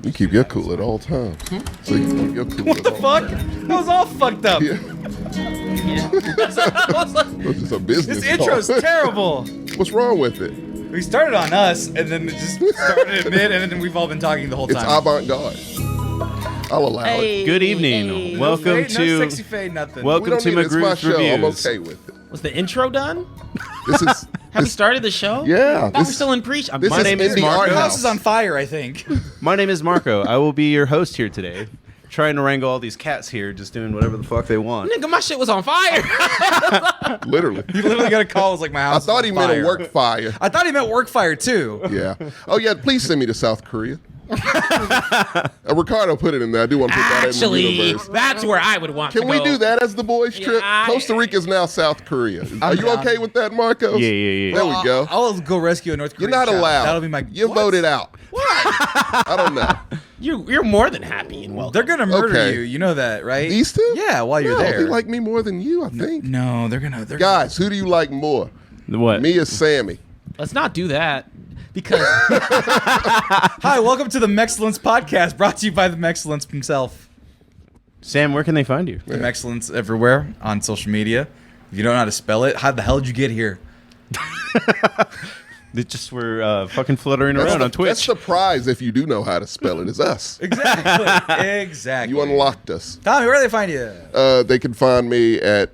You keep your cool at all times. So you keep your cool What the fuck? That was all fucked up. Yeah. This is a business This intro's terrible. What's wrong with it? We started on us, and then it just started at mid, and then we've all been talking the whole It's time. avant-garde. I'll allow it. Good evening. No Welcome fade, to no sexy fade, nothing. We welcome don't to need it. It's my McGrew's show. I'm reviews. okay with it. Was the intro done? This is Have we started the show? yeah. We're still in pre. This My is name is Indie Mark. Art Your house House. is on fire, I think. My name is Marco. I will be your host here today. Trying to wrangle all these cats here, just doing whatever the fuck they want. Nigga, my shit was on fire. Literally. You literally got a call. It was like my I house. thought is he on meant a fire. work fire. I thought he meant work fire too. Yeah. Oh yeah. Please send me to South Korea. Ricardo put it in there. I do want to put that in the Actually, universe. that's where I would want Can to we go. do that as the boys' trip? I- Costa Rica is now South Korea. Are you down. okay with that, Marcos? Yeah. There we go. I'll go rescue a North You're Korean not child. allowed. That'll be my. You're What? voted out. I don't know. You're more than happy and welcome. They're gonna murder Okay. you. You know that, right? These two? Yeah, while you're No, there. They like me more than you, I think. No, they're gonna. Guys, who do you like more? What? Me or Sammy? Let's not do that because Hi, welcome to the Mexcellence podcast, brought to you by the Mexcellence himself. Sam, where can they find you? The Mexcellence everywhere on social media. If you don't know how to spell it, how the hell did you get here? They just were fucking fluttering around on Twitch. That's the prize if you do know how to spell it. It's us. Exactly. Exactly. You unlocked us. Tommy, where do they find you? They can find me at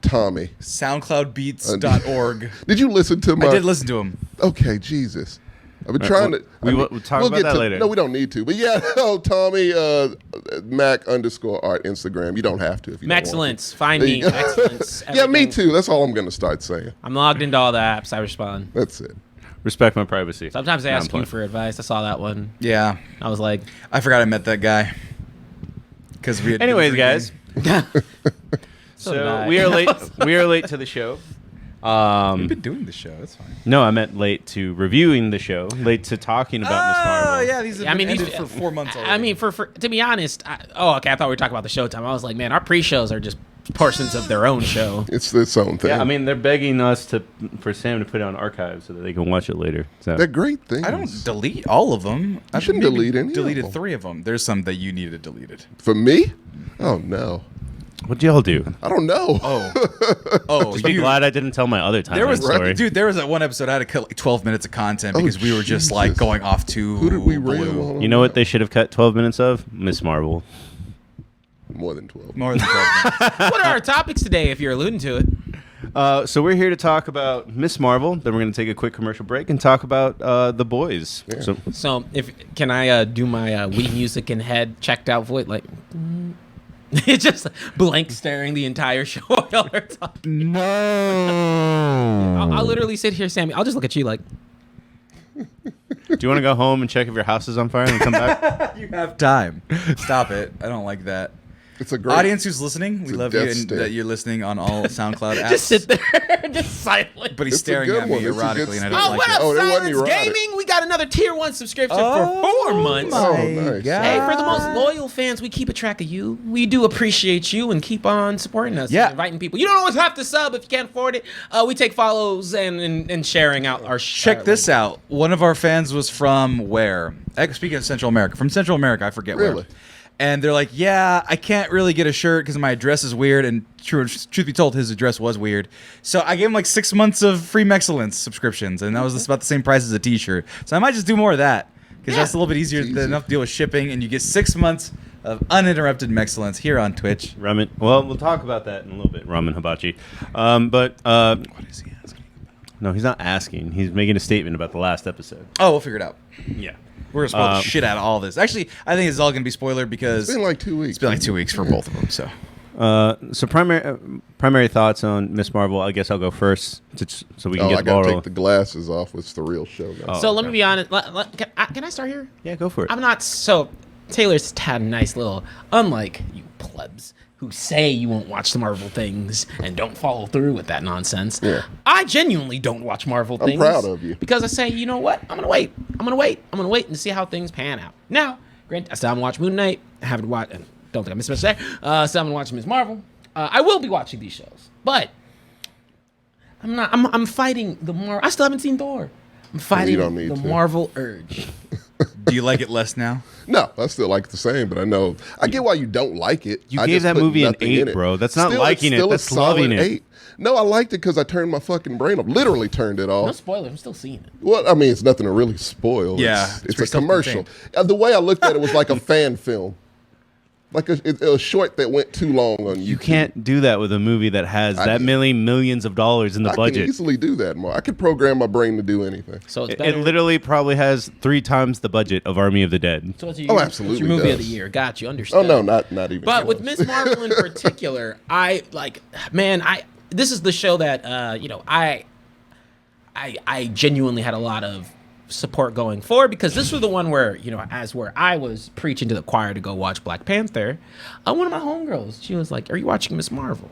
Tommy. SoundCloudBeats.org. Did you listen to my? I did listen to him. Okay, Jesus. I've been trying to. we'll talk about that later. No, we don't need to. But yeah, no, Tommy Mac_art Instagram. You don't have to if you don't want excellence. to. Find There me. you go. Excellence. Yeah, me everything. too. That's all I'm going to start saying. I'm logged into all the apps. I respond. That's it. Respect my privacy. Sometimes they No, I'm ask you playing. for advice. I saw that one. Yeah. I was like, I forgot I met that guy. Because we had been Anyways, drinking. guys. So did So I. we are late. We are late to the show. We've been doing the show. That's fine. No, I meant late to reviewing the show. Late to talking about Miss Marvel. Oh, yeah. These have I been mean, ended these, for 4 months already. I mean, for to be honest, okay. I thought we were talking about the showtime. I was like, man, our pre-shows are just portions of their own show. It's its own thing. Yeah, I mean, they're begging us for Sam to put it on archive so that they can watch it later. So they're great things. I don't delete all of them. I shouldn't maybe delete any of Deleted them. 3 of them. There's some that you needed deleted. For me? Oh no. what'd y'all do? I don't know. Oh, Just be glad I didn't tell my other There timeline was story. dude. There was that one episode I had to cut like 12 minutes of content because we were just like Jesus. going off too. Who did we blue. rail on? You know what they should have cut 12 minutes of? Miss Marvel. More than 12. More than 12 minutes. What are our topics today? If you're alluding to it, So we're here to talk about Miss Marvel. Then we're going to take a quick commercial break and talk about The Boys. Yeah. So so if can I do my Wii music in head checked out voice like? It's just blank staring the entire show while y'all are talking. no. I'll literally sit here, Sammy. I'll just look at you like. Do you want to go home and check if your house is on fire and come back? You have time. Stop it. I don't like that. It's a great Audience who's listening, we a love you death and stare. that you're listening on all SoundCloud apps. Just sit there, just silent. But he's It's a staring good at me one. It's a good erotically, and I stare. don't Oh, like what it. up, Oh, that wasn't Silence erotic. Gaming? We got another tier 1 subscription for 4 months. Oh, nice. Hey, for the most loyal fans, we keep a track of you. We do appreciate you and keep on supporting us. Yeah. And inviting people. You don't always have to sub if you can't afford it. We take follows and sharing out our Check this out. One of our fans was from where? Speaking of Central America. From Central America, I forget Really? where. And they're like, yeah, I can't really get a shirt because my address is weird. And truth be told, his address was weird. So I gave him like 6 months of free Mexcellence subscriptions. And that was about the same price as a t-shirt. So I might just do more of that. Because that's a little bit easier Easy. than enough to deal with shipping. And you get 6 months of uninterrupted Mexcellence here on Twitch. Ramen. Well, we'll talk about that in a little bit. Ramen hibachi. But What is he asking? no, he's not asking. He's making a statement about the last episode. Oh, we'll figure it out. Yeah. We're going to spoil the shit out of all this. Actually, I think it's all going to be spoiler because It's been like 2 weeks. it's been like 2 weeks for both of them. So So primary thoughts on Miss Marvel. I guess I'll go first, so we can Oh, get I the ball gotta take rolling. the glasses off. It's the real show now. Oh. So let okay. me be honest. Can I start here? Yeah, go for it. I'm not so. Taylor's had a nice little, unlike you plebs who say you won't watch the Marvel things and don't follow through with that nonsense. Yeah. I genuinely don't watch Marvel I'm things. proud of you. Because I say, you know what? I'm gonna wait and see how things pan out. Now, granted, I still haven't watched Moon Knight. I haven't watched. Don't think I missed much there. Still haven't watched Miss Marvel. I will be watching these shows, but I'm not. I'm fighting the Marvel. I still haven't seen Thor. I'm fighting don't need the to. Marvel urge. Do you like it less now? No, I still like it the same, but I get why you don't like it. You I gave just that put movie an nothing 8, in it. bro. That's not Still, liking it's it. still a That's loving solid it. 8. No, I liked it because I turned my fucking brain off. Literally turned it No off. spoiler. I'm still seeing it. Well, I mean, it's nothing to really spoil. Yeah, It's it's a pretty commercial. self-contained. The way I looked at it was like a fan film. Like a short that went too long on YouTube. You can't do that with a movie that has that many millions of dollars in the I budget. can easily do that more. I could program my brain to do anything. So it's It better. literally probably has 3 times the budget of Army of the Dead. So it's your, Oh, It's absolutely your movie of does. the year. Got you. Oh Understood. no, not even. But with close. Miss Marvel in particular, I like, man, this is the show that I genuinely had a lot of support going for, because this was the one where where I was preaching to the choir to go watch Black Panther. One of my homegirls, she was like, "Are you watching Miss Marvel?"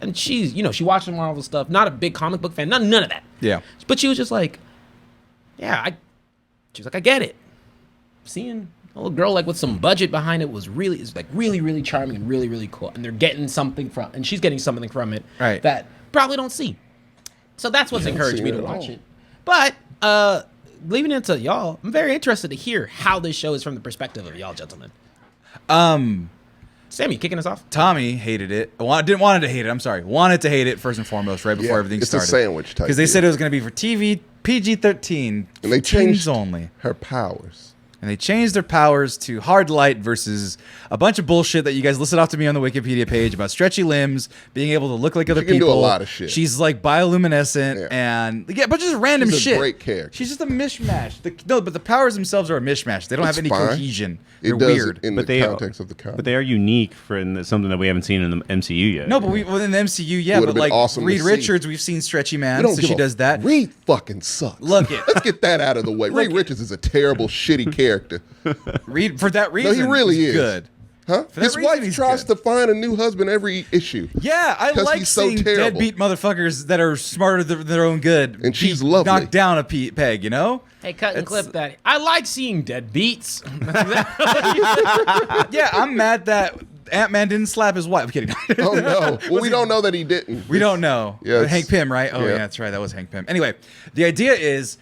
And she's she watched the Marvel stuff. Not a big comic book fan. None of that. Yeah. But she was just like, "Yeah, she was like, I get it. Seeing a little girl like with some budget behind it is really, really charming and really, really cool. And they're getting something from, and she's getting something from it Right. that probably don't see. So that's what's encouraged me to watch it. But leaving it to y'all, I'm very interested to hear how this show is from the perspective of y'all gentlemen. Sammy, kicking us off. Tommy hated it. Didn't wanted to hate it. I'm sorry. Wanted to hate it first and foremost, right before Yeah, everything it's a started. sandwich type Because they deal. said it was going to be for TV, PG-13, and they teens changed only. her powers. And they changed their powers to hard light versus a bunch of bullshit that you guys listed off to me on the Wikipedia page about stretchy limbs, being able to look like other She can do people. a lot of shit. She's like bioluminescent Yeah. and a bunch of just random She's a shit. great character. She's just a mishmash. But the powers themselves are a mishmash. They don't have It's any fine. cohesion. It They're does weird. in But the they context of the comic. But they are unique for something that we haven't seen in the MCU yet. No, but within the MCU, yeah. would've But been like awesome to Reed see. Richards, we've seen Stretchy We Man, don't so give she a- does that. Reed fucking sucks. Look it. Let's get that out of the way. Reed it. Richards is a terrible, shitty character. Reed, for that reason, he really he's is. good. Huh? For that His reason, wife he's tries good. to find a new husband every issue. Yeah, I 'Cause like he's so seeing terrible. deadbeat motherfuckers that are smarter than their own good. And she's be lovely. Knocked down a peg, you know? Hey, cut and It's- clip that. I like seeing dead beats. Yeah, I'm mad that Ant-Man didn't slap his wife. I'm kidding. Oh no! Well, we don't know that he didn't. We don't know. Yeah, it's- Hank Pym, right? Oh, yeah. yeah. That's right. That was Hank Pym. Anyway, the idea is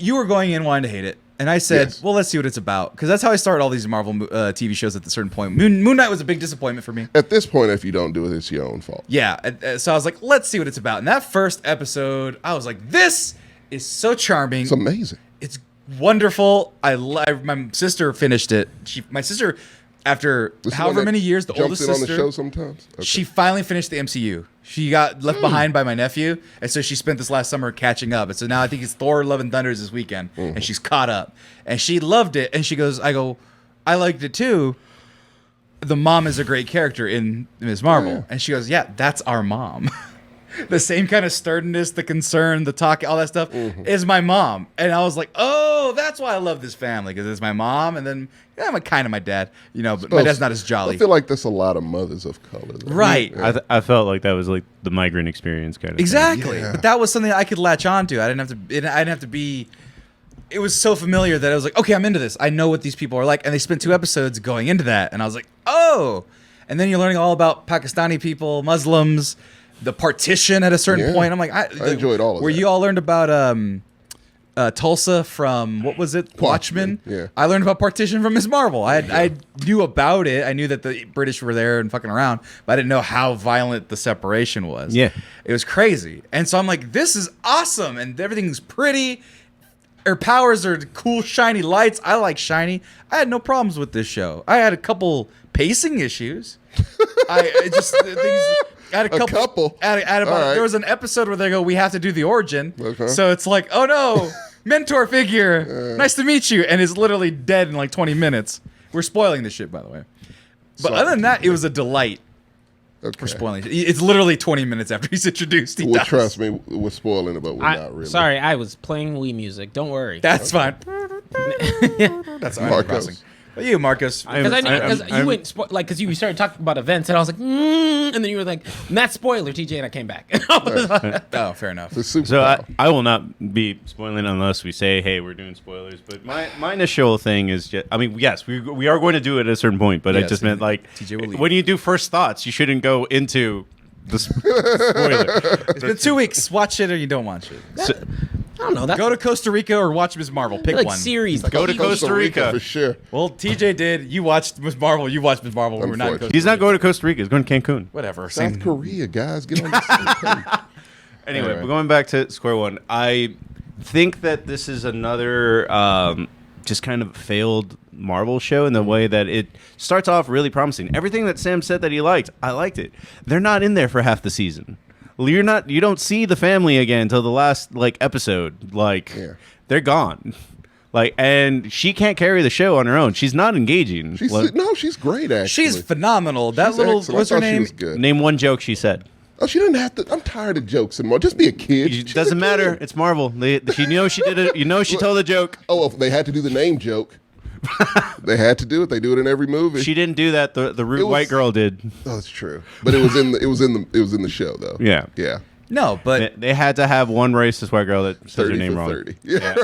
you were going in wanting to hate it. And I said, Yes. well, let's see what it's about. Because that's how I started all these Marvel TV shows at a certain point. Moon Knight was a big disappointment for me. At this point, if you don't do it, it's your own fault. Yeah. So I was like, let's see what it's about. And that first episode, I was like, this is so charming. It's amazing. It's wonderful. My sister finished it. My sister, after This is however one that many years, the jumps oldest in on sister, the show sometimes. Okay. she finally finished the MCU. She got left behind by my nephew, and so she spent this last summer catching up. And so now I think it's Thor: Love and Thunder is this weekend, and she's caught up. And she loved it. And she goes, I liked it too. The mom is a great character in Ms. Marvel. Yeah. And she goes, yeah, that's our mom. The same kind of sturdiness, the concern, the talk, all that stuff is my mom. And I was like, oh, that's why I love this family, because it's my mom, and then I'm kind of my dad, but my dad's not as jolly. I feel like there's a lot of mothers of color. though. Right. Yeah. I felt like that was like the migrant experience kind of Exactly. Yeah. But that was something I could latch on to. I didn't have to be. It was so familiar that I was like, okay, I'm into this. I know what these people are like. And they spent 2 episodes going into that. And I was like, oh. And then you're learning all about Pakistani people, Muslims, the partition at a certain Yeah. point. I'm like, I enjoyed all of where that. you all learned about Tulsa from, what was it? Watchmen. Yeah. I learned about partition from Ms. Marvel. I knew about it. I knew that the British were there and fucking around, but I didn't know how violent the separation was. Yeah. It was crazy. And so I'm like, this is awesome. And everything's pretty. Her powers are cool, shiny lights. I like shiny. I had no problems with this show. I had a couple pacing issues. I had a couple. At about, All right. There was an episode where they go, we have to do the origin. Okay. So it's like, oh no, mentor figure. Nice to meet you. And is literally dead in like 20 minutes. We're spoiling this shit, by the way. But Sorry. other than that, it was a delight. Okay. We're spoiling it. It's literally 20 minutes after he's introduced. He Well, dies. trust me, we're spoiling it, but we're not really. Sorry, I was playing Wii music. Don't worry. That's fine. That's Animal Marcos. Crossing. But you, Marcus. Because you went because you started talking about events, and I was like, and then you were like, "That's spoiler, TJ," and I came back. Oh, fair enough. The super So power. I will not be spoiling unless we say, hey, we're doing spoilers. But my initial thing is just, I mean, yes, we are going to do it at a certain point, but I Yes, just meant like, TJ will leave. when you do first thoughts, you shouldn't go into the spoiler. It's been 2 weeks. Watch it or you don't watch it. don't know. That's Go to Costa Rica or watch Ms. Marvel. Pick like one. series. Go to Costa Rica. for sure. Well, TJ did. You watched Ms. Marvel. You watched Ms. Marvel. We're not in Costa He's not Rica. going to Costa Rica. He's going to Cancun. Whatever. South Same. Korea, guys, get on the same page. Anyway, Alright. but going back to square one, I think that this is another just kind of failed Marvel show in the way that it starts off really promising. Everything that Sam said that he liked, I liked it. They're not in there for half the season. You don't see the family again until the last episode. They're gone. And she can't carry the show on her own. She's not engaging. She's great, actually. She's phenomenal. That She's little, excellent. what's I her thought she name? was good. Name one joke she said. Oh, she didn't have to. I'm tired of jokes anymore. Just be a kid. It She's doesn't a matter. kid. It's Marvel. She did it. She told a joke. Oh, well, they had to do the name joke. They had to do it. They do it in every movie. She didn't do that. The rude white girl did. Oh, that's true. But it was in the show though. Yeah. Yeah. No, but They had to have one racist white girl that says her 30 name for wrong. 30. Yeah.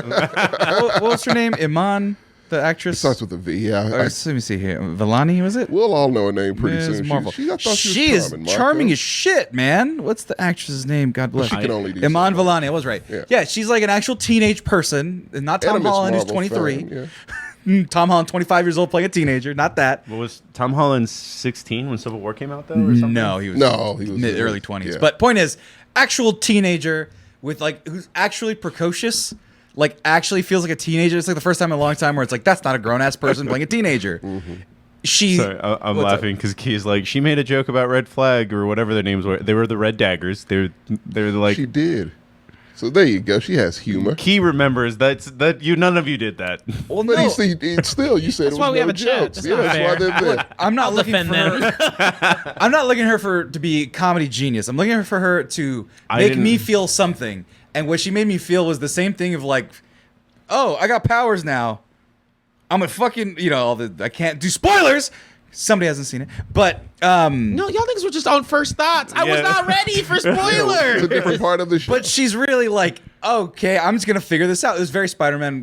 what was her name? Iman, the actress. Starts with a V. Yeah. Let me see here. Villani, was it? We'll all know her name pretty Ms. soon. Marvel. I thought She she was is charming, charming Marco. as shit, man. What's the actress's name? God bless. She can only do Iman so Vellani. I was right. Yeah. Yeah, she's like an actual teenage person, not Tom And a Miss Holland, who's Marvel 23. fan, yeah. Tom Holland, 25 years old, playing a teenager. Not that. What was Tom Holland 16 when Civil War came out though, or something? No, he was mid- early 20s. yeah. But point is, actual teenager with who's actually precocious, actually feels like a teenager. It's like the first time in a long time where it's like, that's not a grown ass person playing a teenager. Mm-hmm. She. Sorry, I'm what's up? laughing because Key's like, she made a joke about Red Flag or whatever their names were. They were the Red Daggers. They're like. She did. So there you go. She has humor. Key remembers that you. None of you did that. Well, But no. it's still, you said it was why we no have a chat. jokes. That's Yeah, not that's fair. why they're there. I'm not I'll looking defend for her. I'm not looking at her to be comedy genius. I'm looking for her to make me feel something. And what she made me feel was the same thing of oh, I got powers now. I'm a fucking, I can't do spoilers. Somebody hasn't seen it, but No, y'all niggas were just on first thoughts. I was Yeah. not ready for It's a spoilers. different part of the show. But she's really okay, I'm just gonna figure this out. It was very Spider-Man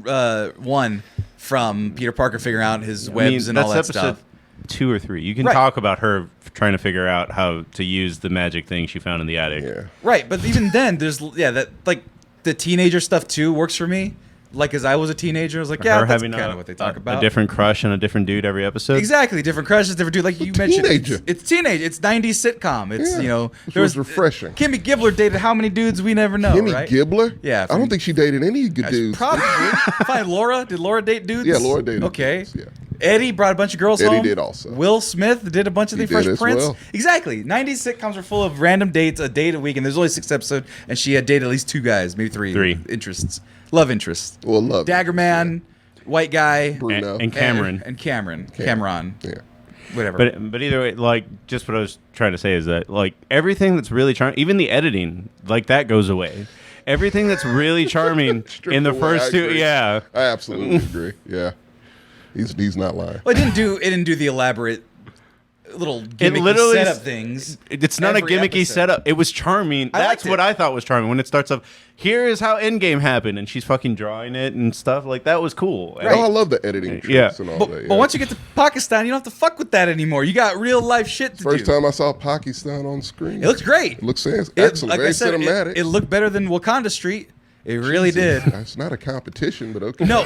1 from Peter Parker figuring out his webs and all that that's stuff. episode 2 or 3. You can Right. talk about her trying to figure out how to use the magic thing she found in the attic. yeah. Right, but even then, there's the teenager stuff too works for me. As I was a teenager, I was like, yeah, Her that's having kind of what they talk about. a different crush on a different dude every episode. Exactly, different crushes, different dude. Like you mentioned, teenager. it's teenage. It's 90s sitcom. It's Yeah, which was refreshing. Kimmy Gibbler dated how many dudes we never know, Kimmy right? Gibbler? Yeah, I don't think she dated any good dudes. Probably. Fine, Laura. Did Laura date dudes? Yeah, Laura dated Okay. dudes, yeah. Eddie brought a bunch of girls Eddie home. did also. Will Smith did a bunch of He the Fresh did as Prince. well. Exactly. 90s sitcoms are full of random dates, a date a week, and there's only 6 episodes, and she had dated at least 2 guys, maybe 3. 3. Interests. Love interests. Well, love it. Dagger Man, white guy. Bruno. And Cameron. And Cameron. Yeah. Whatever. But either way, just what I was trying to say is that everything that's really charming, even the editing, that goes away. Everything that's really charming in the away, first I 2, agree. yeah. I absolutely agree. Yeah. He's not lying. Well, it didn't do the elaborate little gimmicky literally setup is- things. It's not a every gimmicky episode. setup. It was charming. I That's liked what it. I thought was charming when it starts off. Here is how Endgame happened, and she's fucking drawing it and stuff. That was cool. Right. Oh, I love the editing tricks Yeah. and all But, that. Yeah. but once you get to Pakistan, you don't have to fuck with that anymore. You got real life shit to First do. time I saw Pakistan on screen. It looks great. It looks excellent. Like very I said, cinematic. it looked better than Wakanda Street. It really did. It's not a competition, but okay. No,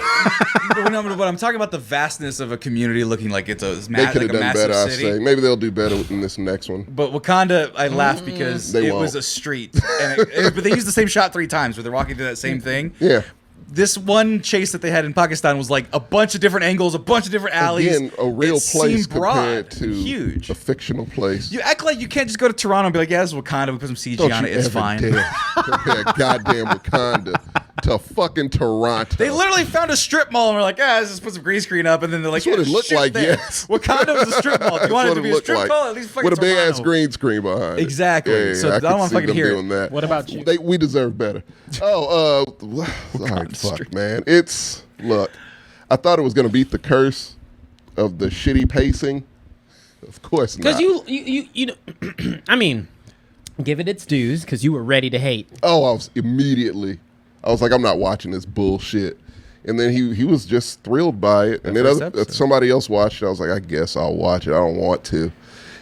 but I'm talking about the vastness of a community looking like it's a, They could have done massive better, I city. say. Maybe they'll do better in this next one. But Wakanda, I laughed because They it won't. was a street, but they used the same shot 3 times where they're walking through that same thing. Yeah. This one chase that they had in Pakistan was a bunch of different angles, a bunch of different alleys. Again, a real It place seemed broad, compared to huge. a fictional place. You act like you can't just go to Toronto and be like, yeah, this is Wakanda. We put some CG Don't on you it. It's ever fine. dare compare goddamn Wakanda to fucking Toronto. They literally found a strip mall and were like, let's just put some green screen up. And then they're like, That's what it looked shoot like, there. yes. Wakanda was a strip mall. If you wanted it That's to what be it a looked strip like. mall, at least fucking With a big ass Toronto. green screen behind it. Exactly. Yeah, So I I don't could wanna see fucking them hear it. doing that. What about you? We deserve better. All right, fuck, man. Look, I thought it was going to beat the curse of the shitty pacing. Of course not. Because you know, I mean, give it its dues because you were ready to hate. Oh, I was like, I'm not watching this bullshit. And then he was just thrilled by it. And then first episode. somebody else watched it. I was like, I guess I'll watch it. I don't want to.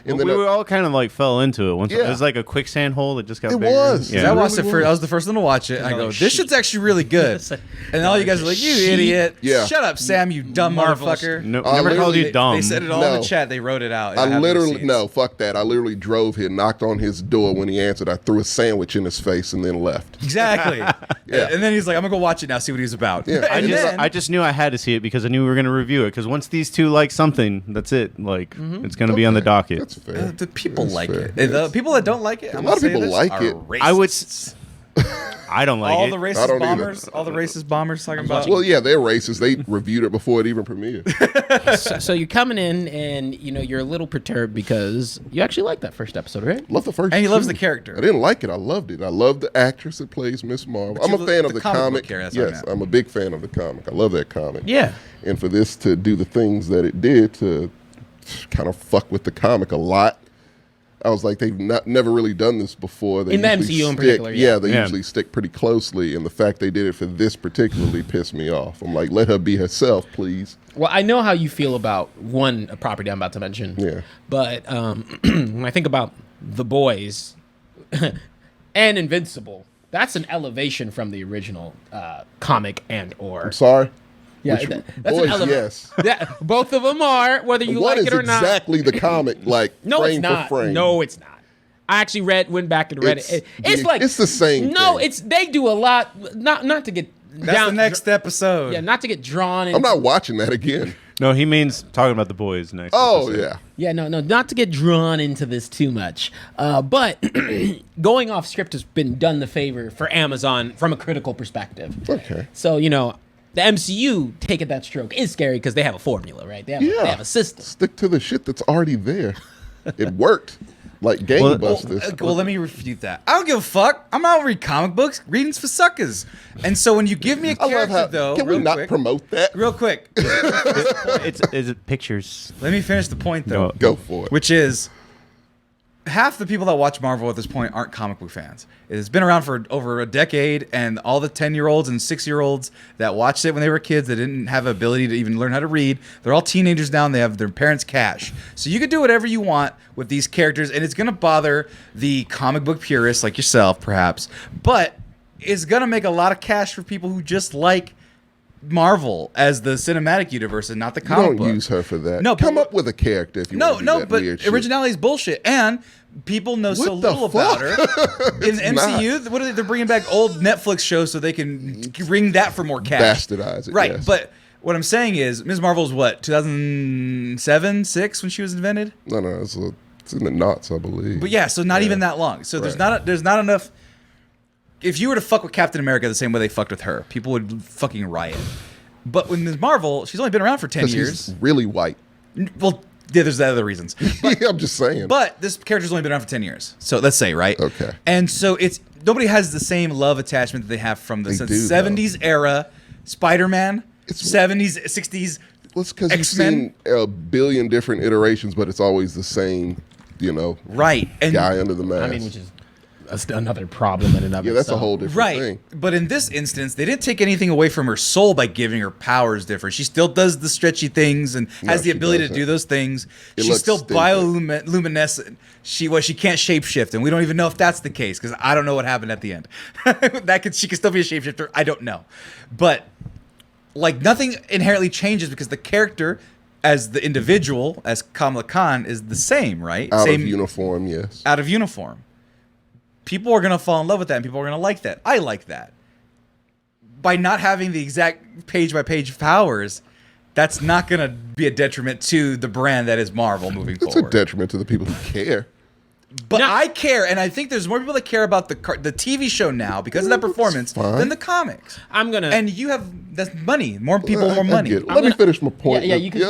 And we then were all kind of like fell into it. Once Yeah. it was like a quicksand hole that just got It bigger. was. I Yeah. watched it really first. I was. was the first one to watch it. And I You're go, like, this "Sheep." shit's actually really good. And all you guys are like, you idiot. Yeah. Shut up, Sam, you dumb Marvelous. motherfucker. No, I never called you literally- dumb. They said it all in No. the chat. They wrote it out. I have the literally receipts. no, fuck that. I literally drove here, knocked on his door. When he answered, I threw a sandwich in his face and then left. Exactly. Yeah. And then he's like, I'm gonna go watch it now, see what he's about. Yeah. I And just, then- I just knew I had to see it because I knew we were going to review it. Because once these two like something, that's it. Like it's going to be on the Okay. docket. That's fair. the people That's like fair. it. The people that don't like it, A I'm lot gonna of say people this, like are it. Racists. I would. I don't like all it. the I racist don't either. bombers, all the racist bombers talking about. Well, yeah, they're racist. They reviewed it before it even premiered. So you're coming in and you're a little perturbed because you actually like that first episode, right? Love the first. And he loves two. the character. I didn't like it. I loved it. I love the actress that plays Miss Marvel. But I'm you a love fan of the the comic book comic. character, that's what I Yes, meant. I'm a big fan of the comic. I love that comic. Yeah. And for this to do the things that it did to kind of fuck with the comic a lot, I was like, they've never really done this before. They In the usually MCU in particular, yeah, yeah. they Yeah. usually stick pretty closely, and the fact they did it for this particularly pissed me off. I'm like, let her be herself, please. Well, I know how you feel about a property I'm about to mention. Yeah. But when I think about The Boys and Invincible, that's an elevation from the original comic and or. I'm sorry. Yeah, Which- that's boys, an elevation. yes. Yeah, both of them are, whether you One like is it or not. exactly the comic, like No, frame it's not. for frame. No, it's not. I actually went back and read it. It's like it's the same. No, thing. it's they do a lot. Not to get That's down. the next episode. Yeah, not to get drawn. Into, I'm not watching that again. No, he means talking about the boys next. Oh episode. yeah. Yeah, no, not to get drawn into this too much. But going off script has been done the favor for Amazon from a critical perspective. Okay. So the MCU taking that stroke is scary because they have a formula, right? They have a system. Stick to the shit that's already there. It worked. Like gangbusters. Well, let me refute that. I don't give a fuck. I'm not reading comic books. Reading's for suckers. And so when you give me a I love character, how. though, Can we real not quick, promote that? real quick, Is it pictures? let me finish the point though, No. Go for it. which is half the people that watch Marvel at this point aren't comic book fans. It's been around for over a decade, and all the 10-year-olds and 6-year-olds that watched it when they were kids that didn't have ability to even learn how to read, they're all teenagers now, and they have their parents' cash. So you could do whatever you want with these characters, and it's going to bother the comic book purists like yourself, perhaps, but it's going to make a lot of cash for people who just like Marvel as the cinematic universe and not the You comic don't book. use her for that. No, Come but- up with a character if you want to do that but weird shit. originality is bullshit, and people know so What the little about fuck? her. In the MCU, what are they're bringing back old Netflix shows so they can ring that for more cash. Bastardize it, right? yes. But what I'm saying is, Ms. Marvel's what 2007, 6 when she was invented. No, it's in the knots, I believe. But yeah, so not even that long. So there's not enough. If you were to fuck with Captain America the same way they fucked with her, people would fucking riot. But with Ms. Marvel, she's only been around for 10 'Cause years. he's really white. Well, yeah, there's other reasons. Yeah, I'm just saying. But this character's only been around for 10 years. So let's say, right? Okay. And so it's nobody has the same love attachment that they have from the They do, 70s era Spider-Man, It's- 70s, 60s. Well, it's because you've X-Men? seen a billion different iterations, but it's always the same, Right. And guy under the mask. I mean, which is another problem in and of yeah, that's a itself. whole different right. thing. But in this instance, they didn't take anything away from her soul by giving her powers different. She still does the stretchy things and has the she ability to doesn't. do those things. It She's looks still stupid. bioluminescent. She can't shapeshift, and we don't even know if that's the case because I don't know what happened at the end. She could still be a shapeshifter. I don't know, but like nothing inherently changes because the character, as the individual, as Kamala Khan, is the same, right? Out same of uniform, yes. out of uniform. People are going to fall in love with that, and people are going to like that. I like that. By not having the exact page-by-page powers, that's not going to be a detriment to the brand that is Marvel moving It's a forward. detriment to the people who care. But Now- I care, and I think there's more people that care about the TV show now because of that performance fine. than the comics. I'm gonna. And you have that's money. More people, more I money. get it. Let me finish my point. Yeah, you can-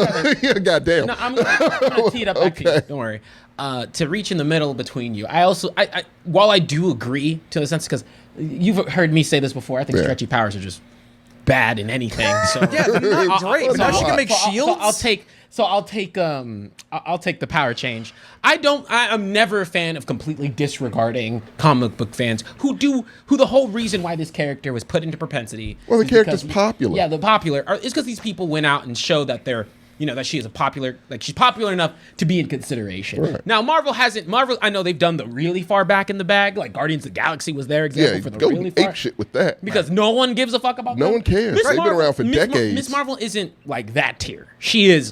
Yeah, goddamn. No, I'm gonna tee it up back to you. Okay. Don't worry. To reach in the middle between you, I while I do agree to a sense because you've heard me say this before, I think Yeah. stretchy powers are just bad in anything. So Yeah, they're not great. But now she can make shields. I'll take the power change. I'm never a fan of completely disregarding comic book fans who the whole reason why this character was put into propensity. Well, the is character's because- popular. Yeah, the popular is because these people went out and showed that they're that she is she's popular enough to be in consideration. Right. Now, Marvel, I know they've done the really far back in the bag, like Guardians of the Galaxy was their example for the go really far. ape shit with that. Because no one gives a fuck about No them. one cares. Miss They've been around for decades. Miss Marvel isn't like that tier. She's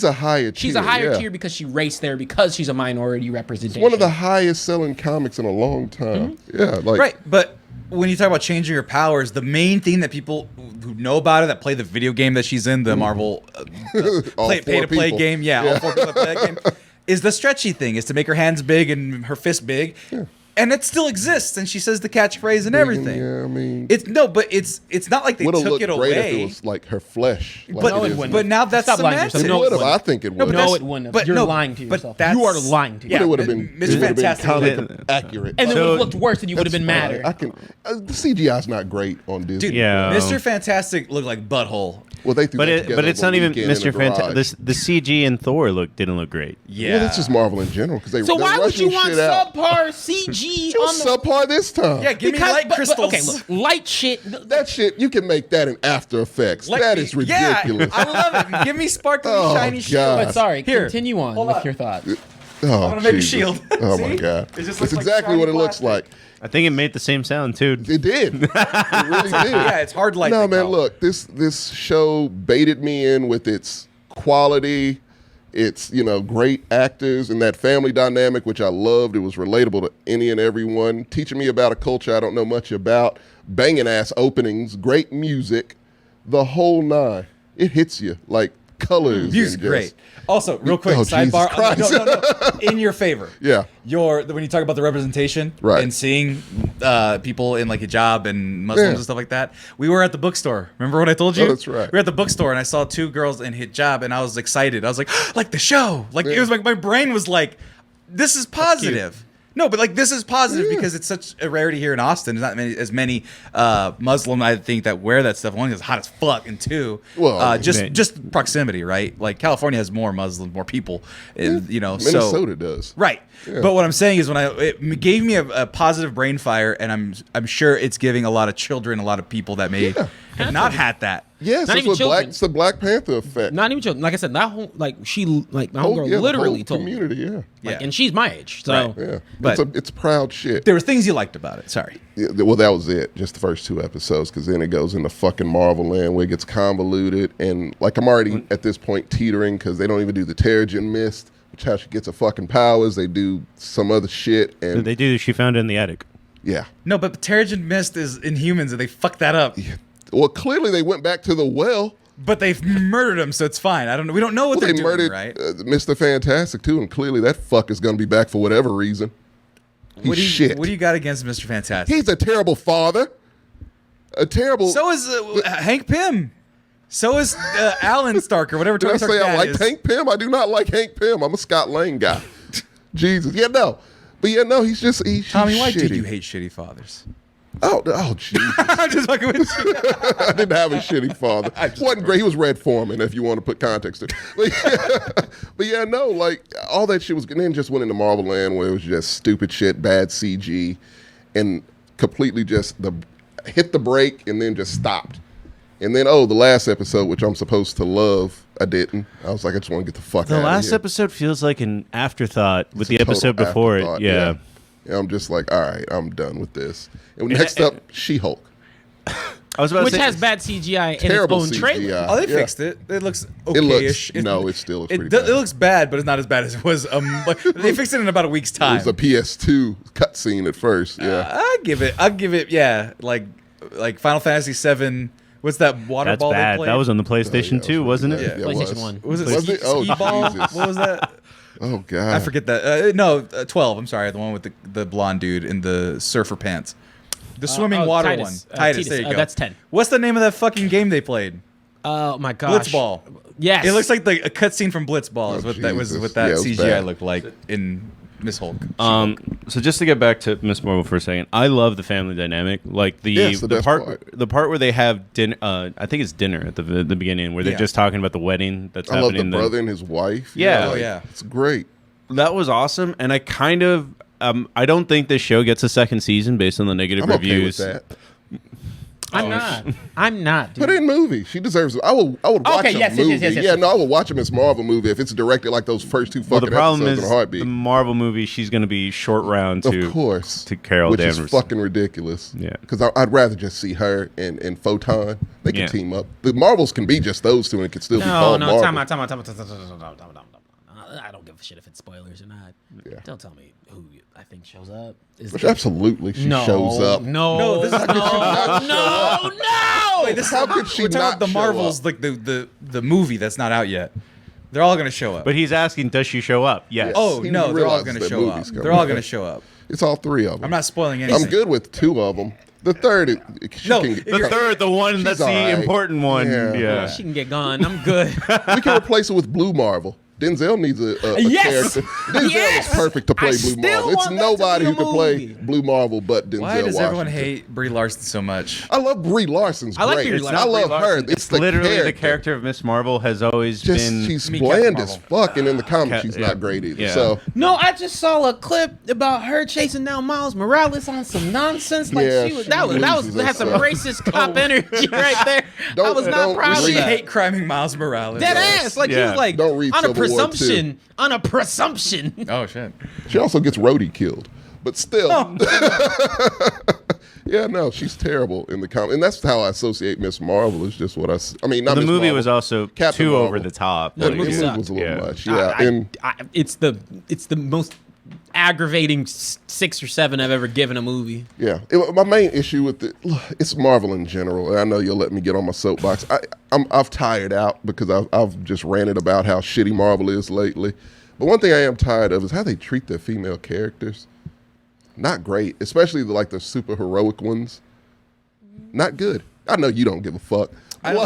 a higher tier. She's a higher tier because she raced there, because she's a minority representation. One of the highest selling comics in a long time. Yeah, like Right, but when you talk about changing her powers, the main thing that people who know about her, that play the video game that she's in, the Marvel pay-to-play people. game, all 4 people that play that game, is the stretchy thing, is to make her hands big and her fist big. Yeah. And it still exists, and she says the catchphrase and everything. Yeah, I mean, it's not like they took it away. If it was like her flesh. But, like it wouldn't. but now that's Stop lying to cemented. yourself. It would have. I think it would. No, it wouldn't have. but You're no, lying to but yourself. that's- You are lying to Yeah, But it yourself. would have been. Mr. It would have been Fantastic. comic accurate. And it would So- have looked worse, and you would have been That's madder. fine. I can. The CGI's not great on Disney. Dude, Yeah. Mr. Fantastic looked like butthole. Well, they threw But that together it's over not a even weekend in Mr. a garage. Fantastic. The CG in Thor didn't look great. Yeah. Well, that's just Marvel in general because they. So they're why would you rushing want shit out. subpar CG It on was the... subpar this time. Yeah, give me light crystals. Okay, look, light shit. That shit, you can make that in After Effects. Like That is ridiculous. Yeah, I love it. Give me sparkly, Oh, shiny God. shield. But sorry, Here, continue on hold with on. your thoughts. Oh, I'm gonna make a Jesus. shield. Oh my See? God! It just That's looks like exactly what it shiny looks like. I think it made the same sound too. It did. It really did. Yeah, it's hard light. No, they man, call it. look, this show baited me in with its quality, its great actors and that family dynamic, which I loved. It was relatable to any and everyone, teaching me about a culture I don't know much about, banging ass openings, great music, the whole nine. It hits you like colors. Music, and just- great. Also, real quick, Oh, sidebar. Jesus Christ. No. In your favor. Yeah. When you talk about the representation Right. and seeing people in like hijab and Muslims Yeah. and stuff like that, we were at the bookstore. Remember what I told you? Oh, that's right. We were at the bookstore and I saw 2 girls in hijab and I was excited. I was like the show. Like it was like my brain was like, this is positive. No, but like this is positive because it's such a rarity here in Austin. There's not as many Muslim, I think, that wear that stuff. One, it's hot as fuck, and 2, Well, just proximity, right? Like California has more Muslims, more people, and, Minnesota does. Right. Yeah. But what I'm saying is it gave me a positive brain fire, and I'm sure it's giving a lot of children, a lot of people that may have not had that. Yes, Not that's even what children. it's the Black Panther effect. Not even children. Like I said, that whole my homegirl the literally whole told me. community, yeah. Yeah. And she's my age, so Right. Yeah, But- it's proud shit. There were things you liked about it. Sorry. Yeah, well, that was it. Just the first 2 episodes, because then it goes into fucking Marvel land where it gets convoluted, and like I'm already at this point teetering because they don't even do the Terrigen Mist, which how she gets her fucking powers. They do some other shit, and They do. She found it in the attic. yeah. No, but Terrigen Mist is Inhumans, and they fucked that up. Well, clearly they went back to the well. But they've murdered him, so it's fine. I don't know. We don't know what Well, they're they doing, murdered right? Mr. Fantastic too, and clearly that fuck is going to be back for whatever reason. He's shit. What do you got against Mr. Fantastic? He's a terrible father. A terrible. So is Hank Pym. So is Alan Stark or whatever Did I Tony Stark's say I dad like is. Hank Pym? I do not like Hank Pym. I'm a Scott Lang guy. Jesus. Yeah, no. But yeah, no, he's Tommy, why shitty. do you hate shitty fathers? Oh, Jesus. I'm just fucking with you. I didn't have a shitty father. Wasn't great. He was Red Foreman, if you want to put context to it. But yeah, no, like all that shit was. And then just went into Marvel Land where it was just stupid shit, bad CG, and completely just hit the brake and then just stopped. And then the last episode, which I'm supposed to love, I didn't. I was like, I just want to get the fuck out The of here. last episode feels like an afterthought with It's the a total episode before afterthought, it. Yeah. And I'm just like, all right, I'm done with this. And next up, She-Hulk. I was about which to say, has bad CGI in its Terrible own CGI. trailer. Oh, they Yeah. fixed it. It looks It okay-ish. looks, it still looks pretty It bad. looks bad, but it's not as bad as it was. Like, they fixed it in about a week's It time. was a PS2 cutscene at first, yeah. I'll give it, yeah, like Final Fantasy VII. What's that water that's ball they bad. played? That was on the PlayStation yeah, 2, wasn't yeah. it? Yeah, it PlayStation was. 1. Was it? Was it? Oh, Skee ball? Jesus. What was that? Oh, God. I forget that. No, 12. I'm sorry, the one with the blonde dude in the surfer pants. The swimming water Titus. one. Titus, Titus. there you go. That's 10. What's the name of that fucking game they played? Oh my gosh. Blitzball. Yes. It looks like a cutscene from Blitzball. Oh, Is what that was. Jesus. What that Yeah, it was CGI bad. looked like in Miss Hulk. So just to get back to Miss Marvel for a second, I love the family dynamic. Like Yes, the the best part part. the part where they have dinner. I think it's dinner at the beginning where they're Yeah. just talking about the wedding that's I love happening. the brother and his wife. Yeah. Oh, yeah. It's great. That was awesome, and I kind of I don't think this show gets a second season based on the negative I'm okay with reviews. that. I'm not. Dude. Put her in movie. She deserves it. I would watch Okay, a yes, movie. yes. Yeah, no, I would watch a Miss Marvel movie if it's directed like those first two Well, fucking the problem episodes is in a heartbeat. the Marvel movie. She's going to be short round to, of course, to Carol which Danvers. is fucking ridiculous. Yeah. Because I'd rather just see her and Photon. They can Yeah. team up. The Marvels can be just those two, and it can still be No, called Marvel. time out. I don't give a shit if it's spoilers or not. Yeah. Don't tell me who I think shows up. Which absolutely, she shows up. No, this is Wait, this How could she we're talking not about the show Marvels, up? like the movie that's not out yet. They're all gonna show up. But he's asking, does she show up? Yes. Oh He no, they're all realizes gonna that show up. movie's coming They're all out. gonna show up. It's all three of them. I'm not spoiling anything. I'm good with two of them. The third, she No, can, The third, the one that's the alright. important one. Yeah. Yeah. She can get gone. I'm good. we can replace it with Blue Marvel. Denzel needs a Yes! character. Denzel Yes! is perfect to play I Blue still Marvel. It's want that to nobody be a who can play movie. Blue Marvel but Denzel Why does everyone Washington. hate Brie Larson so much? I love Brie Larson's I like great. Brie Larson. I love Brie her. Larson. It's the literally character. the character of Miss Marvel has always Just been. she's Me, bland Captain as fuck, and in the comics she's yeah. not great either. Yeah. So No, I just saw a clip about her chasing down Miles Morales on some nonsense. Like Yeah, she was she that loses had some herself. racist cop energy right there. I Don't- was not don't proud of read She that. hate criming Miles Morales. Dead Yes. ass. Like he Yeah. was like Don't read on a Civil War II. presumption. On a presumption. Oh shit. she also gets Rhodey killed, but still. Yeah, no, she's terrible in the comic, and that's how I associate Miss Marvel. Is just what I mean. Not the Miss movie Marvel. was also Captain too Marvel. over the top. The the movie movie was a little Yeah. much. Yeah, and It's the most aggravating 6 or 7 I've ever given a movie. yeah, my main issue with it's Marvel in general. And I know you'll let me get on my soapbox. I've tired out because I've just ranted about how shitty Marvel is lately. But one thing I am tired of is how they treat their female characters. Not great, especially the super heroic ones. Not good. I know you don't give a fuck. I don't,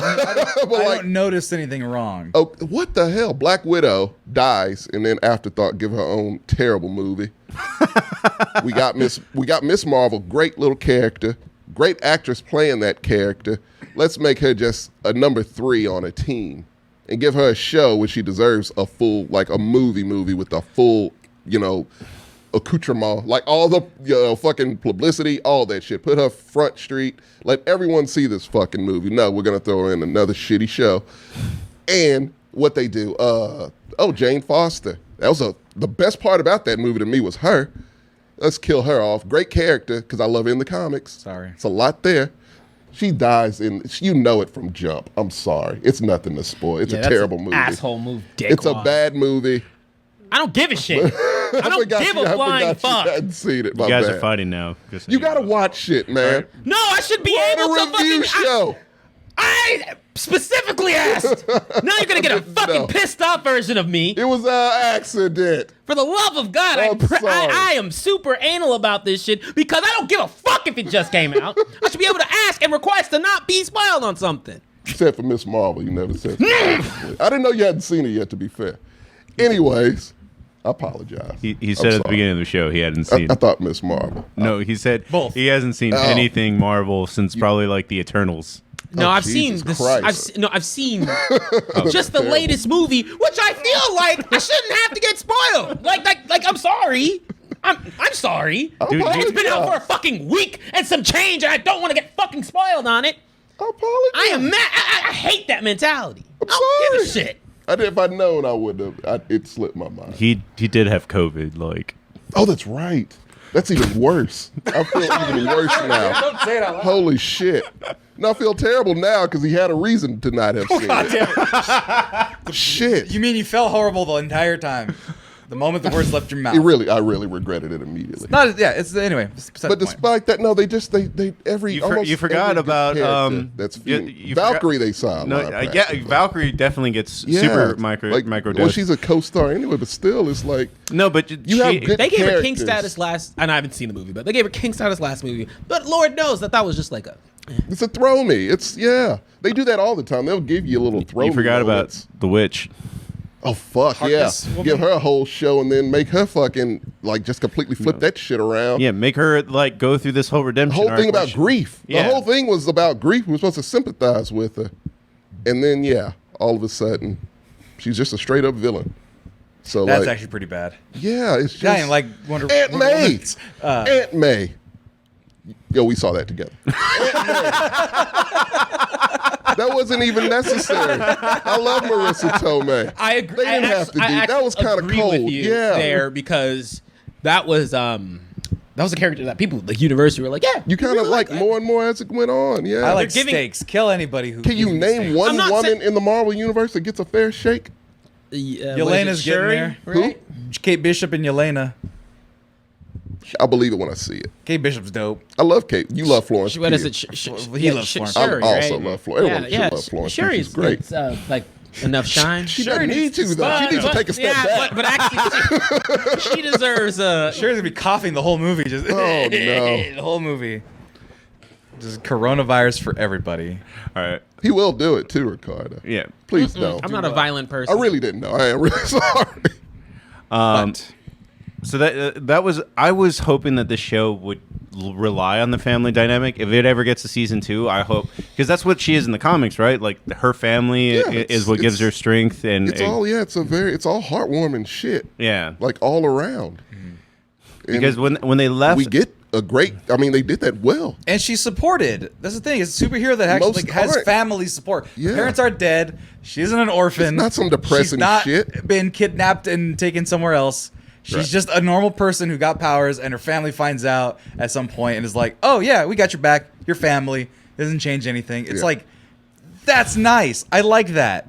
But, I like, don't notice anything wrong. oh, what the hell? Black Widow dies, and then Afterthought give her own terrible movie. we got Miss Marvel, great little character, great actress playing that character. Let's make her just a number 3 on a team, and give her a show which she deserves a full, like a movie with a full, accoutrement, like all the fucking publicity, all that shit. Put her front street. Let everyone see this fucking movie. No, we're gonna throw her in another shitty show. And what they do, Jane Foster. That was the best part about that movie to me was her. Let's kill her off. Great character because I love her in the comics. Sorry. It's a lot there. She dies you know it from jump. I'm sorry. It's nothing to spoil. It's a that's terrible an movie. Asshole move. It's a bad movie. I don't give a shit. I don't forgot give you- a flying I forgot fuck. You hadn't seen it. My You guys bad. are fighting now. Just so You gotta know. watch shit, man. No, I should be We're able on to a review fucking. show. I specifically asked. Now you're gonna get a fucking No. pissed off version of me. It was an accident. For the love of God, I'm sorry. I am super anal about this shit because I don't give a fuck if it just came out. I should be able to ask and request to not be spoiled on something. Except for Miss Marvel, you never said. I didn't know you hadn't seen it yet. To be fair. Anyways, I apologize. He I'm said at the sorry. beginning of the show he hadn't seen. I thought Miss Marvel. No, he said Both. he hasn't seen Oh. anything Marvel since probably like the Eternals. No, Oh, I've seen Jesus this. Christ. I've seen just the Terrible. latest movie, which I feel like I shouldn't have to get spoiled. Like I'm sorry. I'm sorry. Dude, It's been out for a fucking week and some change, and I don't want to get fucking spoiled on it. I apologize. I am mad. I hate that mentality. I I'm don't give a sorry. shit. If I'd known, I would have. It slipped my mind. He did have COVID. Like Oh, that's right. That's even worse. I feel even worse now. Don't say it out loud. Holy shit. No, I feel terrible now because he had a reason to not have seen it. Shit. You mean you felt horrible the entire time? The moment the words left your mouth. I really regretted it immediately. Anyway. It's beside But the point. despite that, no, they you forgot every about character that's you Valkyrie. forgot- They saw. No, Valkyrie definitely gets super micro Well, dosed. she's a co-star anyway, but still, it's like No, but You have good- They gave her king characters. status last, and I haven't seen the movie, but they gave her king status last movie. But Lord knows that was just like a. it's a throw me. It's They do that all the time. They'll give you a little throw. You me forgot about moments. the witch. Oh fuck Harkness yeah! woman? Give her a whole show and then make her fucking just completely flip that shit around. Yeah, make her like go through this whole redemption. The whole arc thing where about she- grief. Yeah. The whole thing was about grief. We were supposed to sympathize with her, and then all of a sudden, she's just a straight up villain. So That's like, actually pretty bad. yeah, it's just Yeah, and like Wonder Aunt May. Woman's, Aunt May. Yo, we saw that together. That wasn't even necessary. I love Marissa Tomei. I agree. They didn't have to do that. Was kind of cold. With you there because that was a character that people the university were like, yeah. You kind of like more and more as it went on. Yeah. I like stakes. Kill anybody who. Can you name stakes. one woman in the Marvel universe that gets a fair shake? Yelena's getting there, right? Kate Bishop and Yelena. I'll believe it when I see it. Kate Bishop's dope. I love Kate. You love Florence. What is it? He loves Florence. Shuri, I also right? love Florence. Everyone should love Florence. Shuri's She's great. It's, like enough shine. She doesn't need to, though. She needs to take a step back. But actually, she deserves Shuri's gonna be coughing the whole movie. Just Oh, no. the whole movie. Just coronavirus for everybody. All right. He will do it too, Ricardo. Yeah. Please don't. I'm not a violent person. I really didn't know. I am really sorry. But So that was I was hoping that the show would rely on the family dynamic. If it ever gets to season 2, I hope because that's what she is in the comics, right? Like her family is what gives her strength, and It's all heartwarming shit. yeah. Like all around. Because when they left, we get a great. I mean, they did that well. and she's supported. That's the thing. It's a superhero that actually Most has aren't. family support. Her Yeah. parents are dead. She isn't an orphan. It's not some depressing She's not shit. been kidnapped and taken somewhere else. She's Right. just a normal person who got powers, and her family finds out at some point and is like, "Oh yeah, we got your back. Your family it doesn't change anything." It's Yeah. like, that's nice. I like that.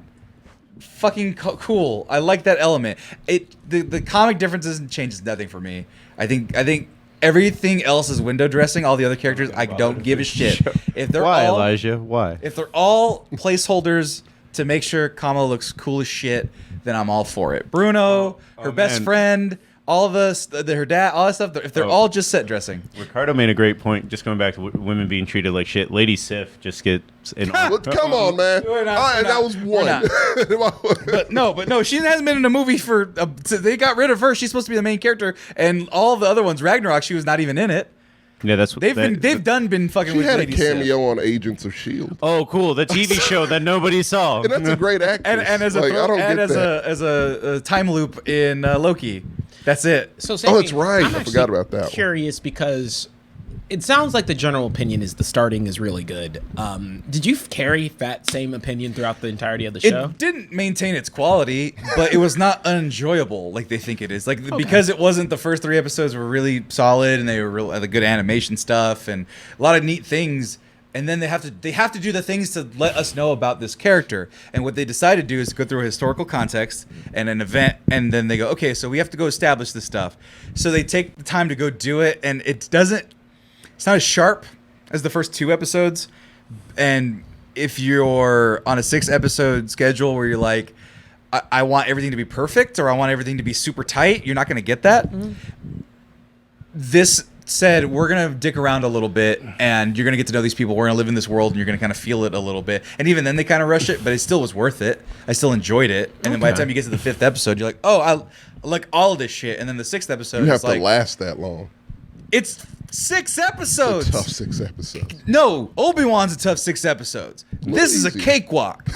Fucking cool. I like that element. The comic differences changes nothing for me. I think everything else is window dressing. All the other characters, I don't give a shit. If they're why, all, Elijah? Why? if they're all placeholders to make sure Kamala looks cool as shit, then I'm all for it. Bruno, her best man. friend, all of us, her dad, all that stuff. If they're all just set dressing, Ricardo made a great point. Just going back to women being treated like shit. Lady Sif just gets in. Well, come on, man. We're not- All right, we're that not- was we're one. but no, she hasn't been in a movie for. They got rid of her. She's supposed to be the main character, and all the other ones, Ragnarok, she was not even in it. Yeah, that's They've been fucking She with had a Lady Sif. cameo on Agents of S.H.I.E.L.D. Oh, cool! The TV show that nobody saw. And that's a great actress. and as a like, I don't and get as that. as a time loop in Loki. That's it. So Oh, that's right. I'm I actually forgot about that one. Curious because it sounds like the general opinion is the starting is really good. Did you carry that same opinion throughout the entirety of the show? It didn't maintain its quality, but it was not unenjoyable like they think it is. Like because it wasn't the first 3 episodes were really solid and they were real the good animation stuff and a lot of neat things. And then they have to do the things to let us know about this character. And what they decided to do is go through a historical context and an event, and then they go, okay, so we have to go establish this stuff. So they take the time to go do it, and it's not as sharp as the first 2 episodes. And if you're on a 6-episode schedule where you're like, I want everything to be perfect or I want everything to be super tight, you're not going to get that. Mm-hmm. This said, we're going to dick around a little bit and you're going to get to know these people. We're going to live in this world and you're going to kind of feel it a little bit. And even then they kind of rush it, but it still was worth it. I still enjoyed it. And then by the time you get to the 5th episode, you're like, oh, I like all of this shit. And then the 6th episode You have is to like, last that long. it's 6 It's a episodes. tough 6 episodes. No, Obi-Wan's a tough 6 episodes. This is a easy. cakewalk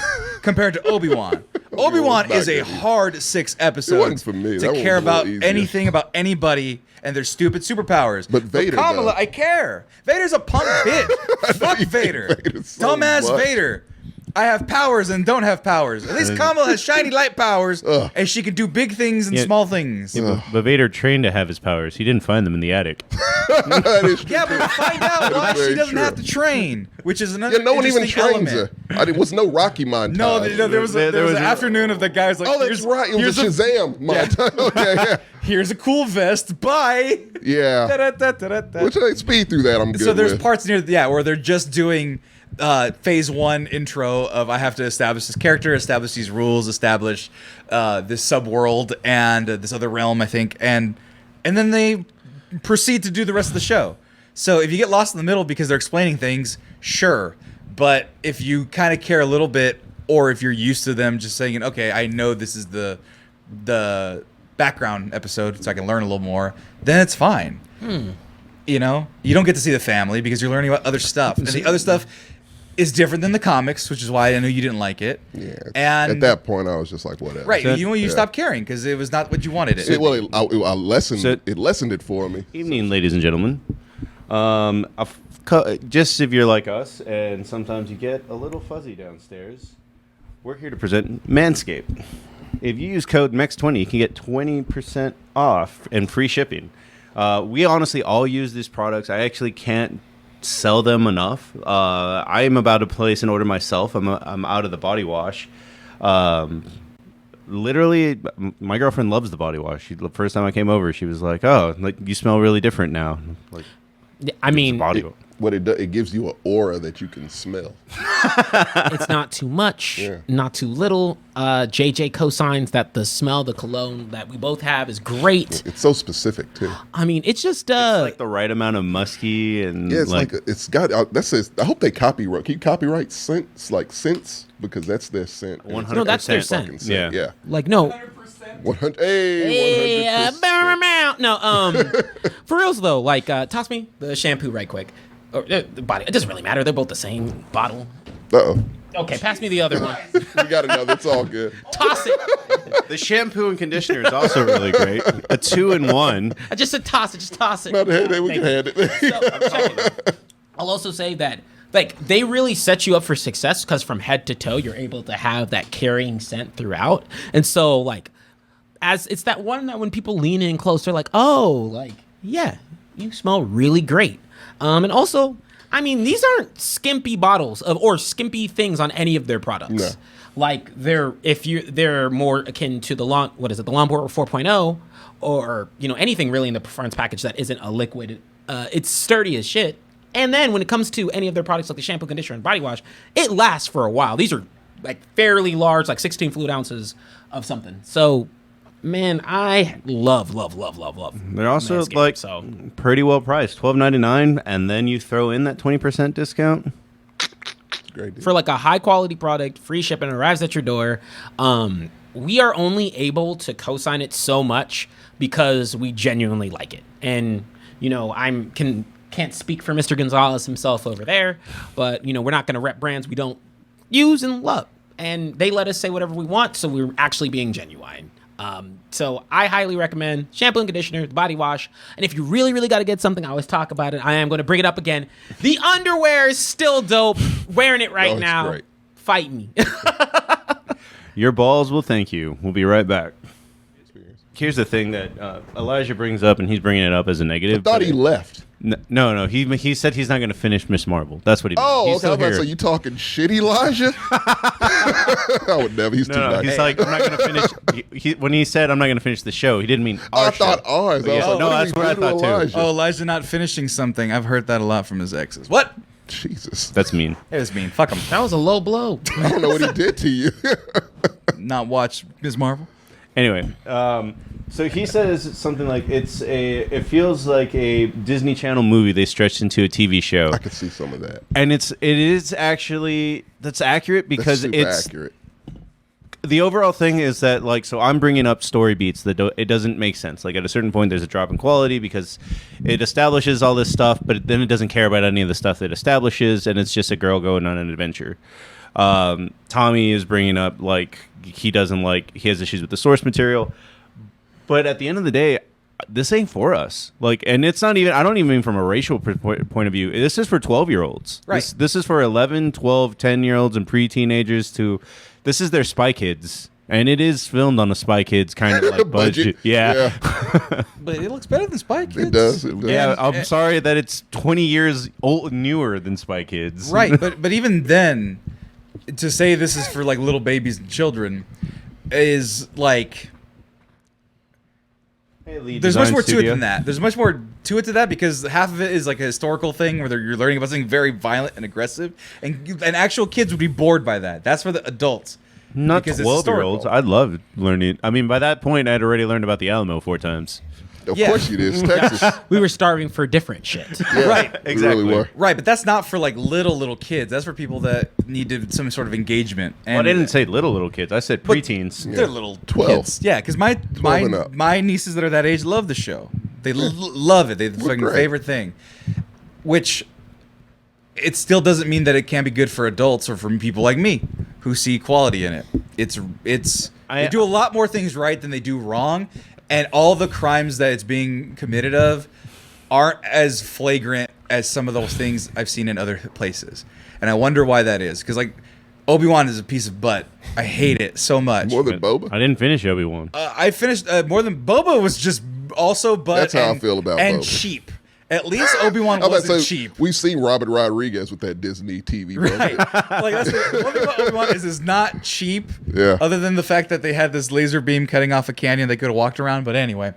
compared to Obi-Wan. Obi-Wan not is a good either. hard 6 episodes wasn't for me. That to one care was a little about easier. anything about anybody and their stupid superpowers. But Vader, Kamala, though. I care. Vader's a punk bitch. Fuck you hate Vader. Vader so Dumbass much. Vader. I have powers and don't have powers. At least Kamala has shiny light powers, Ugh. and she can do big things and Yeah. small things. But Vader trained to have his powers. He didn't find them in the attic. That is true. Yeah, but we find out why very she doesn't true. have to train, which is another Yeah, no one even interesting trains element. her. There was no Rocky montage. No, there was There was an a- afternoon of the guys like, Oh, that's right. It was a Shazam montage. Okay, yeah. here's a cool vest. Bye. Yeah. Da-da-da-da-da-da. Which they speed through that, I'm good So there's with. parts near where they're just doing phase 1 intro of I have to establish this character, establish these rules, establish this subworld and this other realm, I think, and then they proceed to do the rest of the show. So if you get lost in the middle because they're explaining things, sure, but if you kind of care a little bit, or if you're used to them just saying, okay, I know this is the background episode, so I can learn a little more, then it's fine. You know, you don't get to see the family because you're learning about other stuff, and the other stuff is different than the comics, which is why I know you didn't like it. Yeah. And at that point, I was just like, whatever. right, you Yeah. stopped caring because it was not what you wanted it. Well, I lessened So- it lessened it for me. Evening, ladies and gentlemen. Just if you're like us, and sometimes you get a little fuzzy downstairs, we're here to present Manscaped. If you use code MEX20, you can get 20% off and free shipping. We honestly all use these products. I actually can't sell them enough. I am about to place an order myself. I'm out of the body wash. Literally, my girlfriend loves the body wash. The first time I came over, she was like, "Oh, like you smell really different now." Like, I mean, what it does, it gives you an aura that you can smell. it's not too much, not too little. JJ co-signs that the smell, the cologne that we both have is great. It's so specific too. I mean, it's just it's like the right amount of musky and yeah, it's like it's got. That says. I hope they copyright. Can you copyright scents like scents because that's their scent. 100%. No, that's their scent. Yeah. Like no. 100. Hey, 100%. No, for reals though, like toss me the shampoo right quick. Or the body. It doesn't really matter. They're both the same bottle. Uh-oh. Okay, pass me the other one. We got another. It's all good. Toss it. The shampoo and conditioner is also really great. A 2-in-1. I just said toss it. Just toss it. No, we can hand it. So, check it. I'll also say that like they really set you up for success because from head to toe you're able to have that carrying scent throughout, and so like as it's that one that when people lean in close, they're like, oh, like yeah, you smell really great. And also, I mean, these aren't skimpy bottles or skimpy things on any of their products. No. Like they're more akin to the the Lawnmower 4.0 or anything really in the performance package that isn't a liquid. It's sturdy as shit. And then when it comes to any of their products like the shampoo, conditioner, and body wash, it lasts for a while. These are like fairly large, like 16 fluid ounces of something. So, man, I love. They're also Manscaped, pretty well priced, $12.99, and then you throw in that 20% discount. Great deal. For like a high quality product, free shipping arrives at your door. We are only able to co-sign it so much because we genuinely like it, and can't speak for Mr. Gonzalez himself over there, but we're not going to rep brands we don't use and love, and they let us say whatever we want, so we're actually being genuine. So I highly recommend shampoo and conditioner, the body wash. And if you really, really got to get something, I always talk about it. I am going to bring it up again. The underwear is still dope. Wearing it right now. Great. Fight me. Your balls will thank you. We'll be right back. Here's the thing that Elijah brings up, and he's bringing it up as a negative. I thought he left. No. He said he's not going to finish Miss Marvel. That's what he meant. Oh, He's okay. still I was about to here. say, you talking shit, Elijah? I would never. He's too No, nice. he's like, I'm not going to finish. When he said, I'm not going to finish the show, he didn't mean our I thought show. ours. I was Yeah. like, No, what that's did we what I do to thought too. Elijah? Oh, Elijah not finishing something. I've heard that a lot from his exes. What? Jesus. That's mean. It was mean. Fuck him. That was a low blow. I don't know what he did to you. Not watch Ms. Marvel. Anyway, so he says something like it feels like a Disney Channel movie they stretched into a TV show. I could see some of that. And it is actually that's accurate because That's super accurate. The overall thing is that so I'm bringing up story beats that it doesn't make sense. Like at a certain point there's a drop in quality because it establishes all this stuff, but then it doesn't care about any of the stuff it establishes, and it's just a girl going on an adventure. Tommy is bringing up he has issues with the source material, but at the end of the day, this ain't for us. And it's not even, I don't even mean from a racial point of view. This is for 12-year-olds. Right. This is for 11, 12, 10-year-olds and pre-teenagers this is their Spy Kids. And it is filmed on a Spy Kids kind of budget. Yeah. But it looks better than Spy Kids. It does. It does. Yeah, I'm sorry that it's 20 years newer than Spy Kids. Right, but even then, to say this is for little babies and children is there's much more to it than that. There's much more to it to that because half of it is a historical thing where you're learning about something very violent and aggressive, and actual kids would be bored by that. That's for the adults. Not because it's 12-year-olds. historical. I loved learning. I mean, by that point, I'd already learned about the Alamo 4 times. Of Yeah. course you did. It's Texas. We were starving for different shit. Yeah, Right, we exactly. really were. Right, but that's not for little kids. That's for people that needed some sort of engagement. And Well, I didn't say little kids. I said preteens. They're little 12. kids. Yeah, because my 12 and up. my nieces that are that age love the show. They love it. They're the fucking great. favorite thing. Which it still doesn't mean that it can't be good for adults or for people like me who see quality in it. They do a lot more things right than they do wrong, and all the crimes that it's being committed of aren't as flagrant as some of those things I've seen in other places, and I wonder why that is. Because like Obi-Wan is a piece of butt. I hate it so much. More than Boba. I didn't finish Obi-Wan. I finished More Than Boba was just also butt. That's how I feel about and Boba. cheap. At least Obi-Wan I was about wasn't to say, cheap. We've seen Robert Rodriguez with that Disney TV. Right. Budget. Like that's the one thing about Obi-Wan is not cheap. Yeah. Other than the fact that they had this laser beam cutting off a canyon they could have walked around. But anyway.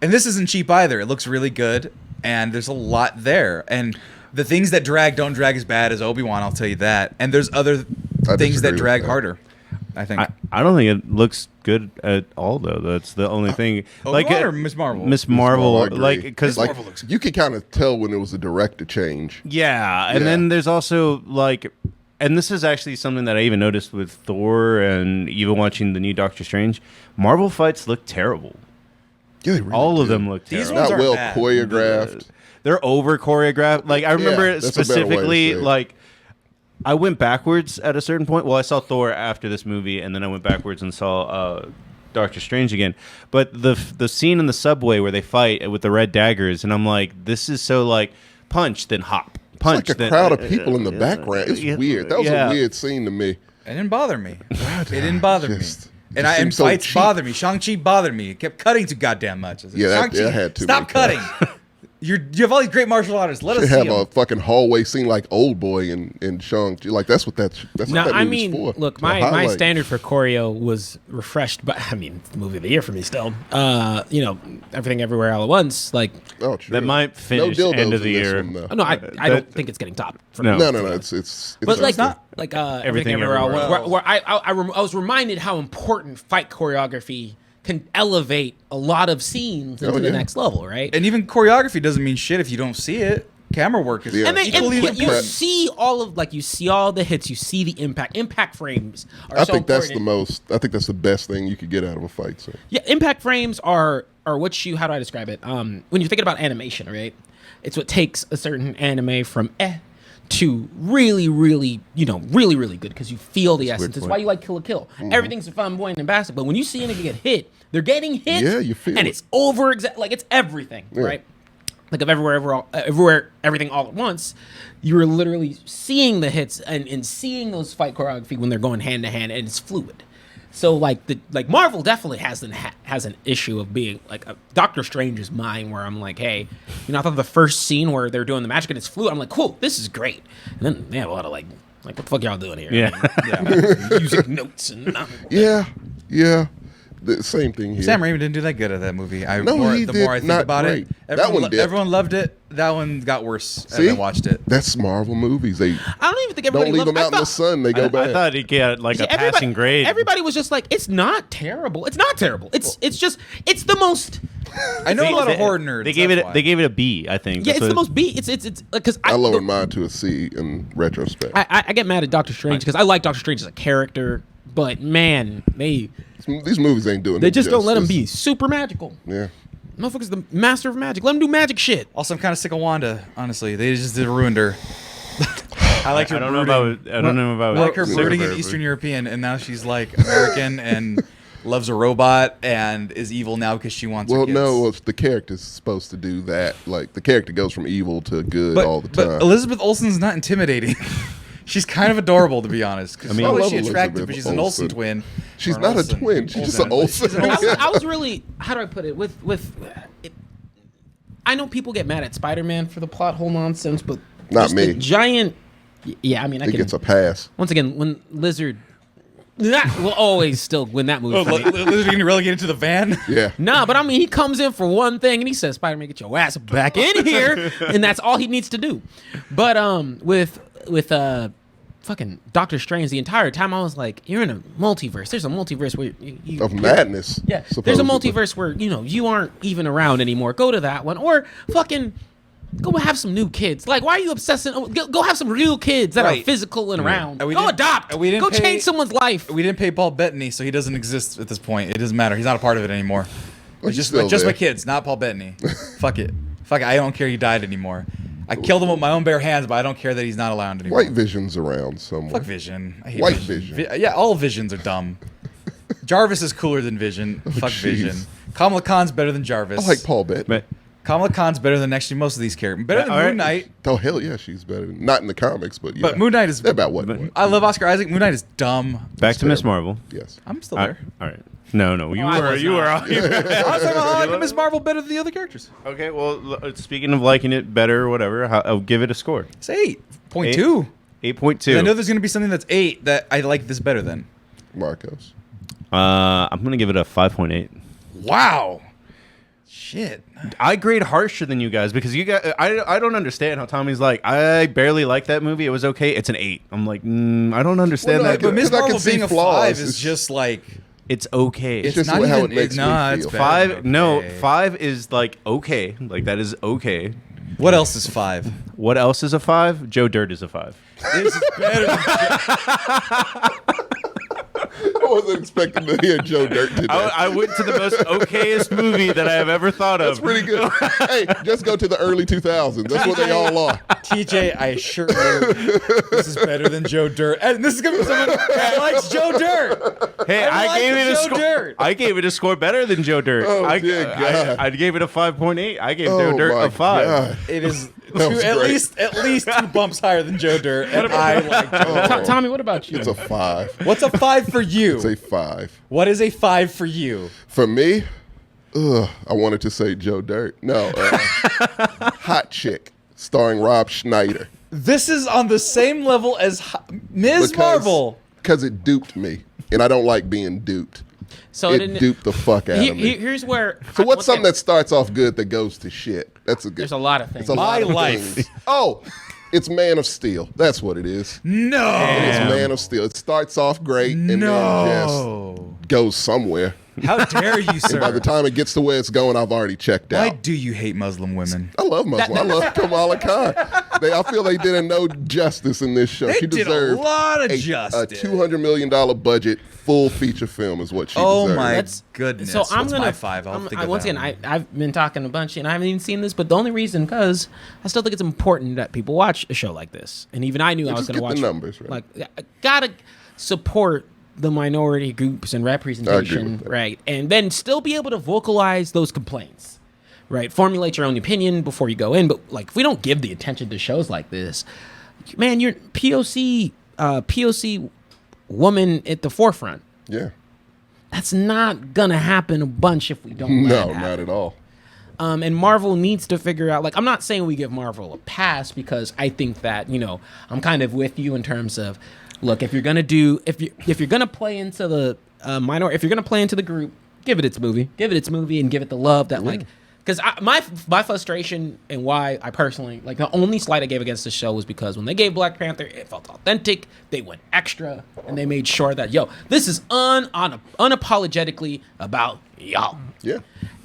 And this isn't cheap either. It looks really good. And there's a lot there. And the things that drag don't drag as bad as Obi-Wan, I'll tell you that. And there's other things that disagree drag with that. harder, I think. I don't think it looks good at all, though. That's the only thing. Obi-Wan or Miss Marvel? Miss Marvel, I agree. like because Miss Marvel looks you could kind of tell when it was a director change. yeah, and Yeah. then there's also like, and this is actually something that I even noticed with Thor and even watching the new Doctor Strange. Marvel fights look terrible. Yeah, they really All of do. them look These terrible. ones Not aren't well bad. choreographed. They're over choreographed. Like I remember Yeah, that's a better way to specifically, say it. like I went backwards at a certain point. Well, I saw Thor after this movie, and then I went backwards and saw Doctor Strange again. But the scene in the subway where they fight with the red daggers, and I'm like, this is so like punch then hop, punch. It's like a then, crowd of people in the background. It's yeah, weird. That was yeah. a weird scene to me. It didn't bother me. It didn't bother me. Just And seemed so fights cheap. bothered me. Shang-Chi bothered me. It kept cutting too goddamn much. I said, Yeah, that Shang-Chi, had too stop many cutting. You have all these great martial artists. Let Should us see have them. a fucking hallway scene like Old Boy and Shang-Chi. Like that's what that's what No, that I movie's mean, for. look, To my highlight. standard for choreo was refreshed, but I mean, it's the movie of the year for me still. Everything Everywhere All at Once. Like, Oh, true. That might finish dildos end of in the this year. one, though. oh, no, I that- don't think it's getting top. For No. me. No, it's But like, not. Everything Everywhere All at Once, where I was reminded how important fight choreography can elevate a lot of scenes into Oh, the yeah. next level, right? And even choreography doesn't mean shit if you don't see it. Camera work is Yeah. And then equally but you important. see all of you see all the hits, you see the impact. Impact frames are I so think that's the important. I think that's the best thing you could get out of a fight. So Yeah, impact frames are what you how do I describe it? When you're thinking about animation, right? It's what takes a certain anime from to really, really, really, really good because you feel the essence. It's why you like Kill la Kill. Everything's flamboyant and bastard, but when you see anything get hit, they're getting hit. Yeah, you feel and it. it's over like it's everything, right? Like of everywhere, everything all at once, you're literally seeing the hits and seeing those fight choreography when they're going hand to hand, and it's fluid. So like Marvel definitely has an issue of being like Doctor Strange is mine, where I'm like, hey, I thought the first scene where they're doing the magic and it's fluid, I'm like, cool, this is great. And then they have a lot of like what the fuck y'all doing here? Yeah. Music notes and yeah, the same thing here. Sam Raimi didn't do that good at that movie. No, he The did more I think not about great. it, That one did. everyone loved it. That one got worse See? as I watched it. That's Marvel movies. They I don't even think everybody don't leave loved them out in the sun. They go I bad. thought he'd get like a everybody- passing grade. Everybody was just like, it's not terrible. It's not terrible. It's the most. I know a lot of horror nerds. They gave that's it. why. They gave it a B. I think. Yeah, That's it's the what- most B. It's because I lowered mine to a C in retrospect. I get mad at Doctor Strange because I like Doctor Strange as a character, but man, These movies ain't doing. they it just don't let him justice. be super magical. Yeah. Motherfucker's the master of magic. Let him do magic shit. Also, I'm kind of sick of Wanda. Honestly, they just ruined her. I like her. I don't know brooding. about. I don't know about. I like her Yeah. brooding in Whatever. Eastern European, and now she's like American and loves a robot and is evil now because she wants. her Well, kids. no, it's the character's supposed to do that. Like the character goes from evil to good all the time. But Elizabeth Olsen's not intimidating. She's kind of adorable, to be honest. I mean, mean, I love she attractive, Elizabeth but she's an Olsen Olsen. twin. She's Or an not a Olsen. twin. She's just an Olsen. She's an I was really, how do I put it? I know people get mad at Spider-Man for the plot hole nonsense, but Not just the me. giant. Yeah, I mean, I It can. gets a pass. Once again, when Lizard. That will always still win that movie. Oh, for me. Lizard getting relegated to the van. Yeah. Nah, but I mean, he comes in for one thing and he says, "Spider-Man, get your ass back in here," and that's all he needs to do. But with fucking Doctor Strange, the entire time I was like, "You're in a multiverse. There's a multiverse where you Of madness. yeah, there's a supposedly. multiverse where you aren't even around anymore. Go to that one, or fucking go have some new kids. Like, why are you obsessing? Go have some real kids that are Right. physical and around. And we Go didn't- adopt. and we didn't Go pay- change someone's life. We didn't pay Paul Bettany, so he doesn't exist at this point. It doesn't matter. He's not a part of it anymore. Well, It's he's just still my there. kids, not Paul Bettany. Fuck it. I don't care he died anymore. I killed him with my own bare hands, but I don't care that he's not around anymore. White Vision's around somewhere. Fuck Vision. I hate White Vision. Yeah, all Visions are dumb. Jarvis is cooler than Vision. Fuck jeez. Vision. Kamala Khan's better than Jarvis. I like Paul Bettany. But Kamala Khan's better than actually most of these characters. Better than all right. Moon Knight. Oh hell yeah, she's better. Not in the comics, but yeah. But Moon Knight is. They're about what? I love Oscar Isaac. Moon Knight is dumb. Back to Miss Marvel. Yes. I'm still All there. right. No, you I were. was You were. not. on- I was talking about how I like Miss Marvel better than the other characters. Okay. Well, speaking of liking it better or whatever, I'll give it a score. It's 8.2. 8.2. I know there's going to be something that's 8 that I like this better than. Marcos. I'm gonna give it a 5.8. Wow. Shit. I grade harsher than you guys because you guys. I don't understand how Tommy's like. I barely like that movie. It was okay. It's an 8. I'm like, I don't understand Well, no, that. But Miss 'Cause I can Marvel see being a flaws. 5 is It's- just like. It's okay. It's just not how even. it makes me it's feel. better Five. than No, okay. 5 is like okay. Like that is okay. What else is 5? What else is a 5? Joe Dirt is a 5. This is better than. I wasn't expecting to hear Joe Dirt today. I went to the most okayest movie that I have ever thought of. That's pretty good. Hey, just go to the early 2000s. That's what they all are. TJ, I assure you, this is better than Joe Dirt. And this is going to be someone that likes Joe Dirt. Hey, I I like gave it a Joe score. Dirt. I gave it a score better than Joe Dirt. Oh, dear God. I gave it a 5.8. I gave Joe Oh, Dirt my a 5. God. It is That was at great. least 2 bumps higher than Joe Dirt. And I like Joe Dirt. Oh, Tommy, what about you? it's a 5. What's a 5 for you? It's a 5. What is a 5 for you? For me, I wanted to say Joe Dirt. No, Hot Chick, starring Rob Schneider. This is on the same level as Ms. Marvel. Because it duped me, and I don't like being duped. So It duped the fuck out of me. Here's where. So what's something that starts off good that goes to shit? That's a good. There's a lot of things. It's a lot My of life. things. Oh, it's Man of Steel. That's what it is. No. It's Man of Steel. It starts off great and then No. just goes somewhere. How dare you, sir? By the time it gets to where it's going, I've already checked Why out. do you hate Muslim women? I love Muslim. I love Kamala Khan. I feel they did her no justice in this show. They She did a deserved lot of a justice. $200 million budget, full feature film is what she Oh deserved. my That's- goodness. So I'm What's gonna my 5? I'll think of once that again, one. I've been talking a bunch and I haven't even seen this, but the only reason because I still think it's important that people watch a show like this, and even I knew I was just going to get watch the numbers, right? Like, I gotta support the minority groups and representation, that. right? And then still be able to vocalize those complaints, right? Formulate your own opinion before you go in. But like, if we don't give the attention to shows like this, man, you're POC woman at the forefront. Yeah. That's not gonna happen a bunch if we don't. let No, it happen. not at all. And Marvel needs to figure out. Like, I'm not saying we give Marvel a pass because I think that I'm kind of with you in terms of, look, if you're gonna play into the minor, if you're gonna play into the group, give it its movie, and give it the love that like. Because my frustration and why I personally like the only slight I gave against the show was because when they gave Black Panther, it felt authentic. They went extra and they made sure that this is unapologetically about y'all. Yeah.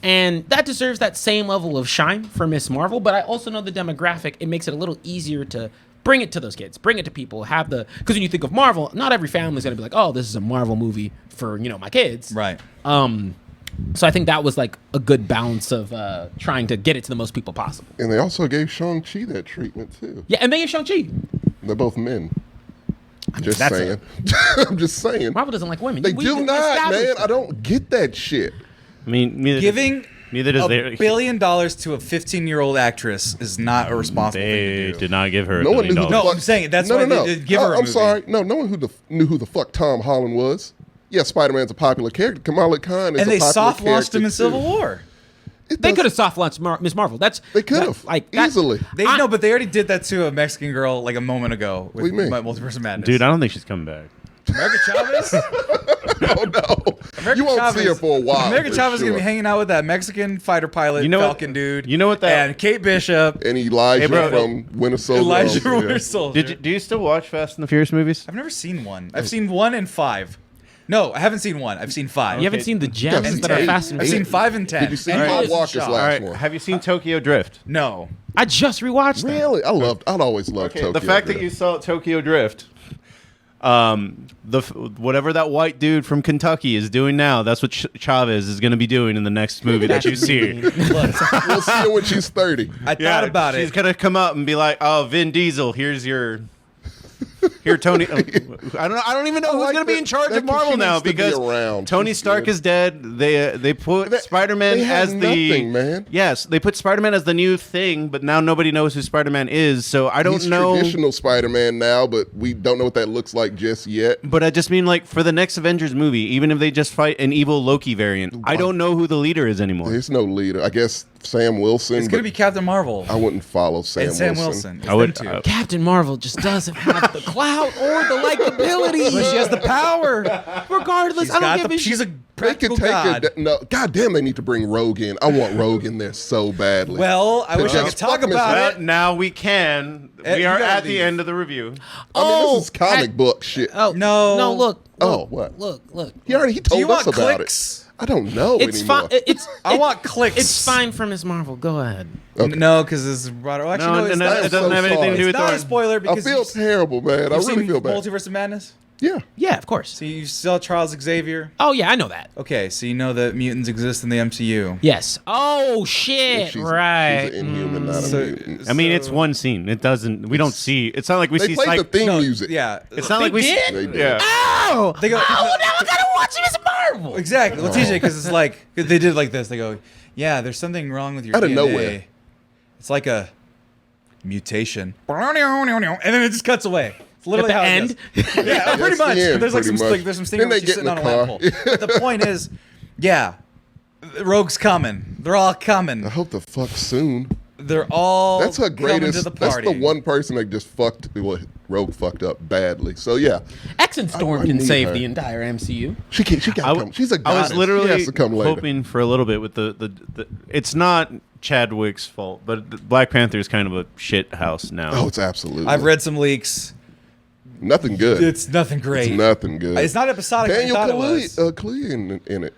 And that deserves that same level of shine for Miss Marvel. But I also know the demographic. It makes it a little easier to bring it to those kids, bring it to people. Because when you think of Marvel, not every family's gonna be like, oh, this is a Marvel movie for my kids. Right. So I think that was like a good balance of trying to get it to the most people possible. And they also gave Shang-Chi that treatment too. Yeah, and they gave Shang-Chi. They're both men. Just that's saying. I'm just saying. Marvel doesn't like women. They We do not, established man. that. I don't get that shit. I mean, neither does $1 billion to a 15-year-old actress is not a responsible thing They to do. did not give her. No one knew who the No, fuck. I'm saying that's why they did give her a I'm movie. sorry. No one knew who the fuck Tom Holland was. Yeah, Spider-Man's a popular character. Kamala Khan is And a they popular soft launched character, him in too. Civil War. They could have soft launched Miss Marvel. They could have easily. But they already did that to a Mexican girl like a moment ago with What do you mean? Multiverse of Madness. Dude, I don't think she's coming back. America Chavez. Oh no, you won't see her for a while. America for Chavez is sure. gonna be hanging out with that Mexican fighter pilot, You know what- Falcon dude. you know what that- and Kate Bishop, And Elijah Hey, bro. from Winter Soldier. Elijah Yeah. Winter Soldier. Do you still watch Fast and the Furious movies? I've never seen one. I've seen 1 and 5. No, I haven't seen 1. I've seen 5. You haven't seen the gems And that are 10. fast and I've seen 5 and 10. Did you see All right. Paul It's a Walker's shock. All last right, one? have you seen Tokyo Drift? No. I just rewatched that. Really? I'd always loved Okay, Tokyo. the fact that Drift. you saw Tokyo Drift, whatever that white dude from Kentucky is doing now, that's what Chavez is going to be doing in the next movie that you see. Look, We'll see her when she's 30. I thought about she's it. gonna come up and be like, "Oh, Vin Diesel, here's your Here, Tony. I don't even know who's going to be in charge of Marvel now because Tony Stark is dead. They put Spider-Man as nothing, man. Yes, they put Spider-Man as the new thing, but now nobody knows who Spider-Man is. So I don't know. He's traditional Spider-Man now, but we don't know what that looks like just yet. But I just mean, like, for the next Avengers movie, even if they just fight an evil Loki variant, I don't know who the leader is anymore. There's no leader. I guess Sam Wilson. It's going to be Captain Marvel. I wouldn't follow Sam Wilson. I would. Captain Marvel just doesn't have the clout or the likability. But she has the power. Regardless, I don't give a shit. She's a They practical could take god. it. No, goddamn, they need to bring Rogue in. I want Rogue in there so badly. Well, I wish I could talk about it. Now we can. We You are gotta at the leave. end of the review. I mean, this is comic book shit. Oh No. Look. Oh, what? Look. He Do told you us want about clicks? it. I don't know It's anymore. fine. I want clicks. It's fine for Miss Marvel. Go ahead. Okay. No, because this is broader. Well, actually, No, it's and not. it doesn't have anything to do It's with not a Thor. spoiler I because feel terrible, man. I you've really seen feel bad. Multiverse of Madness. Yeah. Yeah, of course. So you saw Charles Xavier. Oh yeah, I know that. Okay, so you know that mutants exist in the MCU. Yes. Oh shit! She's right. an inhuman, not a So- mutant. I mean, it's one scene. It doesn't. We don't see. It's not like we They see. played the theme music. Yeah, It's not like we. did? They did. Yeah. Oh! They go- Oh, now I gotta watch Miss Marvel. exactly. Well, TJ, because it's like they did like this. They go, yeah, there's something wrong with your Out of DNA. nowhere. It's like a mutation, and then it just cuts away. It's literally At the how end? it goes. Yeah, pretty That's much. the end, There's like pretty some much. there's some Then stingers they just get in sitting the on a car. lamp pole. But the point is, yeah, Rogue's coming. They're all coming. I hope the fuck soon. They're all That's her coming greatest. to the That's party. the one person that just fucked. Well, Rogue fucked up badly. So yeah, X and Storm I can need save her. the entire MCU. she can't. She got to come. She's a I goddess. was literally she has to come later. hoping for a little bit with the. It's not Chadwick's fault, but Black Panther is kind of a shit house now. Oh, it's absolutely. I've read some leaks. nothing good. It's nothing great. It's nothing good. It's not episodic. Daniel like I thought it was. Kaluuya in it.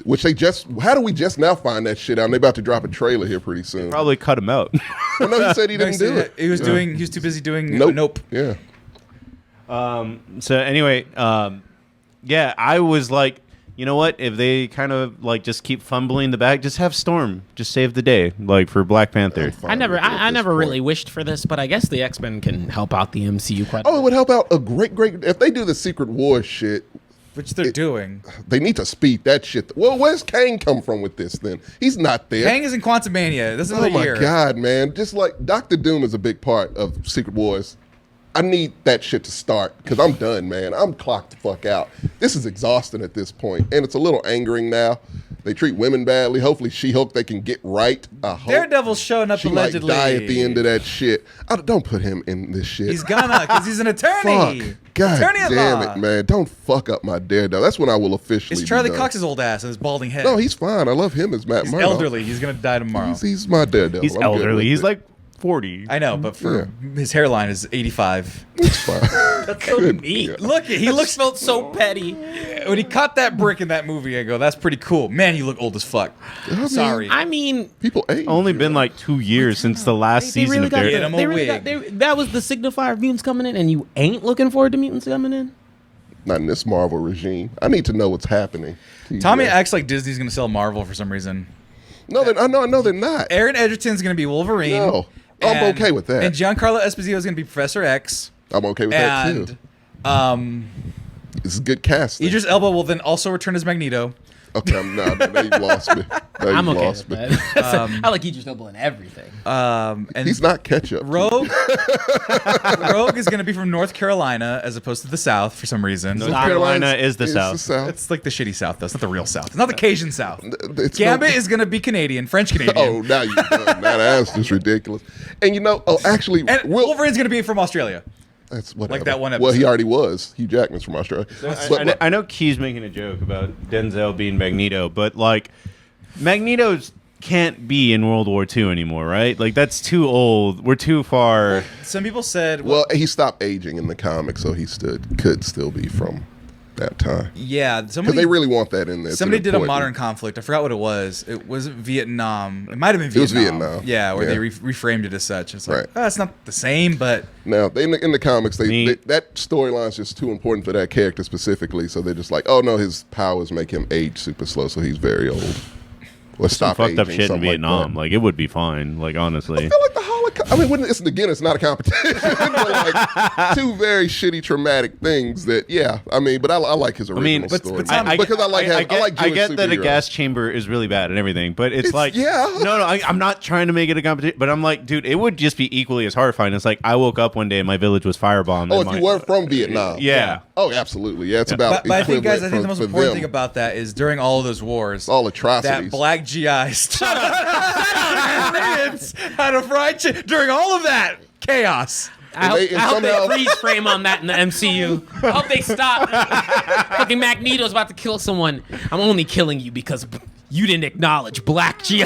Which they just. How do we just now find that shit out? And they about to drop a trailer here pretty soon. Probably cut him out. Well, no, he said he didn't do it. He was Yeah. doing. He was too busy doing. Nope. Nope. Yeah. So anyway, yeah, I was like, you know what? If they kind of like just keep fumbling the bag, just have Storm just save the day, like for Black Panther. I'm fine I never, with it at I this never point. really wished for this, but I guess the X-Men can help out the MCU quite. Oh, it would help out a great. If they do the Secret War shit. Which they're doing. They need to speed that shit. Well, where's Kang come from with this then? He's not there. Kang is in Quantum Mania. This is Oh another my year. god, man! Just like Doctor Doom is a big part of Secret Wars. I need that shit to start because I'm done, man. I'm clocked the fuck out. This is exhausting at this point, and it's a little angering now. They treat women badly. Hopefully, She-Hulk they can get right. I hope Daredevil's showing up she allegedly. might die at the end of that shit. Don't put him in this shit. He's gonna, because he's an attorney. Fuck. God attorney at damn law. it, man! Don't fuck up my Daredevil. That's when I will officially. It's be Charlie done. Cox's old ass and his balding head. No, he's fine. I love him as Matt he's Murdock. elderly. He's gonna die tomorrow. He's my Daredevil. He's I'm good elderly. with He's it. like 40. I know, but for his hairline is 85. It's fine. That's so Good neat. God. Look, he He looks felt so petty. when he caught that brick in that movie. I go, that's pretty cool. Man, you look old as fuck. mean, Sorry. I mean, People age. Only been like 2 years since the last they season really of got, Get Daredevil. him a they really got wig. that was the signifier of mutants coming in, and you ain't looking forward to mutants coming in. Not in this Marvel regime. I need to know what's happening. Tommy TJ. acts like Disney's gonna sell Marvel for some reason. No, I know they're not. Aaron Edgerton's gonna be Wolverine. No, I'm okay with that. And Giancarlo Esposito is gonna be Professor X. I'm okay with that And too. It's a good casting. Idris Elba will then also return as Magneto. Okay, now you've lost me. Now I'm you've okay lost with me. that. I like Idris Elba in everything. And He's not ketchup. Rogue. Rogue is gonna be from North Carolina as opposed to the South for some reason. North Carolina is the It's South. It's like the shitty South, though. It's not the real South. It's not the Cajun South. It's Gambit no- is gonna be Canadian, French Canadian. Oh, now you're done. Now that's just ridiculous. And actually, And Wolverine's gonna be from Australia. that's whatever. like that one Well, he episode. already was. Hugh Jackman's from Australia. I know Key's making a joke about Denzel being Magneto, but like Magneto's can't be in World War II anymore, right? Like that's too old. We're too far. Some people said, Well, he stopped aging in the comics, so he could still be from that time. yeah, Because somebody they really want that in there. It's somebody an did a important- modern conflict. I forgot what it was. It wasn't Vietnam. It might have been It was Vietnam. Vietnam. Yeah, where Yeah. they reframed it as such. It's like, Right. oh, it's not the same, but Now, in the comics, Neat. that storyline's just too important for that character specifically, so they're just like, oh no, his powers make him age super slow, so he's very old. Or Some stop fucked up aging, shit in something like Vietnam. that. Like it would be fine. Like honestly. I feel like the Holocaust. I mean, it's not a competition. But like two very shitty, traumatic things that, but I like his original story. Because I like Jewish I get that a superheroes. gas chamber is really bad and everything, but it's like, I'm not trying to make it a competition, but I'm like, dude, it would just be equally as horrifying. It's like I woke up one day and my village was firebombed. Oh, if you were from Vietnam. Yeah. Oh, absolutely. Yeah, it's about. But I think, guys, equivalent I think the most for important them. thing about that is during all of those wars, all atrocities. that black GIs had a fried chicken during all of that chaos. I hope they freeze frame on that in the MCU. I hope they stop. Fucking Magneto's about to kill someone. I'm only killing you because you didn't acknowledge Black GI.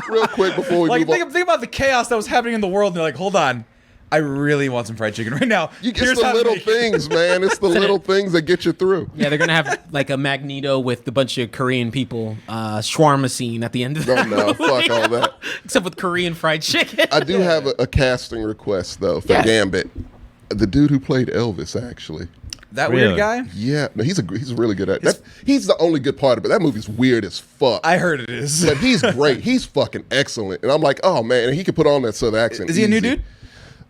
Real quick before we move on. Think about the chaos that was happening in the world. And they're like, hold on. I really want some fried chicken right now. It's the little things, man. It's the little things that get you through. Yeah, they're going to have like a Magneto with a bunch of Korean people, shawarma scene at the end of the No, fuck all that. Except with Korean fried chicken. I do have a casting request, though, for Gambit. The dude who played Elvis, actually. That weird guy? Yeah. No, he's a really good actor. He's the only good part of it. That movie's weird as fuck. I heard it is. But he's great. He's fucking excellent. And I'm like, oh, man. And he can put on that Southern accent. Is he a new dude?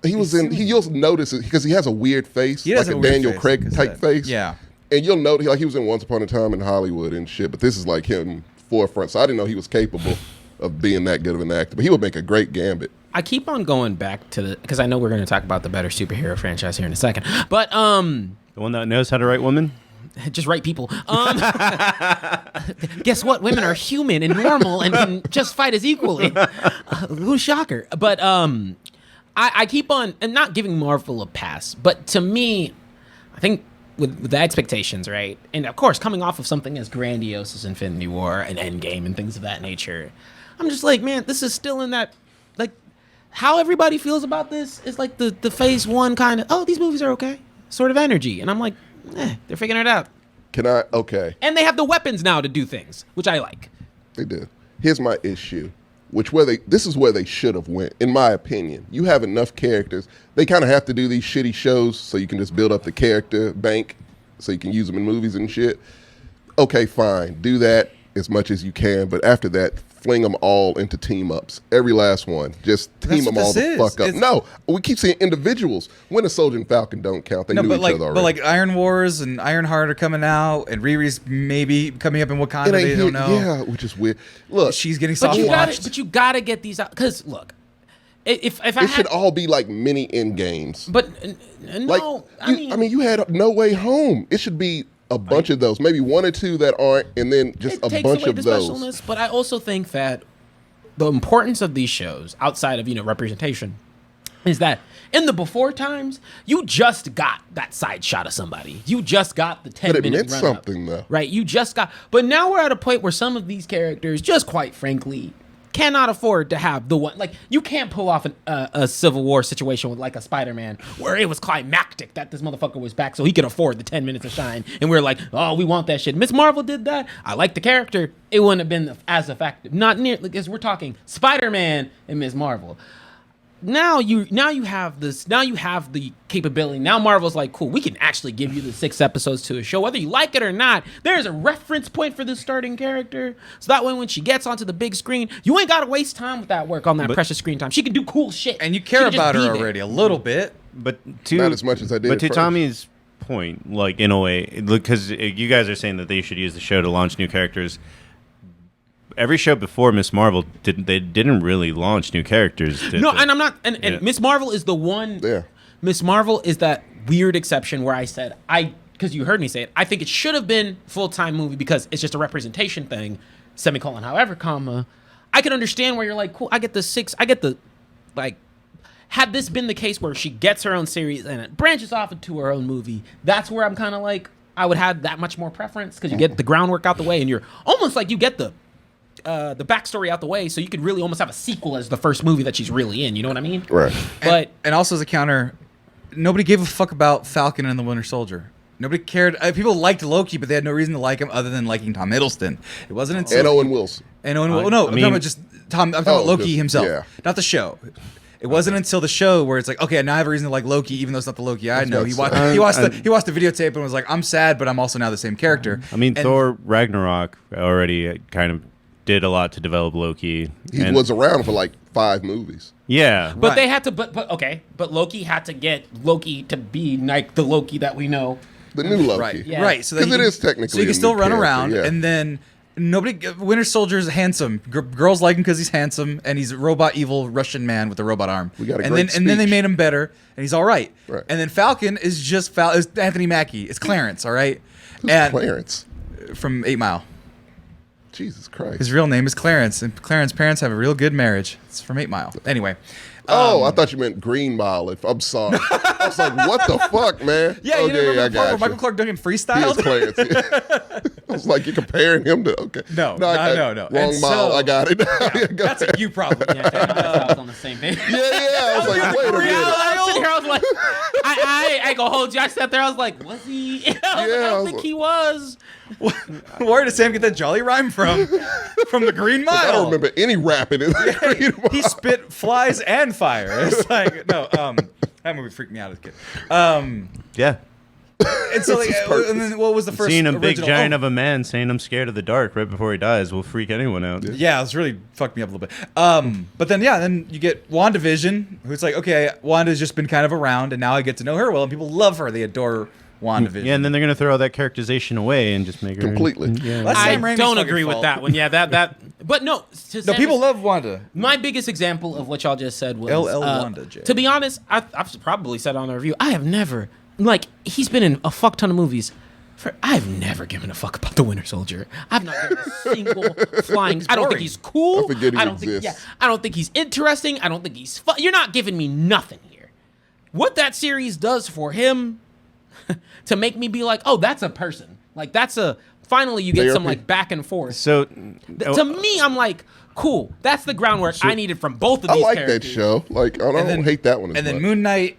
You'll notice it because he has a weird face, like a Daniel Craig type face. Yeah. And you'll note, like he was in Once Upon a Time in Hollywood and shit, but this is like him forefront. So I didn't know he was capable of being that good of an actor, but he would make a great Gambit. I keep on going back to because I know we're going to talk about the better superhero franchise here in a second, but the one that knows how to write women. Just right people. Guess what? Women are human and normal and can just fight as equally. Who's shocker? But I keep on and not giving Marvel a pass, but to me, I think with the expectations, right, and of course coming off of something as grandiose as Infinity War and Endgame and things of that nature, I'm just like, man, this is still in that like how everybody feels about this is like the phase one kind of these movies are okay sort of energy, and I'm like, they're figuring it out. Okay. And they have the weapons now to do things, which I like. They do. Here's my issue. This is where they should have went, in my opinion. You have enough characters. They kind of have to do these shitty shows so you can just build up the character bank so you can use them in movies and shit. Okay, fine. Do that as much as you can, but after that, fling them all into team-ups. Every last one. Just team them all the fuck up. No, we keep seeing individuals. Winter Soldier and Falcon don't count. They knew each other already. But like Iron Wars and Ironheart are coming out, and Riri's maybe coming up in Wakanda. They don't know. Yeah, which is weird. Look, she's getting soft launched. But you gotta get these out because look, if it should all be like mini end games. But no, like, I mean, you had No Way Home. It should be a bunch of those, maybe one or two that aren't, and then just a bunch of those. Specialness, but I also think that the importance of these shows, outside of representation, is that in the before times, you just got that side shot of somebody. You just got the 10-minute run-up. But it meant something, though. Right? You just got... But now we're at a point where some of these characters, just quite frankly, cannot afford to have the one... Like, you can't pull off a Civil War situation with, like, a Spider-Man where it was climactic that this motherfucker was back so he could afford the 10 minutes of shine. And we're like, oh, we want that shit. Miss Marvel did that. I like the character. It wouldn't have been as effective. Not near... Because we're talking Spider-Man and Miss Marvel. Now you have this. Now you have the capability. Now Marvel's like, cool, we can actually give you the 6 episodes to a show, whether you like it or not. There's a reference point for this starting character, so that way when she gets onto the big screen, you ain't gotta waste time with that work on that precious screen time. She can do cool shit, and you care about her already a little bit, but not as much as I did. But to Tommy's point, like in a way, because you guys are saying that they should use the show to launch new characters. Every show before Miss Marvel didn't really launch new characters. No, and I'm not. And Miss Marvel is the one. Yeah. Miss Marvel is that weird exception where I said because you heard me say it. I think it should have been full-time movie because it's just a representation thing. Semicolon. However, comma. I can understand where you're like, cool. I get the 6. I get the like. Had this been the case where she gets her own series and it branches off into her own movie, that's where I'm kind of like I would have that much more preference because you get the groundwork out the way and you're almost like you get the backstory out the way, so you could really almost have a sequel as the first movie that she's really in. You know what I mean? Right. But and also as a counter, nobody gave a fuck about Falcon and the Winter Soldier. Nobody cared. People liked Loki, but they had no reason to like him other than liking Tom Hiddleston. It wasn't until and Owen Wilson. And Owen Wilson. No, I'm talking about just Tom. I'm talking about Loki himself, not the show. It wasn't until the show where it's like, okay, now I have a reason to like Loki, even though it's not the Loki I know. He watched the videotape and was like, I'm sad, but I'm also now the same character. I mean, Thor Ragnarok already kind of did a lot to develop Loki. He was around for like 5 movies. Yeah. But Right. they had to. But okay. But Loki had to get Loki to be like the Loki that we know. The new Loki. Right, Yeah. right. So that 'Cause it he- is technically so he a can still new run character, around, yeah. and then nobody. Winter Soldier's handsome. Girls like him because he's handsome, and he's a robot, evil Russian man with a robot arm. We got a and great then they speech. made him better, and he's all right. Right. And then Falcon is just is Anthony Mackie. It's Clarence, all right. And Clarence. from 8 Mile. Jesus Christ. His real name is Clarence, and Clarence's parents have a real good marriage. It's from 8 Mile. Anyway. I thought you meant Green Mile. I'm sorry. I was like, what the fuck, man? Yeah, you okay, remember I the part got where you. Michael Clark Duncan He is freestyled? Clarence. Yeah. I was like, you're comparing him to okay. No, no. Wrong And mile. so- I got it. Yeah, That's a you problem. Yeah, I was on the same page. yeah. I was like, wait a minute. I was sitting here, I was like, I ain't gonna hold you. I sat there, I was like, was he? I don't think he was. Where did Sam get that jolly rhyme from? From the Green Mile. I don't remember any rapping in Green Mile. He spit flies and fire. It's like no. That movie freaked me out as a kid. Yeah. And so, like, and then what was the first? Seeing a big original- giant of a man saying I'm scared of the dark right before he dies will freak anyone out. Yeah, it's really fucked me up a little bit. But then then you get WandaVision, who's like, okay, Wanda's just been kind of around, and now I get to know her well, and people love her. They adore WandaVision. Yeah, and then they're gonna throw all that characterization away and just make her Completely. Yeah. That's I Sam Raimi's don't fucking agree with fault. that one. Yeah, that. But no, No, people love Wanda. My biggest example of what y'all just said was LL Wanda, Jay. To be honest, I've probably said on the review, I have never he's been in a fuck ton of movies. I've never given a fuck about the Winter Soldier. I've not given a single flying. I don't think boring. he's cool. I forget he don't think. exists. Yeah, I don't think he's interesting. I don't think he's fun. You're not giving me nothing here. What that series does for him to make me be like, oh, that's a person. Like that's a. Finally, you get some Therapy. like back and forth. So To me, I'm like, cool. That's the groundwork I needed from both of I these like characters. that show. Like, I don't hate that one as And then much. Moon Knight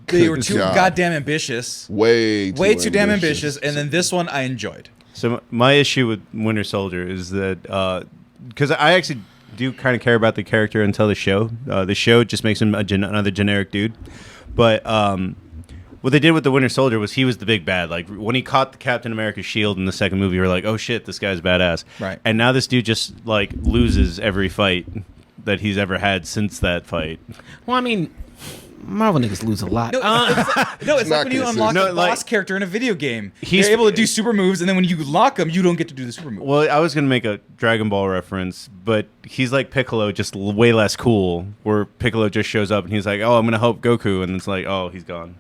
they were Good too job. goddamn ambitious. Way Too damn ambitious. And then this one I enjoyed. So my issue with Winter Soldier is that because I actually do kind of care about the character until the show. The show just makes him another generic dude. But what they did with the Winter Soldier was he was the big bad. Like when he caught the Captain America shield in the second movie, we were like, oh shit, this guy's badass. Right. And now this dude just like loses every fight that he's ever had since that fight. Well, I mean, Marvel niggas lose a lot. No, it's not like when you consistent. unlock No, a like- boss character in a video game. He's- You're able to do super moves, and then when you lock them, you don't get to do the super move. Well, I was gonna make a Dragon Ball reference, but he's like Piccolo, just way less cool. Where Piccolo just shows up and he's like, "Oh, I'm gonna help Goku," and it's like, "Oh, he's gone."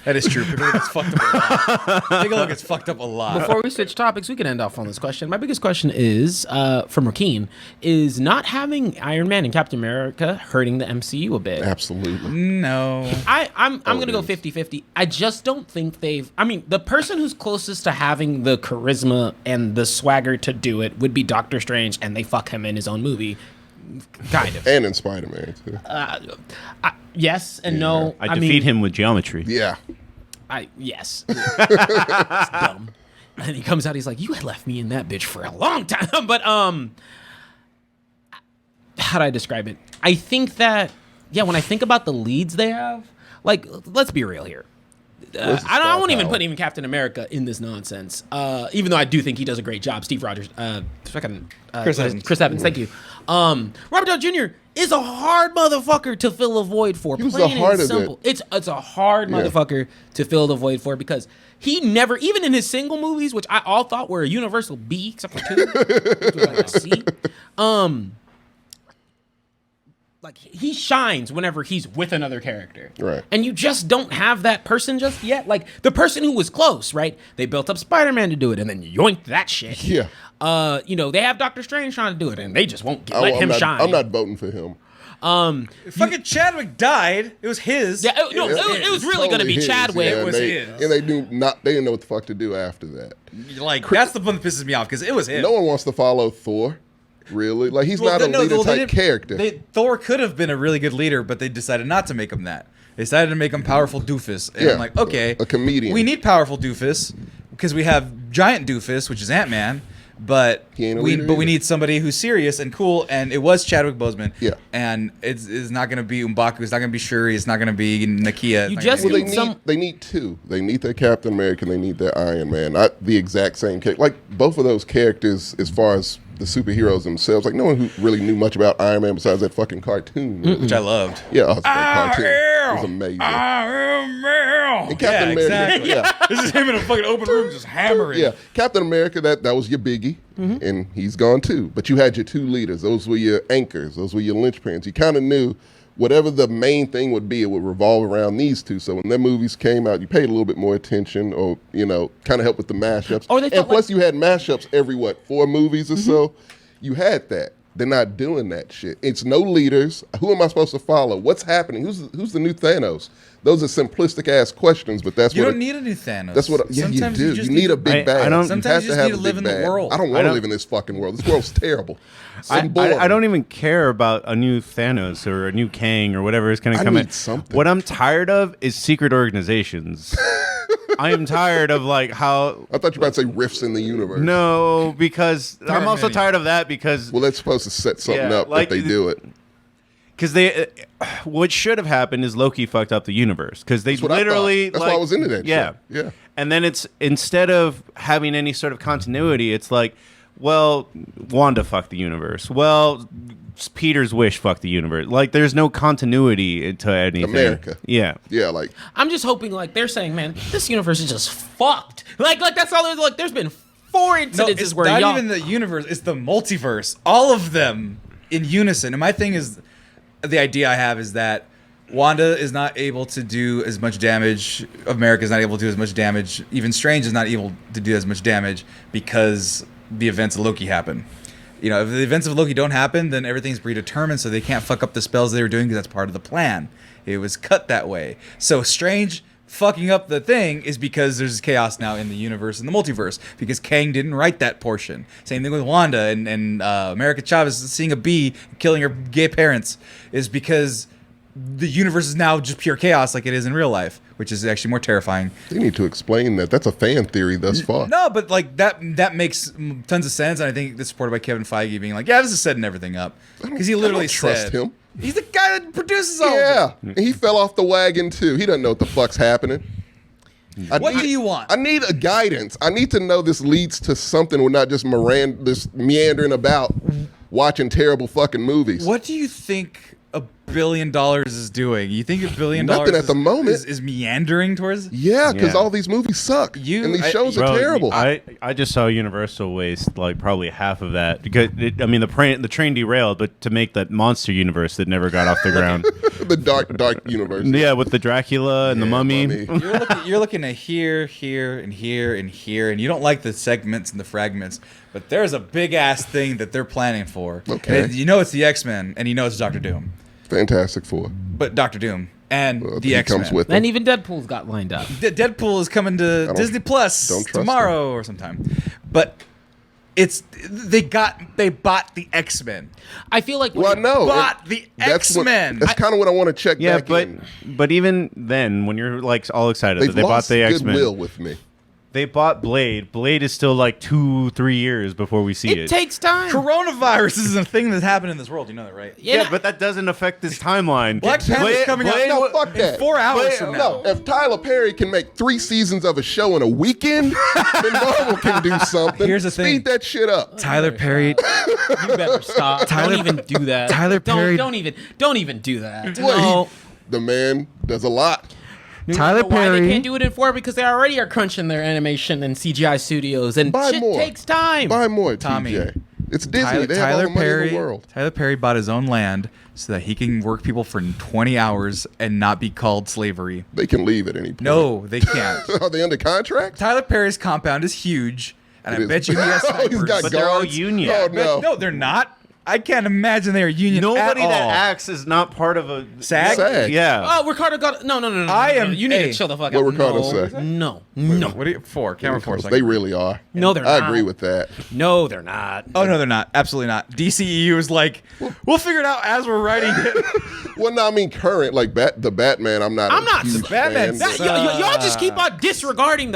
That is true. Piccolo gets fucked up a lot. Piccolo gets fucked up a lot. Before we switch topics, we can end off on this question. My biggest question is, from Rakeen, is not having Iron Man and Captain America hurting the MCU a bit. Absolutely. No. I'm going to go it is. 50-50. I just don't think the person who's closest to having the charisma and the swagger to do it would be Doctor Strange, and they fuck him in his own movie. Kind of. And in Spider-Man, too. Yes and no. I defeat him with geometry. Yeah. Yes. It's dumb. And then he comes out, he's like, you had left me in that bitch for a long time. But how do I describe it? I think that, when I think about the leads they have, like, let's be real here. I won't even put even Captain America in this nonsense. Even though I do think he does a great job. Steve Rogers, Chris Evans. Chris Evans, thank you. Robert Downey Jr. is a hard motherfucker to fill a void for. He was plain the and hardest simple. It's a hard motherfucker to fill the void for because he never, even in his single movies, which I all thought were a universal B, except for 2, which was like a C. Like he shines whenever he's with another character. Right. And you just don't have that person just yet. Like the person who was close, right? They built up Spider-Man to do it and then yoinked that shit. Yeah. They have Doctor Strange trying to do it and they just won't let him shine. I'm not voting for him. Fucking Chadwick died. It was his. Yeah, it was really going to be his, Chadwick. yeah, It was and his. And they didn't know what the fuck to do after that. Like, that's the one that pisses me off because it was him. No one wants to follow Thor, really. Like, he's not a leader-type character. Thor could have been a really good leader, but they decided not to make him that. They decided to make him powerful doofus. And Yeah, I'm like, okay. a comedian. We need powerful doofus. because we have Giant Doofus, which is Ant-Man, but He ain't a we leader but we either. need somebody who's serious and cool, and it was Chadwick Boseman. Yeah. And it's not going to be M'Baku. It's not going to be Shuri. It's not going to be Nakia. You It's not just gonna Well, be- they need two. They need their Captain America and they need their Iron Man. Not the exact same character. Like both of those characters, as far as the superheroes themselves, like no one who really knew much about Iron Man besides that fucking cartoon. which I loved. Yeah, oh, it's a great cartoon. It was amazing. And Captain America, exactly. yeah. This is him in a fucking open room just hammering. Yeah, Captain America, that was your biggie, and he's gone too. But you had your two leaders. Those were your anchors. Those were your linchpins. You kind of knew whatever the main thing would be, it would revolve around these two. So when their movies came out, you paid a little bit more attention or, kind of help with the mashups. Or they and felt plus you had mashups every, 4 movies or so? You had that. They're not doing that shit. It's no leaders. Who am I supposed to follow? What's happening? Who's the new Thanos? Those are simplistic ass questions, but that's You what don't need a new Thanos. that's what. Yeah, Sometimes you do. just You need a big bad. don't- You Sometimes have you just have need to a live big in the bad. world. I don't want to live in this fucking world. This world's terrible. I'm bored. I don't even care about a new Thanos or a new Kang or whatever is going to I come in. need something. What I'm tired of is secret organizations. I am tired of how. I thought you were about to say rifts in the universe. No, because I'm are also many. tired of that because Well, that's supposed to set something Yeah, up like, if they do it. they what should have happened is Loki fucked up the universe because they That's what I thought. literally That's why I was into that yeah shit. Yeah. and then it's instead of having any sort of continuity, it's like, well, Wanda fucked the universe, well, Peter's wish fucked the universe. Like there's no continuity to anything. America. Yeah. Yeah, like I'm just hoping, like, they're saying, man, this universe is just fucked. Like that's all there's. Like, there's been 4 No, incidences it's where not y'all. even the universe. It's the multiverse. All of them in unison. And my thing is, the idea I have is that Wanda is not able to do as much damage. America is not able to do as much damage. Even Strange is not able to do as much damage because the events of Loki happen. If the events of Loki don't happen, then everything's predetermined, so they can't fuck up the spells they were doing because that's part of the plan. It was cut that way. So Strange fucking up the thing is because there's chaos now in the universe and the multiverse because Kang didn't write that portion. Same thing with Wanda and America Chavez seeing a bee killing her gay parents is because the universe is now just pure chaos like it is in real life, which is actually more terrifying. they need to explain that. That's a fan theory thus far. No, but like that makes tons of sense, and I think it's supported by Kevin Feige being like, yeah, this is setting everything up because he literally I don't trust said him. he's the guy that produces all Yeah, of it. and he fell off the wagon too. He doesn't know what the fuck's happening. What do you want? I need a guidance. I need to know this leads to something. We're not just this meandering about watching terrible fucking movies. What do you think $1 billion is doing? You think $1 billion Nothing at the moment. is meandering towards? Yeah, because Yeah. all these movies suck, and these shows are Bro, terrible. I just saw Universal waste like probably half of that because the train derailed, but to make that monster universe that never got off the ground. The dark universe. Yeah, with the Dracula and the Yeah, Mummy. You're looking at here, and here, and here, and you don't like the segments and the fragments, but there's a big ass thing that they're planning for. Okay. And it's the X-Men, and it's Doctor Doom, Fantastic Four. but Doctor Doom and the He X-Men. comes with them. And even Deadpool's got lined up. Deadpool is coming to Disney Plus don't trust tomorrow or sometime, but they bought the X-Men. I feel like Well, no, Bought the X-Men. That's kind of what I want to check Yeah, back but in. but even then, when you're like all excited They've that they bought lost the X-Men, goodwill with me. they bought Blade. Blade is still like 2-3 years before we see it it. takes time. Coronavirus is a thing that's happened in this world. You know that, right? Yeah, but that doesn't affect this timeline. Black Panther's coming out No, fuck that. in 4 hours Blade- from now. No, if Tyler Perry can make 3 seasons of a show in a weekend, then Marvel can do something. Here's the thing. Speed that shit up. Tyler Perry. You better stop. Don't even do that. Tyler Perry- Don't even do that. Well, No. the man does a lot. Tyler You know why Perry. they can't do it in 4? Because they already are crunching their animation and CGI studios, and Buy shit more. takes time. Buy more, Tommy. TJ. It's Disney. They have all Tyler the money Perry. in the world. Tyler Perry bought his own land so that he can work people for 20 hours and not be called slavery. They can leave at any point. No, they can't. Are they under contract? Tyler Perry's compound is huge, and It I is. bet you he has Oh, snipers. he's got But they're all guards? union. Oh, But no. no, they're not. I can't imagine they are union Nobody at that all. acts is not part of a SAG? SAG. Yeah. Oh, Ricardo got no. I am- You need hey, to chill the fuck what out. Ricardo no, say? No, What are you for? Camera for a They second. really are. no, they're I not. agree with that. No, they're not. Oh no, they're not. Absolutely not. DCEU is like, we'll figure it out as we're writing it. Well, no, I mean current, like the Batman. I'm not. I'm a not. huge Batman's- fan, That, but- y'all just keep on disregarding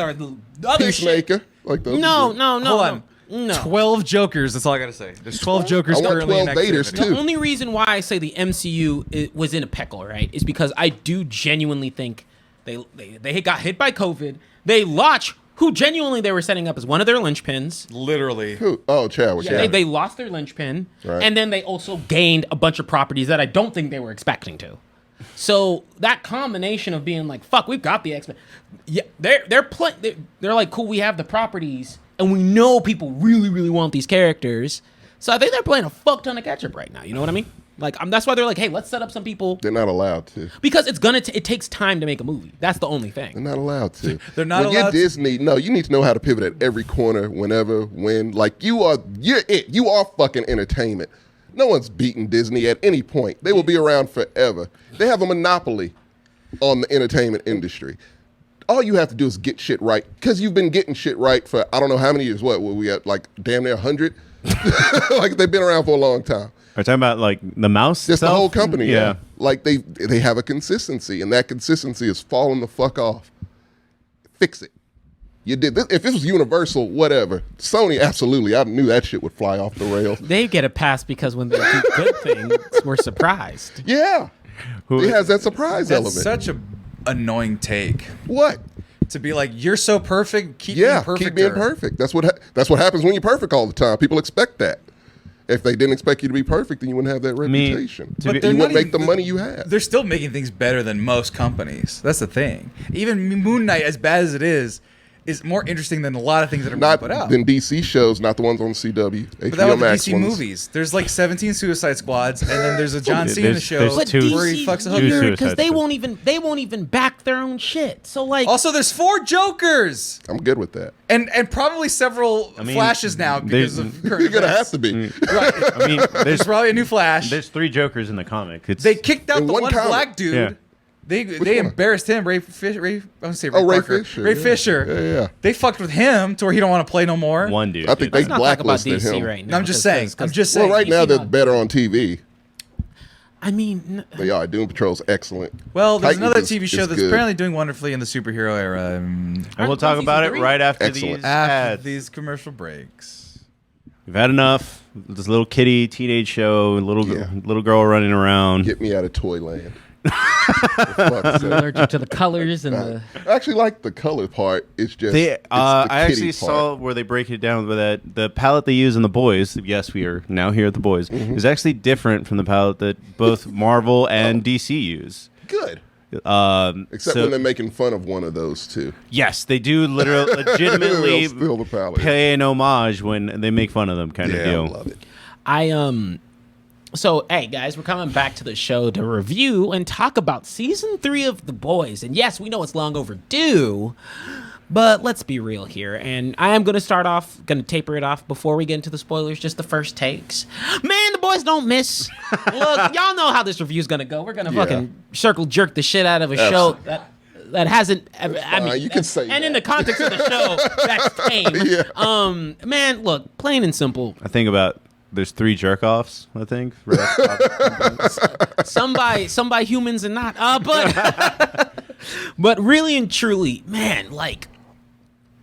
The other shit. Peacemaker, like those. No, are good. no, no, Hold no. on. No. 12 Jokers. That's all I gotta say. There's 12 Jokers I want currently 12 in Vaders, activity. too. The only reason why I say the MCU was in a pickle, right, is because I do genuinely think they got hit by COVID. They lost who genuinely they were setting up as one of their linchpins. Literally. Who? Oh, Chadwick. Yeah, they lost their linchpin, Right. and then they also gained a bunch of properties that I don't think they were expecting to. So that combination of being like, "Fuck, we've got the X-Men," yeah, they're like, "Cool, we have the properties, and we know people really, really want these characters." So I think they're playing a fuck ton of catch up right now. You know what I mean? Like, that's why they're like, "Hey, let's set up some people." They're not allowed to. Because it takes time to make a movie. That's the only thing. They're not allowed to. They're not when allowed you're Disney, no, you need to know how to pivot at every corner, whenever, when. Like, you're it. You are fucking entertainment. No one's beating Disney at any point. They will be around forever. They have a monopoly on the entertainment industry. All you have to do is get shit right. Because you've been getting shit right for, I don't know how many years. What, were we at, like, damn near 100? Like, they've been around for a long time. Are you talking about like the mouse? Just the itself? whole company, Yeah. Like they have a consistency, and that consistency is falling the fuck off. Fix it. You did this. If this was Universal, whatever. Sony, absolutely. I knew that shit would fly off the rails. They get a pass because when they do good things, we're surprised. Yeah, it has that surprise That's element. such a annoying take. What? To be like, you're so perfect, keep Yeah, being perfect. keep being perfect. That's what happens when you're perfect all the time. People expect that. If they didn't expect you to be perfect, then you wouldn't have that reputation. to be- they're You not wouldn't make the even- money you have. They're still making things better than most companies. That's the thing. Even Moon Knight, as bad as it is more interesting than a lot of things that are being Not put out. than DC shows, not the ones on CW. But that HBO was the Max DC ones. movies. There's like 17 Suicide Squads, and then there's a John Cena There's- show there's But two- where he DC's fucks a Two weird hooker. because Suicide they Squad. won't even back their own shit. So like, Also, there's 4 Jokers, I'm good with that. and probably several mean, Flashes now because they- of current You're gonna events. have to be. Right. I mean, There's there's probably a new Flash. there's 3 Jokers in the comic. It's They kicked out In the one one comic. black dude. Yeah. They one? embarrassed him, Ray Fisher. I want to say Ray, Oh, Ray Parker. Fisher, Ray yeah. Fisher. Yeah, yeah. They fucked with him to where he don't want to play no more. one dude. I think dude. they let's not talk about blacklisted DC him. right now. No, I'm just saying. I'm just saying. Well, right now DC they're not- better on TV. I mean, They are. Doom Patrol's excellent. Well, there's Titans another is- TV show is that's good. apparently doing wonderfully in the superhero era. And we'll talk Season about it 3? right after Excellent. these After ads. these commercial breaks. We've had enough. This little kitty teenage show, little girl running around. Get me out of Toyland. For fuck's sake. allergic to the colors and the. I actually like the color part. It's just They, it's the I kitty actually part. saw where they break it down with that the palette they use in the boys. Yes, we are now here at the boys. Mm-hmm. Is actually different from the palette that both Marvel and DC use. Good. Except So- when they're making fun of one of those two. Yes, they do literally legitimately They'll steal the palette. pay an homage when they make fun of them, kind of Yeah, deal. I love it. So, hey guys, we're coming back to the show to review and talk about season 3 of The Boys. And yes, we know it's long overdue, but let's be real here. And I am going to start off, going to taper it off before we get into the spoilers, just the first takes. Man, The Boys don't miss. Look, y'all know how this review is going to go. We're going to fucking circle jerk the shit out of a show that hasn't. I mean, you can say and in that. the context of the show, that's tame. Yeah. Man, look, plain and simple. I think about there's 3 jerk offs. I think right off the top. some by humans and not but really and truly, man, like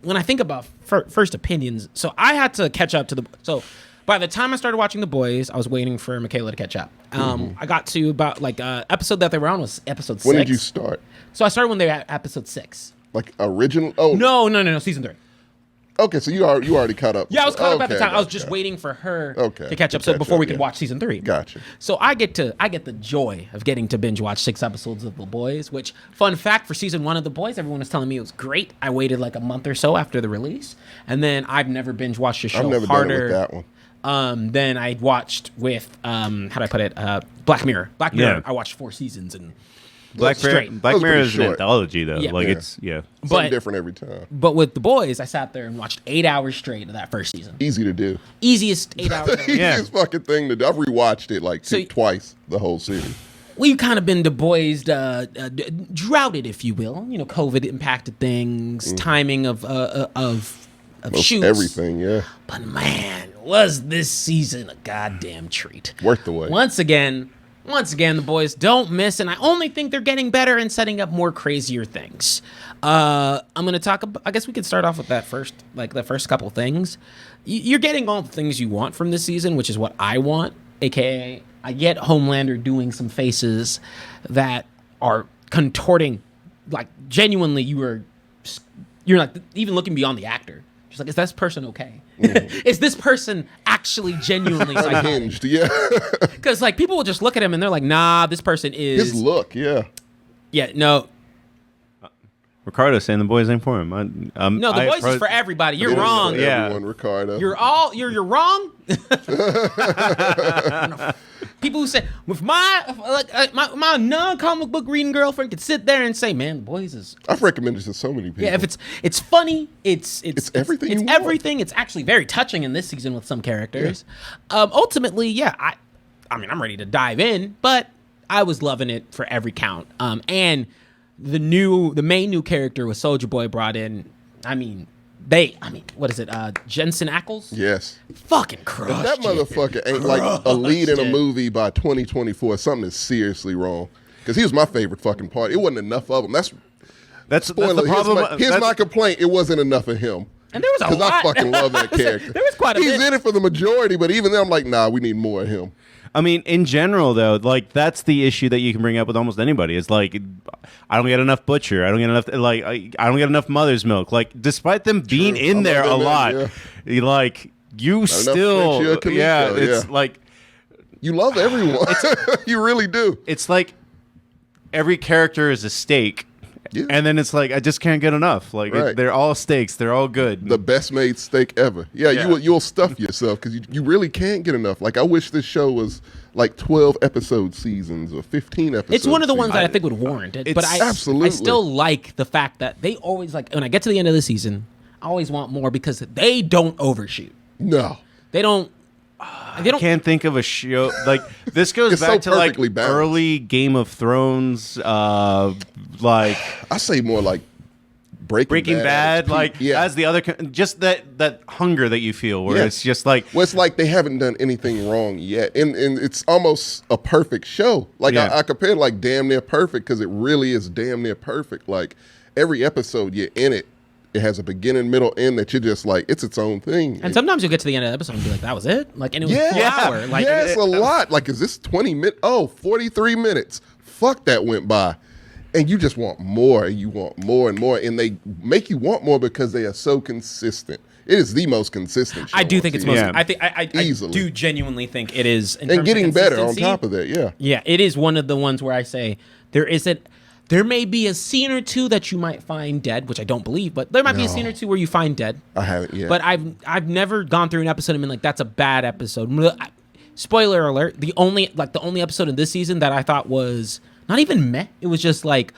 when I think about first opinions, so I had to catch up to so by the time I started watching The Boys, I was waiting for Michaela to catch up. I got to about like episode that they were on was episode 6. When did you start? So I started when they were at episode 6. Like original? Oh No, season 3. Okay, so you already caught up. Yeah, I was caught up at the Okay, time. I was gotcha. just waiting for her Okay, to catch up, to so catch before up, we could yeah. watch season 3. Gotcha. So I get the joy of getting to binge watch 6 episodes of The Boys. Which, fun fact, for season 1 of The Boys, everyone was telling me it was great. I waited like a month or so after the release, and then I've never binge watched a show I've never harder done it with that one. than I watched with how do I put it? Black Mirror. Black Mirror. Yeah. I watched 4 seasons and. Black Straight. Mirror, That Black was Mirror pretty is an short. anthology though. Yeah. Like Yeah. it's Something But different every time. but with The Boys, I sat there and watched 8 hours straight of that first season. Easy to do. Easiest 8 hours. Easiest fucking thing to do. I've rewatched it like So- twice, the whole series. We've kind of been Du Bois droughted, if you will. You know, COVID impacted things, timing of Most shoots, everything, yeah. But man, was this season a goddamn treat? Worth the wait. Once again, once again, the boys don't miss, and I only think they're getting better and setting up more crazier things. I'm going to talk about, I guess we could start off with that first, like the first couple things. You're getting all the things you want from this season, which is what I want, aka I get Homelander doing some faces that are contorting, like genuinely you're like even looking beyond the actor. Just like, is this person okay? Is this person actually genuinely Unhinged, yeah. Because like people will just look at him and they're like, nah, this person is His look, yeah. Yeah, no. Ricardo saying the boys ain't for him. No, the voice is for everybody. You're wrong. Yeah. Everyone, Ricardo. You're wrong. People who say with my non-comic book reading girlfriend could sit there and say, "Man, the boys is." I've recommended it to so many people. Yeah, if it's funny, it's everything. It's you want. everything. It's actually very touching in this season with some characters. Yeah. Ultimately, yeah, I mean, I'm ready to dive in, but I was loving it for every count. And the main new character with Soulja Boy brought in. What is it? Jensen Ackles? Yes. Fucking crushed. If that motherfucker ain't like a lead in a movie by 2024, something is seriously wrong. Because he was my favorite fucking part. It wasn't enough of him. That's the problem. Here's my complaint. It wasn't enough of him. And there was a lot. Because I fucking love that character. There was quite a bit. He's in it for the majority, but even then I'm like, nah, we need more of him. I mean, in general, though, like that's the issue that you can bring up with almost anybody. It's like, I don't get enough Butcher. I don't get enough. Like, I don't get enough Mother's Milk. Like, despite them being in there a lot, you still, it's like you love everyone. You really do. It's like every character is a steak. Yeah. And then it's like, I just can't get enough. Like, they're all steaks. They're all good. The best made steak ever. Yeah. You'll stuff yourself because you really can't get enough. Like, I wish this show was like 12 episode seasons or 15 episodes. It's one of the ones that I think would warrant it. But I still like the fact that they always, like, when I get to the end of the season, I always want more because they don't overshoot. No. They don't. I can't think of a show like this. Goes back to like balanced. Early Game of Thrones. Like I say more like Breaking Bad. Like as the other, just that hunger that you feel, where it's just like, well, it's like they haven't done anything wrong yet, and it's almost a perfect show. Like I compared like Damn Near Perfect because it really is damn near perfect. Like every episode you're in it. It has a beginning, middle, end that you're just like, it's its own thing. And sometimes you'll get to the end of the episode and be like, that was it? Like, and it was an hour. Like, it's a lot. Like, is this 20 minutes? Oh, 43 minutes. Fuck, that went by. And you just want more, and you want more and more. And they make you want more because they are so consistent. It is the most consistent show. I do think it's most. I think I easily do genuinely think it is. And getting better on top of that, Yeah, it is one of the ones where I say there may be a scene or two that you might find dead, which I don't believe, but there might be a scene or two where you find dead. I haven't yet. But I've never gone through an episode and been like, that's a bad episode. Spoiler alert, the only episode of this season that I thought was not even meh, it was just like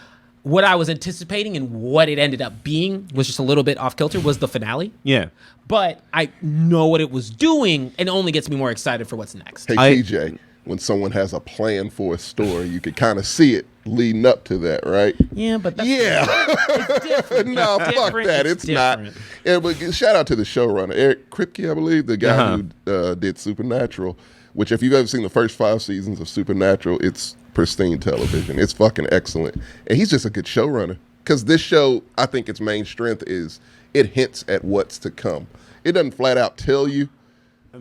what I was anticipating and what it ended up being was just a little bit off kilter was the finale. Yeah. But I know what it was doing and it only gets me more excited for what's next. Hey, TJ, when someone has a plan for a story, you can kind of see it leading up to that, right? Yeah, but that's it's different. No, fuck that. It's not. Yeah, but shout out to the showrunner, Eric Kripke, I believe, the guy who did Supernatural, which if you've ever seen the first 5 seasons of Supernatural, it's pristine television. It's fucking excellent. And he's just a good showrunner. Because this show, I think its main strength is it hints at what's to come. It doesn't flat out tell you.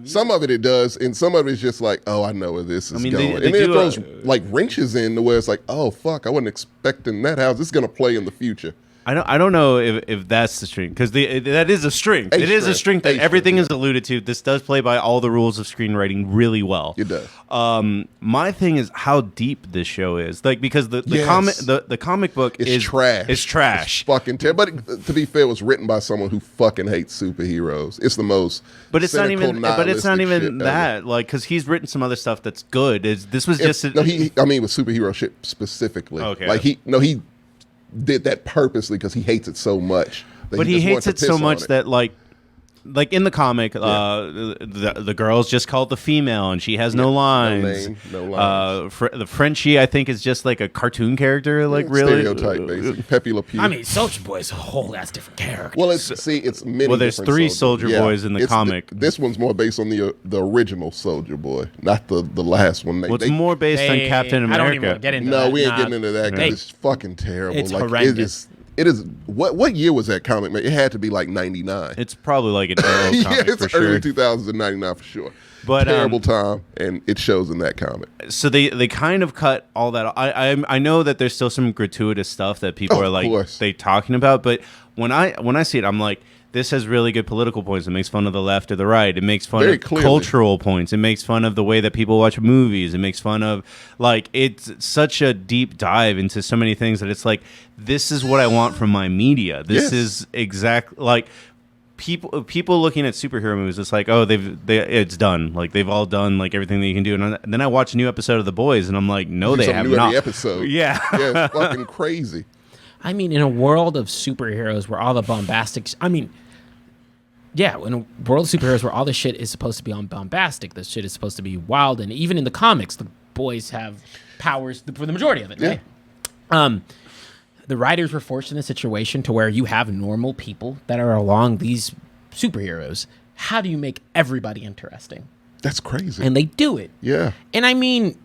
Some of it does, and some of it's just like, oh, I know where this is going. And then it throws like wrenches in to where it's like, oh, fuck, I wasn't expecting that. How's this going to play in the future? I don't know if that's the strength, because that is a strength. It is a strength that everything is alluded to. This does play by all the rules of screenwriting really well. It does. My thing is how deep this show is, like, because the comic book is trash. It's trash. It's fucking terrible. But to be fair, it was written by someone who fucking hates superheroes. It's the most. But it's not even. But it's not even that. Ever. Like, because he's written some other stuff that's good. This was just with superhero shit specifically. Okay. Like he did that purposely because he hates it so much. But he hates it so much that, like, like in the comic, the girl's just called the female, and she has no lines. No name, no lines. The Frenchie, I think, is just like a cartoon character, like really stereotype, basically. Pepe Le Pew. I mean, Soldier Boy's a whole ass different character. Well, it's many. Well, there's different 3 Soldier Boys in the It's comic. This one's more based on the original Soldier Boy, not the last one. Well, it's more based on Captain America. I don't even want to get into that. No, we ain't getting into that because it's fucking terrible. It's like, horrendous. It is. What year was that comic made? It had to be like 99. It's probably like an Arrow Yeah, comic it's for sure. early 2000s and 99 for sure. But, terrible time, and it shows in that comic. So they kind of cut all that. I know that there's still some gratuitous stuff that people are like they talking about, but when I see it, I'm like, this has really good political points. It makes fun of the left or the right. It makes fun of cultural points. It makes fun of the way that people watch movies. It makes fun of, like, it's such a deep dive into so many things that it's like, this is what I want from my media. This is exactly like people looking at superhero movies. It's like, oh, it's done. Like, they've all done like everything that you can do. And then I watch a new episode of The Boys, and I'm like, no, they have not. Every episode. Yeah, yeah, it's fucking crazy. I mean, in a world of superheroes where all the bombastic... I mean... Yeah, in a world of superheroes where all the shit is supposed to be on bombastic, the shit is supposed to be wild, and even in the comics, the boys have powers for the majority of it. Yeah. Right? The writers were forced in a situation to where you have normal people that are along these superheroes. How do you make everybody interesting? That's crazy. And they do it. Yeah. And I mean,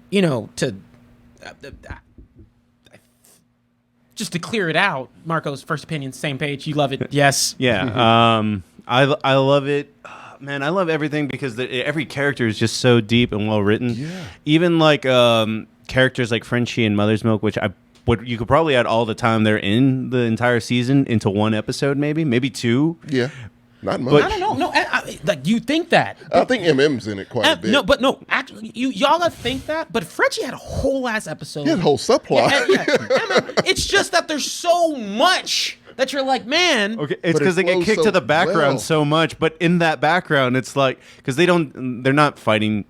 just to clear it out, Marco's first opinion, same page. You love it. Yes. Yeah. I love it. Man, I love everything because every character is just so deep and well written. Yeah. Even like characters like Frenchie and Mother's Milk, which you could probably add all the time they're in the entire season into one episode, maybe 2. Yeah. Not much. But, I don't know. No, like you think that. I think MM's in it quite a bit. No, actually, y'all think that, but Frenchie had a whole ass episode. He had a whole subplot. It's just that there's so much that you're like, man. Okay, it's because they get kicked to the background so much, but in that background, it's like, because they're not fighting,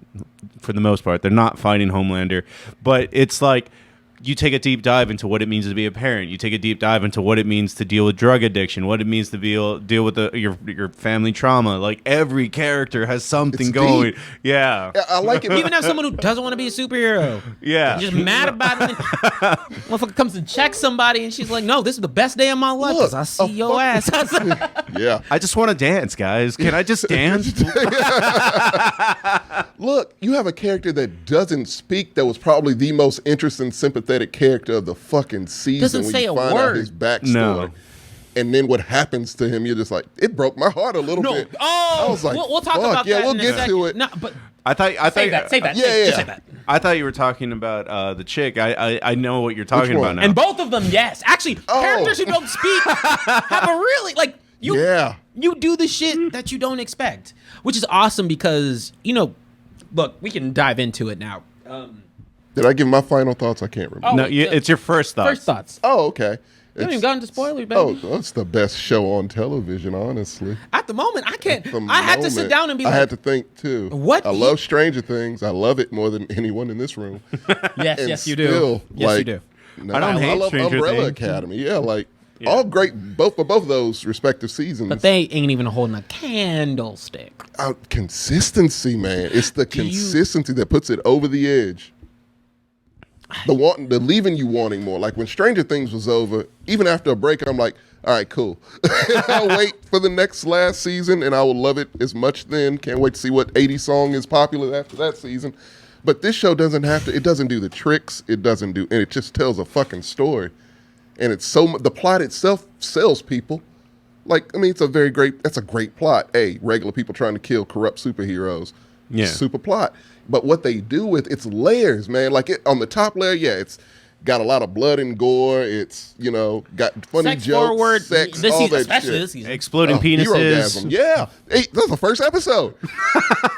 for the most part, they're not fighting Homelander, but it's like, you take a deep dive into what it means to be a parent. You take a deep dive into what it means to deal with drug addiction, what it means to deal with your family trauma. Like, every character has something going. Deep. Yeah. I like it. Even as someone who doesn't want to be a superhero. Yeah. Just mad about it. Motherfucker comes and checks somebody, and she's like, no, this is the best day of my life because I see your ass. Yeah. I just want to dance, guys. Can I just dance? Look, you have a character that doesn't speak that was probably the most interesting, sympathetic character of the fucking season. Doesn't when say you a find word. out his backstory. No. And then what happens to him, you're just like, it broke my heart a little bit. Oh, I was like, we'll talk fuck, about yeah, that we'll in a get second. to it. No, but I thought say that. Yeah, Just say that. I thought you were talking about the chick. I know what you're talking one? about now. And both of them, yes. Actually, characters who don't speak have a really, like, you do the shit that you don't expect, which is awesome because, look, we can dive into it now. Did I give my final thoughts? I can't remember. No, it's your first thoughts. First thoughts. Oh, okay. You haven't even gotten to spoilers, baby. Oh, that's the best show on television, honestly. At the moment, I can't. I had to sit down and be like, I had to think, too. What? I love Stranger Things. I love it more than anyone in this room. yes, you do. Still, Yes, you do. No, I don't hate love Stranger Umbrella Things. Academy. Yeah, all great, both for both of those respective seasons. But they ain't even holding a candlestick. Consistency, man. It's the consistency that puts it over the edge. The leaving you wanting more. Like when Stranger Things was over, even after a break, I'm like, all right, cool. I'll wait for the last season, and I will love it as much then. Can't wait to see what 80 song is popular after that season. But this show doesn't have to. It doesn't do the tricks. And it just tells a fucking story. And it's the plot itself sells people. Like, I mean, that's a great plot. Regular people trying to kill corrupt superheroes. Yeah. Super plot. But what they do with it's layers, man. Like on the top layer, it's got a lot of blood and gore. It's, got funny Sex jokes, forward, sex, this all season, that especially shit. this season. Exploding penises. Hero-gasm. Yeah. Hey, that's the first episode.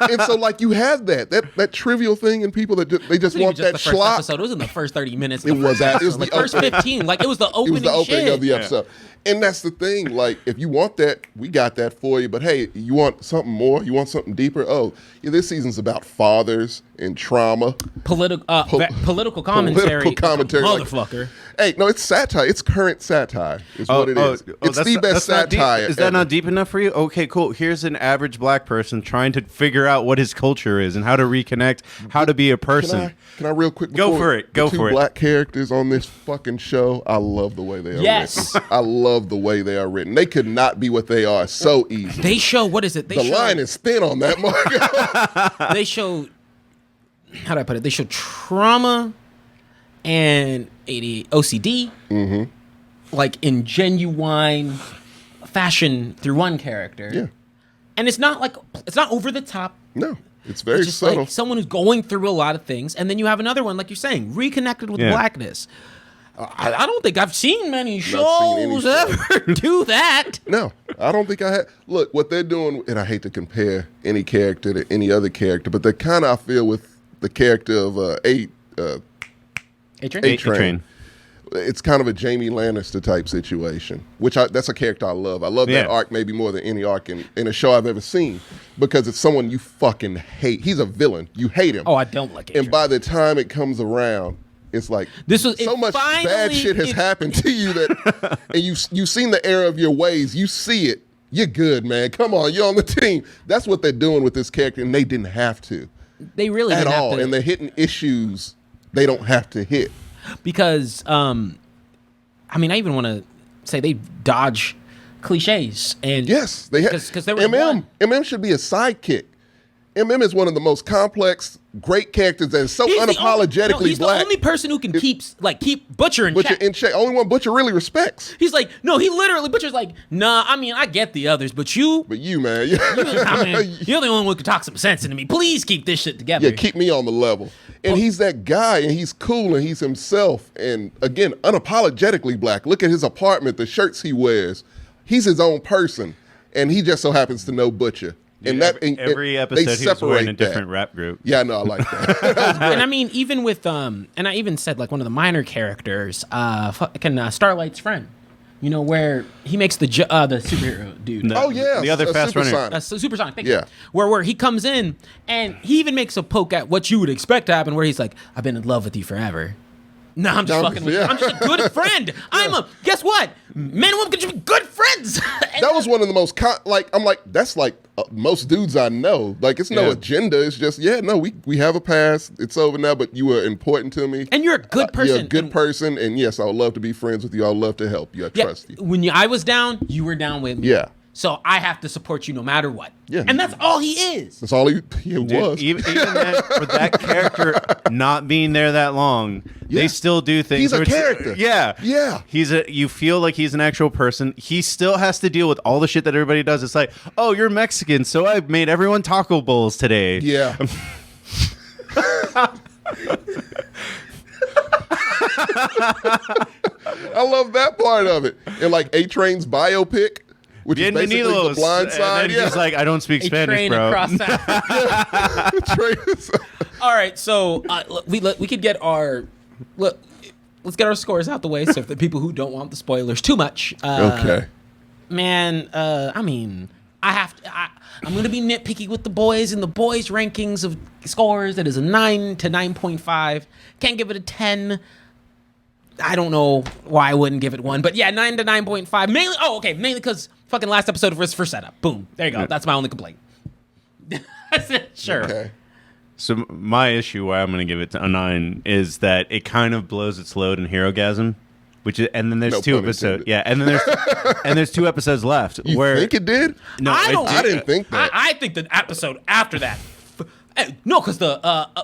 And so, you have that trivial thing in people that they just want that the first schlock. Episode. It was in the first 30 minutes. It was the first opening. 15. Like, it was the opening of the episode. And that's the thing. Like, if you want that, we got that for you. But hey, you want something more? You want something deeper? Oh, yeah, this season's about fathers and trauma. Political commentary. Political commentary commentary. Like, motherfucker. hey, no, it's satire. It's current satire. Is what it is. It's the best satire. Is that not deep enough for you? Okay, cool. Here's an average black person trying to figure out what his culture is and how to reconnect, how to be a person. Can I real quick? Go for it. Go the for two it. black characters on this fucking show. I love the way they are Yes. written. I love the way they are written. They could not be what they are so easy. They show, what is it? The line is spin on that, Mark. They show, how do I put it? They show trauma and OCD, like in genuine fashion through one character. Yeah. And it's not over the top. No, it's very It's just subtle. like someone who's going through a lot of things, and then you have another one, like you're saying, reconnected with blackness. I don't think I've seen many seen any shows show. ever do that. No, I don't think I had. Look, what they're doing, and I hate to compare any character to any other character, but they kind of, I feel, with the character of A-Train? A-Train. It's kind of a Jamie Lannister type situation, which that's a character I love. I love that arc maybe more than any arc in a show I've ever seen, because it's someone you fucking hate. He's a villain. You hate him. Oh, I don't like A-Train. And by the time it comes around, it's like so much bad shit has happened to you that, and you've seen the error of your ways. You see it. You're good, man. Come on, you're on the team. That's what they're doing with this character, and they didn't have to. They really at didn't all, have to. and they're hitting issues they don't have to hit. Because, I mean, I even want to say they dodge cliches. And Yes, they have. Because there was one. MM should be a sidekick. MM is one of the most complex, great characters that is so He's unapologetically he's black. the only person who can keep Butcher in Butcher check. in check. Only one Butcher really respects. He's like, no, he literally, Butcher's like, nah, I mean, I get the others, but you, But you, man, I mean, you're the only one who can talk some sense into me. Please keep this shit together. yeah, keep me on the level. And he's that guy, and he's cool, and he's himself. And again, unapologetically black. Look at his apartment, the shirts he wears. He's his own person, and he just so happens to know Butcher. And every episode he was wearing a different rap group. Yeah, I know, I like that. And I mean, even with, and I even said, like, one of the minor characters, Starlight's friend, you know, where he makes the superhero dude. Oh, yeah. The other fast runner. Supersonic. Supersonic, thank Yeah. you. Where he comes in, and he even makes a poke at what you would expect to happen, where he's like, I've been in love with you forever. No, I'm just fucking with you. yeah. I'm just a good friend. Guess what? Men and women can just be good friends. That was one of the most, I'm like, that's like most dudes I know. Like, it's no Yeah. agenda. It's just, we have a past. It's over now, but you were important to me. And you're a good person. You're a good person, and yes, I would love to be friends with you. I would love to help you. I trust you. When I was down, you were down with me. Yeah. So I have to support you no matter what. Yeah. And that's all he is. That's all he was. Even that, for that character not being there that long, they still do things. He's a where it's- character. Yeah, Yeah. You feel like he's an actual person. He still has to deal with all the shit that everybody does. It's like, oh, you're Mexican, so I made everyone taco bowls today. Yeah. I love that part of it. And like A-Train's biopic, which is basically The Blind Side. And then he's like, I don't speak A Spanish, train bro. across that. All right, so we could get our let's get our scores out the way. So if the people who don't want the spoilers too much, Okay. man, I mean, I'm gonna be nitpicky with the boys in the boys rankings of scores. That is a 9 to 9.5. Can't give it a 10. I don't know why I wouldn't give it 1, but yeah, 9 to 9.5. Mainly because fucking last episode was for setup. Boom, there you go. That's my only complaint. That's it. Sure. Okay. So my issue why I'm going to give it a 9 is that it kind of blows its load in Herogasm, and then there's No 2 pun episodes. intended. Yeah, and then there's 2 episodes left. You where think it did? No, I didn't think that. I think the episode after that. No, because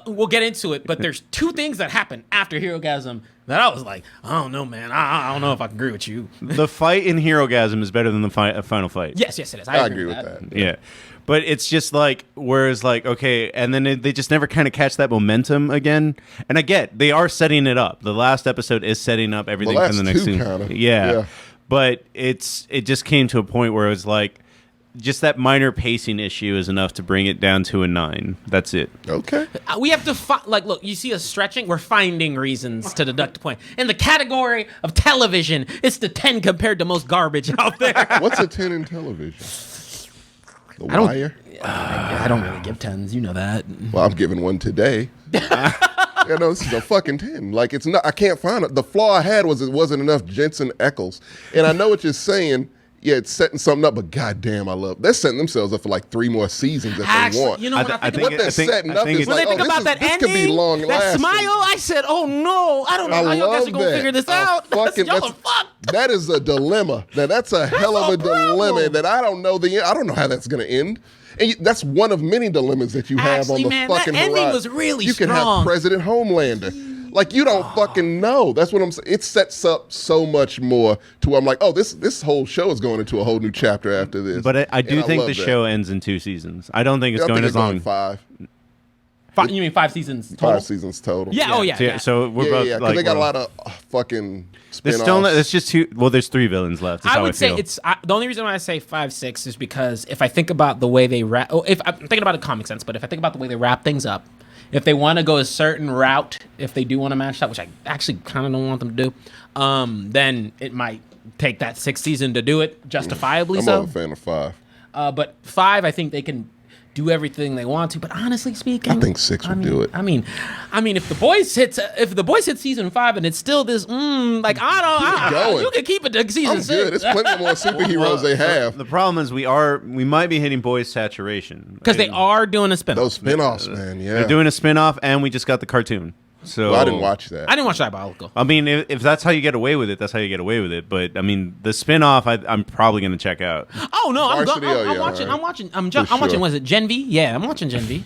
we'll get into it, but there's 2 things that happen after Herogasm that I was like, I don't know, man. I don't know if I can agree with you. The fight in Herogasm is better than the final fight. Yes, it is. I agree with that. Yeah. But it's just like, whereas like, okay, and then they just never kind of catch that momentum again. And I get, they are setting it up. The last episode is setting up everything The for the last next 2 scene. kinda. Yeah. Yeah. But it just came to a point where it was like, just that minor pacing issue is enough to bring it down to a 9. That's it. Okay. We have to look. You see us stretching. We're finding reasons to deduct a point. In the category of television, it's the 10 compared to most garbage out there. What's a 10 in television? The I don't- Wire? I don't really give 10s. You know that. Well, I'm giving one today. Yeah, no, this is a fucking 10. Like, it's not. I can't find it. The flaw I had was it wasn't enough Jensen Ackles. And I know what you're saying. Yeah, it's setting something up, but goddamn, they're setting themselves up for like 3 more seasons if they want. You know what I think what they're setting up is when like, I think about that this ending, could be long that lasting. smile, I said, "Oh no, I don't know how you guys are gonna figure this out." Y'all are fucked. That is a dilemma. That's a hell of a dilemma that I don't know I don't know how that's gonna end. And that's one of many dilemmas that you have on the fucking that ending horizon. was really you strong. can have President Homelander. Like, you don't fucking know. That's what I'm saying. It sets up so much more to where I'm like, oh, this whole show is going into a whole new chapter after this. But I do think the that. show ends in 2 seasons. I don't think it's going as long. 5. You mean 5 seasons total? 5 seasons total. Yeah. Oh yeah. So we're both because like, they got a lot of fucking there's spin-offs. it's just 2. Well, there's 3 villains left. I would say it's the only reason why I say 5, 6 is because if I think about the way they wrap, if I'm thinking about a comic sense, but if I think about the way they wrap things up, if they want to go a certain route, if they do want to match that, which I actually kind of don't want them to do, then it might take that 6th season to do it justifiably. I'm so, not a fan of 5. but 5, I think they can do everything they want to. But honestly speaking, I think 6 would do it. I mean, if the boys hit season 5 and it's still this, like I don't, you can keep it to season I'm 6. good. There's plenty more superheroes they have. The problem is we might be hitting boys saturation because they are doing a spin-off. Those spin-offs, man. Yeah. They're doing a spin-off, and we just got the cartoon. So Well, I didn't watch that. I didn't watch Diabolical. I mean, if that's how you get away with it, that's how you get away with it. But I mean, the spin-off, I'm probably going to check out. Oh no, I'm Varsity, watching. right. I'm watching. I'm For watching. sure. Was it Gen V? Yeah, I'm watching Gen V.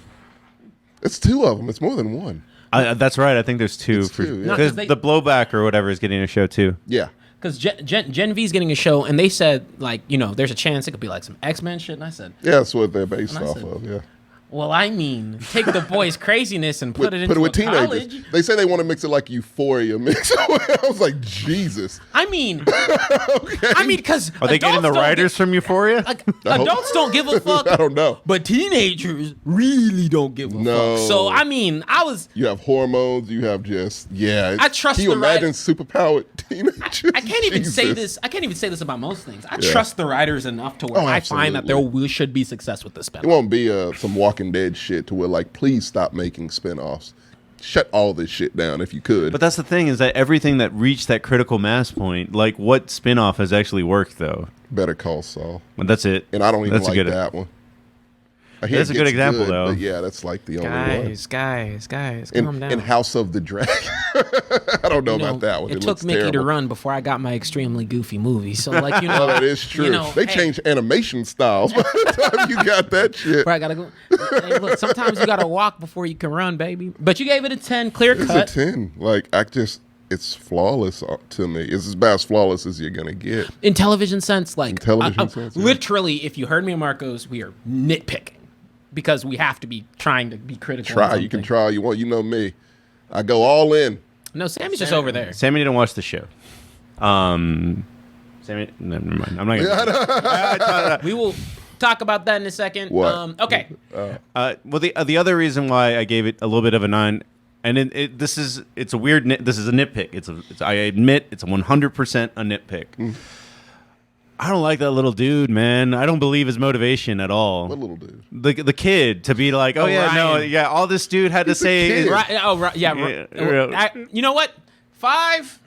It's 2 of them. It's more than 1. That's right. I think there's 2 It's 2, yeah. No, because 'cause the blowback or whatever is getting a show too. Yeah. Because Gen V is getting a show, and they said like there's a chance it could be like some X-Men shit. And I said, Yeah, that's what they're based And I off said- of. Yeah. well, I mean, take the boys' craziness and put it into with a teenagers. college. They say they want to mix it like Euphoria mix. I was like, Jesus. I mean, because Are they getting the writers from Euphoria? Like adults don't give a fuck. I don't know. But teenagers really don't give a No. fuck. So I mean, You have hormones. You have just I trust Can you the imagine writer- superpowered teenagers? I can't even say Jesus. this. I can't even say this about most things. I Yeah. trust the writers enough to where Oh, I find that absolutely. should be success with the spin. It won't be some Walking Dead shit to where like, please stop making spinoffs. Shut all this shit down if you could. But that's the thing is that everything that reached that critical mass point, like what spin-off has actually worked though? Better Call Saul. But that's it. And I don't even That's a like good- that one. I hear That's it a good gets example, though. But yeah, that's like the only one. Guys, In, calm down. in House of the Dragon. I don't know about that one. It took looks Mickey to terrible. run before I got my extremely goofy movie. So like Oh, that is true. They changed animation styles by the time you got that shit. Where I gotta go. Hey, look, sometimes you gotta walk before you can run, baby. But you gave it a 10, clear It's cut. a 10. Like, it's flawless to me. It's about as flawless as you're going to get. In television sense, like television sense, yeah. literally, if you heard me and Marcos, we are nitpicking because we have to be trying to be critical. on You can something. try all you want. You know me. I go all in. No, Sammy's just over there. Sammy didn't watch the show. Sammy, never mind. I'm not gonna. We will talk about that in a second. What? Okay. Well, the other reason why I gave it a little bit of a 9, and it's a weird. This is a nitpick. I admit it's a 100% a nitpick. I don't like that little dude, man. I don't believe his motivation at all. What little dude? The kid to be like, oh yeah, no, Ryan. yeah. All this dude had to say kid. is, Right. Yeah. You know what? 5.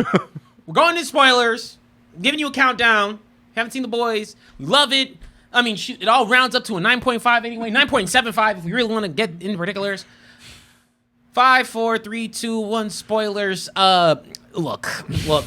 We're going to spoilers. I'm giving you a countdown. Haven't seen The Boys. We love it. I mean, shoot, it all rounds up to a 9.5 anyway. 9.75 if we really want to get into particulars. 5, 4, 3, 2, 1. Spoilers. Look.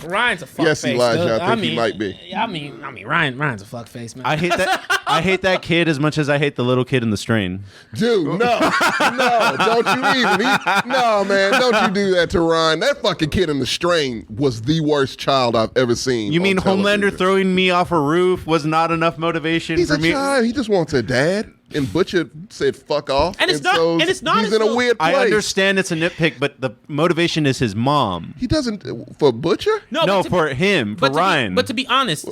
Ryan's a fuckface. Yes, Elijah, dude. I think he might be. I mean, Ryan's a fuckface, man. I hate that. I hate that kid as much as I hate the little kid in the strain. Dude, no, don't you even. No, man, don't you do that to Ryan. That fucking kid in the strain was the worst child I've ever seen. You mean on television. Homelander throwing me off a roof was not enough motivation He's for a me? child. He just wants a dad. And Butcher said, "Fuck off." And it's not He's as in a though- weird place. I understand it's a nitpick, but the motivation is his mom. He doesn't for Butcher. No, but to for him, for Ryan. But to be honest,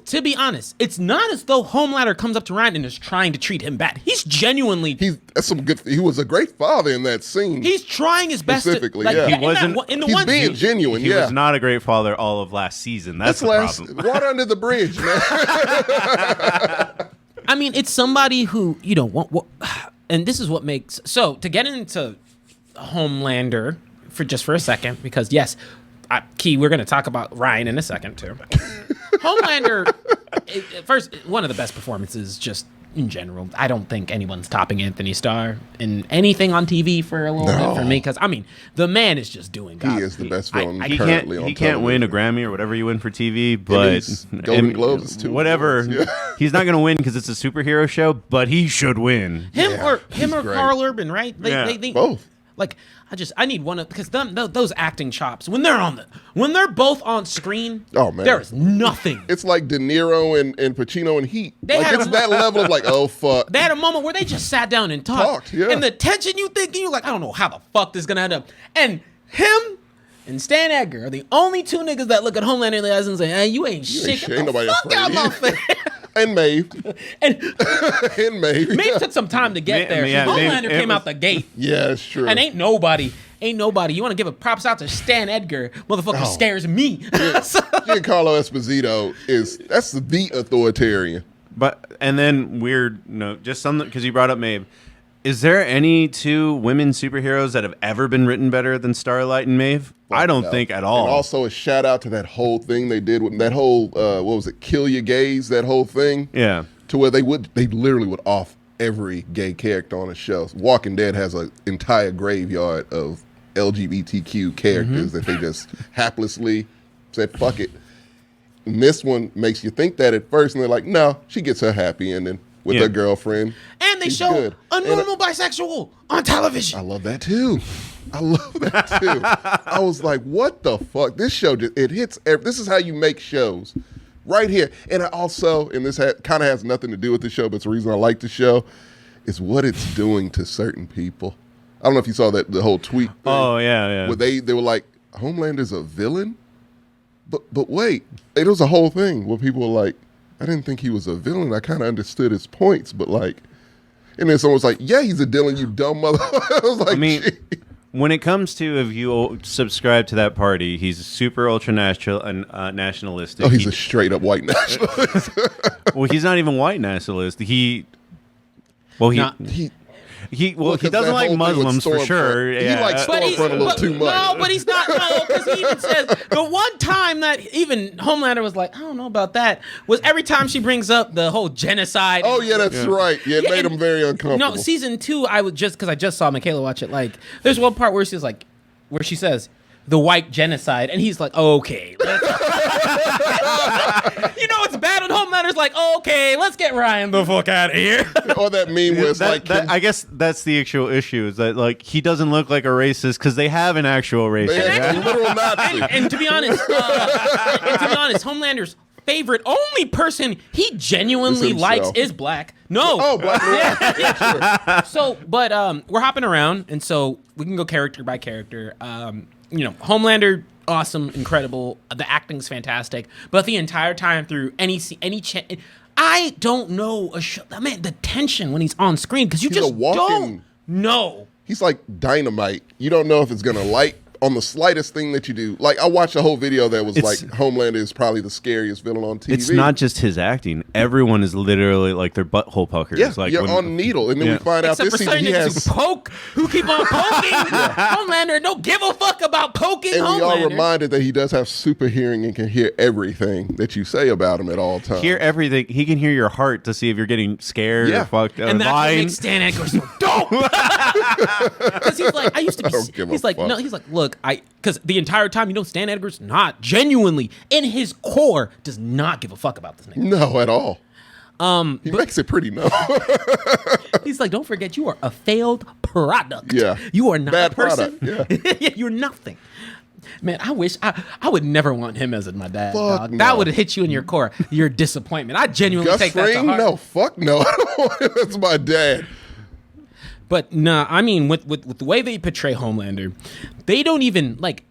it's not as though Homelander comes up to Ryan and is trying to treat him bad. He's genuinely That's some good. He was a great father in that scene. he's trying his best. Specifically, to, like, yeah. He wasn't- in the He's one being scene. genuine. he yeah, was not a great father all of last season. That's the last problem. water under the bridge, man. I mean, it's somebody who and this is what makes to get into Homelander for a second, because yes, Key, we're going to talk about Ryan in a second too. Homelander, first, one of the best performances just in general. I don't think anyone's topping Anthony Starr in anything on TV for a little bit for me, because I mean, the man is just doing God. He is the best villain He currently can't, he can't win a Grammy or whatever you win for TV, but Golden Globes too. Whatever. He's not going to win because it's a superhero show, but he should win. Him or great. Carl Urban, right? They Both. Like, I need one of, because those acting chops, when they're both on screen, oh man, there is nothing. It's like De Niro and Pacino and Heat. They Like had it's a- that level of like, oh fuck. They had a moment where they just sat down and talked. Yeah. And the tension you thinking, you're like, I don't know how the fuck this is gonna end up. And him and Stan Edgar are the only two niggas that look at Homelander in the eyes and say, hey, you ain't shit. Get Ain't the nobody fuck out afraid my face. And Maeve. And And Maeve. Maeve took some time to get there. Yeah, Homelander Maeve- came out the gate. Yeah, it's true. And ain't nobody. You want to give a props out to Stan Edgar. Motherfucker scares me. Giancarlo Esposito that's the authoritarian. And then weird note, just something, because you brought up Maeve. Is there any two women superheroes that have ever been written better than Starlight and Maeve? I don't No. think at all. And also a shout out to that whole thing they did with that whole what was it, Kill Your Gays, that whole thing. Yeah. To where they literally would off every gay character on the show. Walking Dead has an entire graveyard of LGBTQ characters that they just haplessly said, fuck it. And this one makes you think that at first, and they're like, no, she gets her happy ending with her girlfriend. And they She's show good. a normal bisexual on television. I love that too. I was like, what the fuck? This show, it hits, this is how you make shows. Right here. And I also, and this kind of has nothing to do with the show, but it's the reason I like the show, is what it's doing to certain people. I don't know if you saw the whole tweet thing. Oh, yeah. Where they were like, Homelander's a villain? But wait, it was a whole thing where people were like, I didn't think he was a villain. I kind of understood his points, but like, and then someone was like, yeah, he's a villain, you dumb motherfucker. I was like, I mean, gee. when it comes to if you subscribe to that party, he's super ultra nationalistic. Oh, he's a straight up white nationalist. Well, he's not even white nationalist. He He doesn't that like whole thing with Muslims for Stormfront. sure. He Yeah. likes Stormfront a little too much. No, but he's not. No, because he even says the one time that even Homelander was like, I don't know about that, was every time she brings up the whole genocide. Oh yeah, that's right. Yeah, it made him very uncomfortable. No, season 2, I would because I just saw Michaela watch it. Like, there's one part where she's like, where she says the white genocide, and he's like, okay. You know, it's bad when Homelander's like, okay, let's get Ryan the fuck out of here. Or that meme where it's like, I guess that's the actual issue, is that like he doesn't look like a racist because they have an actual racist. man, a literal Nazi. And to be honest, Homelander's favorite only person he genuinely Is likes himself. is black. No. Oh, Black Mirror. So, but we're hopping around, and so we can go character by character. Homelander, awesome, incredible. The acting's fantastic, but the entire time through I don't know a show. Man, the tension when he's on screen, because you He's a just walking- don't know. He's like dynamite. You don't know if it's gonna light on the slightest thing that you do. Like, I watched a whole video that was like, Homelander is probably the scariest villain on TV. It's not just his acting. Everyone is literally like their butthole puckers. Yeah, like you're on needle, and then we find out Except this for certain season he niggas has. who keep on poking. Homelander don't give a fuck about poking And we are Homelander. reminded that he does have super hearing and can hear everything that you say about him at all times. hear everything. He can hear your heart to see if you're getting scared Yeah. or fucked or And that's what lying. makes Stan Edgar so dope. Because he's like, I used to be. don't give a He's like, fuck. no. He's like, look, because the entire time, Stan Edgar's not genuinely in his core does not give a fuck about this nigga. No, at all. He makes it pretty known. He's like, don't forget, you are a failed product. Yeah. You are not Bad a person. product, Yeah, you're nothing. Man, I wish I would never want him as my dad. Fuck Dog. no. That would have hit you in your core. Your disappointment. I genuinely Gus take that to Fring? heart. No, fuck no. I don't want him as my dad. But nah, I mean, with the way they portray Homelander, they don't even like.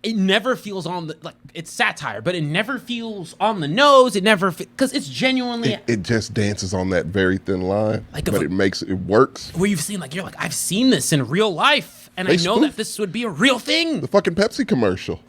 It never feels on the it's satire, but it never feels on the nose. It never because it's genuinely It just dances on that very thin line, Like but if a- it works. where you've seen you're like, I've seen this in real life, and They I know spoof- that this would be a real thing. The fucking Pepsi commercial.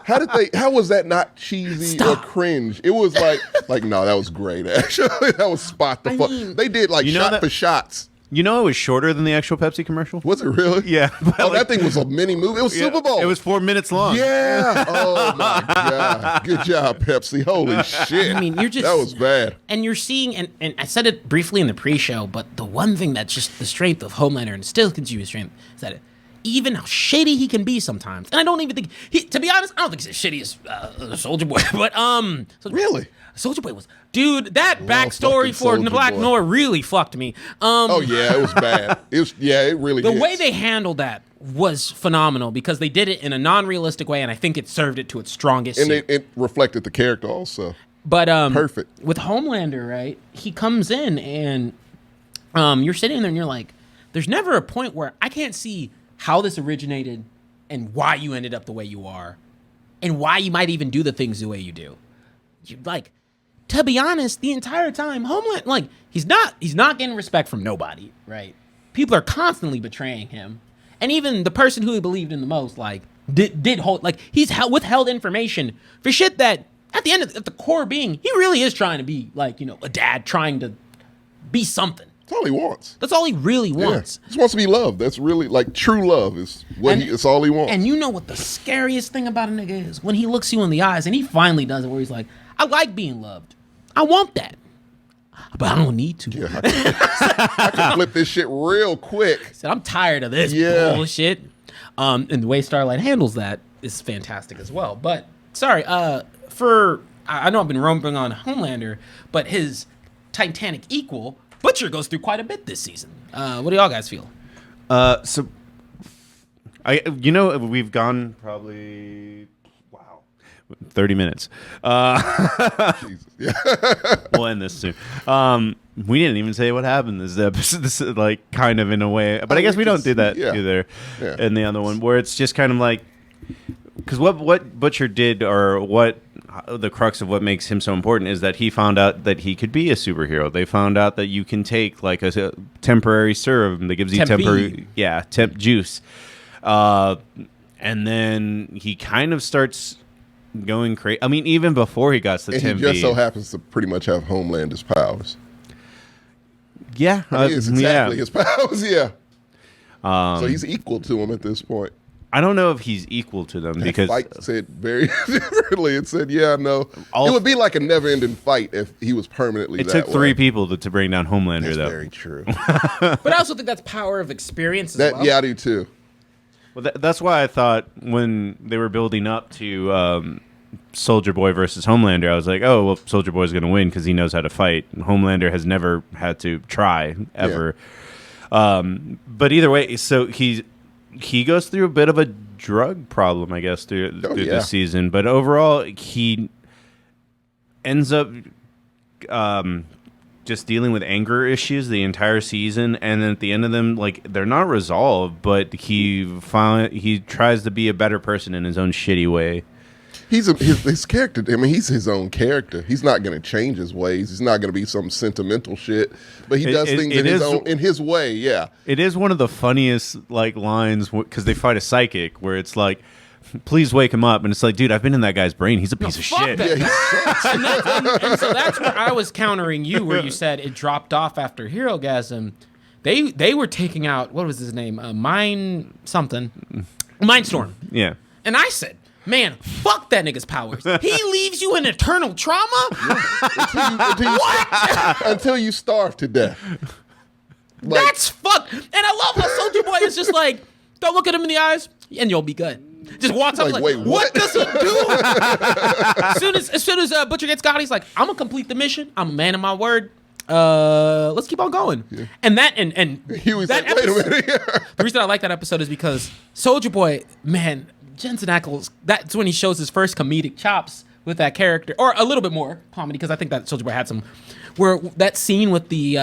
How was that not cheesy or Stop. cringe? It was like no, that was great actually. That was spot the fuck. mean- They did like You know shot that- for shots. You know, it was shorter than the actual Pepsi commercial. Was it really? Yeah. Oh, that thing was a mini movie. It was Super Bowl. It was 4 minutes long. Yeah. Oh my God. Good job, Pepsi. Holy shit. I mean, you're just that was bad. And you're seeing, and I said it briefly in the pre-show, but the one thing that's just the strength of Homelander and still continues strength is that even how shady he can be sometimes, and I don't even think to be honest, I don't think he's as shitty as Soldier Boy, but Really? Soldier Boy was, dude, that backstory for the Black Noir really fucked me. Oh yeah, it was bad. It really The way they handled that was phenomenal because they did it in a non-realistic way, and I think it served it to its strongest. And it reflected the character also. But perfect. With Homelander, right? He comes in and you're sitting there and you're like, there's never a point where I can't see how this originated and why you ended up the way you are and why you might even do the things the way you do. You like, to be honest, the entire time, Homeland, like, he's not getting respect from nobody, right? People are constantly betraying him. And even the person who he believed in the most, like, did hold, like, he's withheld information for shit that, at the end of the core being, he really is trying to be, like, you know, a dad trying to be something. That's all he wants. That's all he really wants. Yeah. He just wants to be loved. That's really, like, true love is what it's all he wants. And you know what the scariest thing about a nigga is? When he looks you in the eyes, and he finally does it, where he's like, I like being loved. I want that. But I don't need to. Yeah, I can flip this shit real quick. Said, I'm tired of this bullshit. And the way Starlight handles that is fantastic as well. But, sorry, I know I've been romping on Homelander, but his Titanic equal, Butcher, goes through quite a bit this season. What do y'all guys feel? We've gone probably 30 minutes. Jesus. Yeah. We'll end this soon. We didn't even say what happened this episode. This is like kind of in a way, but I guess we don't do that either. Yeah. In the other one, where it's just kind of like, because what Butcher did, or what the crux of what makes him so important, is that he found out that he could be a superhero. They found out that you can take like a temporary serum that gives you temp juice, and then he kind of starts going crazy. I mean, even before he got to Temp he just so happens to pretty much have Homelander's powers. Yeah, it's exactly his powers. Yeah. So he's equal to him at this point. I don't know if he's equal to them because fight said very differently. It said, "Yeah, no." It would be like a never-ending fight if he was permanently. It took 3 people to bring down Homelander. That's though. Very true. But I also think that's power of experience as well. Yeah, I do too. Well, that's why I thought when they were building up to Soldier Boy versus Homelander, I was like, oh, well, Soldier Boy's going to win because he knows how to fight. Homelander has never had to try, ever. Yeah. But either way, so he goes through a bit of a drug problem, I guess, through this season. But overall, he ends up just dealing with anger issues the entire season, and then at the end of them, like, they're not resolved, but he tries to be a better person in his own shitty way. His character. I mean, he's his own character. He's not going to change his ways. He's not going to be some sentimental shit. But he does things in his way. Yeah, it is one of the funniest like lines because they fight a psychic where it's like, please wake him up. And it's like, dude, I've been in that guy's brain. He's a piece of shit. Yeah, and so that's where I was countering you, where you said it dropped off after Herogasm. They were taking out, what was his name? Mindstorm. Yeah. And I said, man, fuck that nigga's powers. He leaves you in eternal trauma? Until you starve to death. Like, that's fucked. And I love how Soldier Boy is just like, don't look at him in the eyes, and you'll be good. Just walks up like, wait, what does it do? as soon as Butcher gets got, he's like, I'm gonna complete the mission. I'm a man of my word. Let's keep on going. Yeah. And he was that like, wait a minute. The reason I like that episode is because Soldier Boy, man, Jensen Ackles, that's when he shows his first comedic chops with that character, or a little bit more comedy, because I think that Soldier Boy had some. Where that scene with the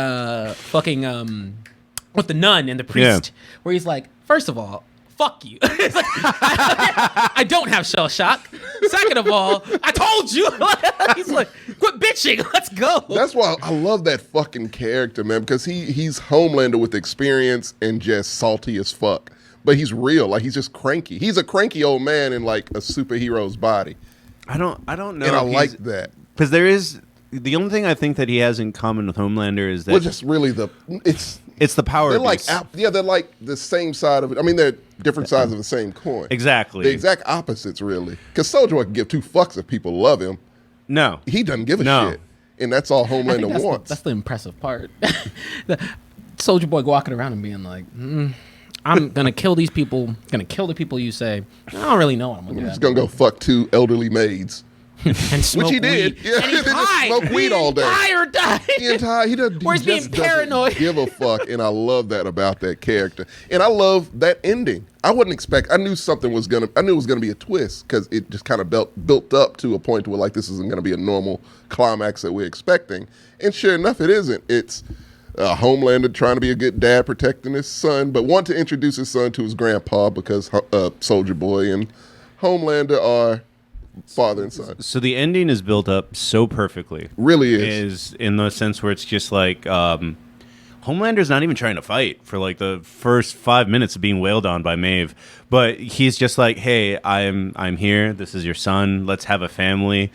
with the nun and the priest, where he's like, first of all, fuck you. It's like, I don't have shell shock. Second of all, I told you. He's like, quit bitching. Let's go. That's why I love that fucking character, man, because he's Homelander with experience and just salty as fuck. But he's real. Like, he's just cranky. He's a cranky old man in like a superhero's body. I don't know. And I like that. Because there is the only thing I think that he has in common with Homelander is that just really It's the power. They're like, beast. they're like the same side of it. I mean, they're different sides of the same coin. Exactly. The exact opposites, really. Because Soldier Boy can give two fucks if people love him. No. He doesn't give a No. shit. And that's all Homelander wants. That's the impressive part. The Soldier Boy walking around and being like, I'm gonna kill these people. Gonna kill the people you say. I don't really know what I'm gonna do. He's going to go fuck 2 elderly maids. And smoke Which he did. weed. Yeah, And he's they just high. smoke weed all day. Die or die. He doesn't. Or he's being just paranoid. doesn't give a fuck, and I love that about that character. And I love that ending. I wouldn't expect. I knew something was gonna. I knew it was gonna be a twist because it just kind of built up to a point where like this isn't gonna be a normal climax that we're expecting. And sure enough, it isn't. It's Homelander trying to be a good dad, protecting his son, but want to introduce his son to his grandpa because Soldier Boy and Homelander are father and son. So the ending is built up so perfectly. Really is. Is in the sense where it's just like Homelander's not even trying to fight for like the first 5 minutes of being wailed on by Maeve, but he's just like, "Hey, I'm here. This is your son. Let's have a family."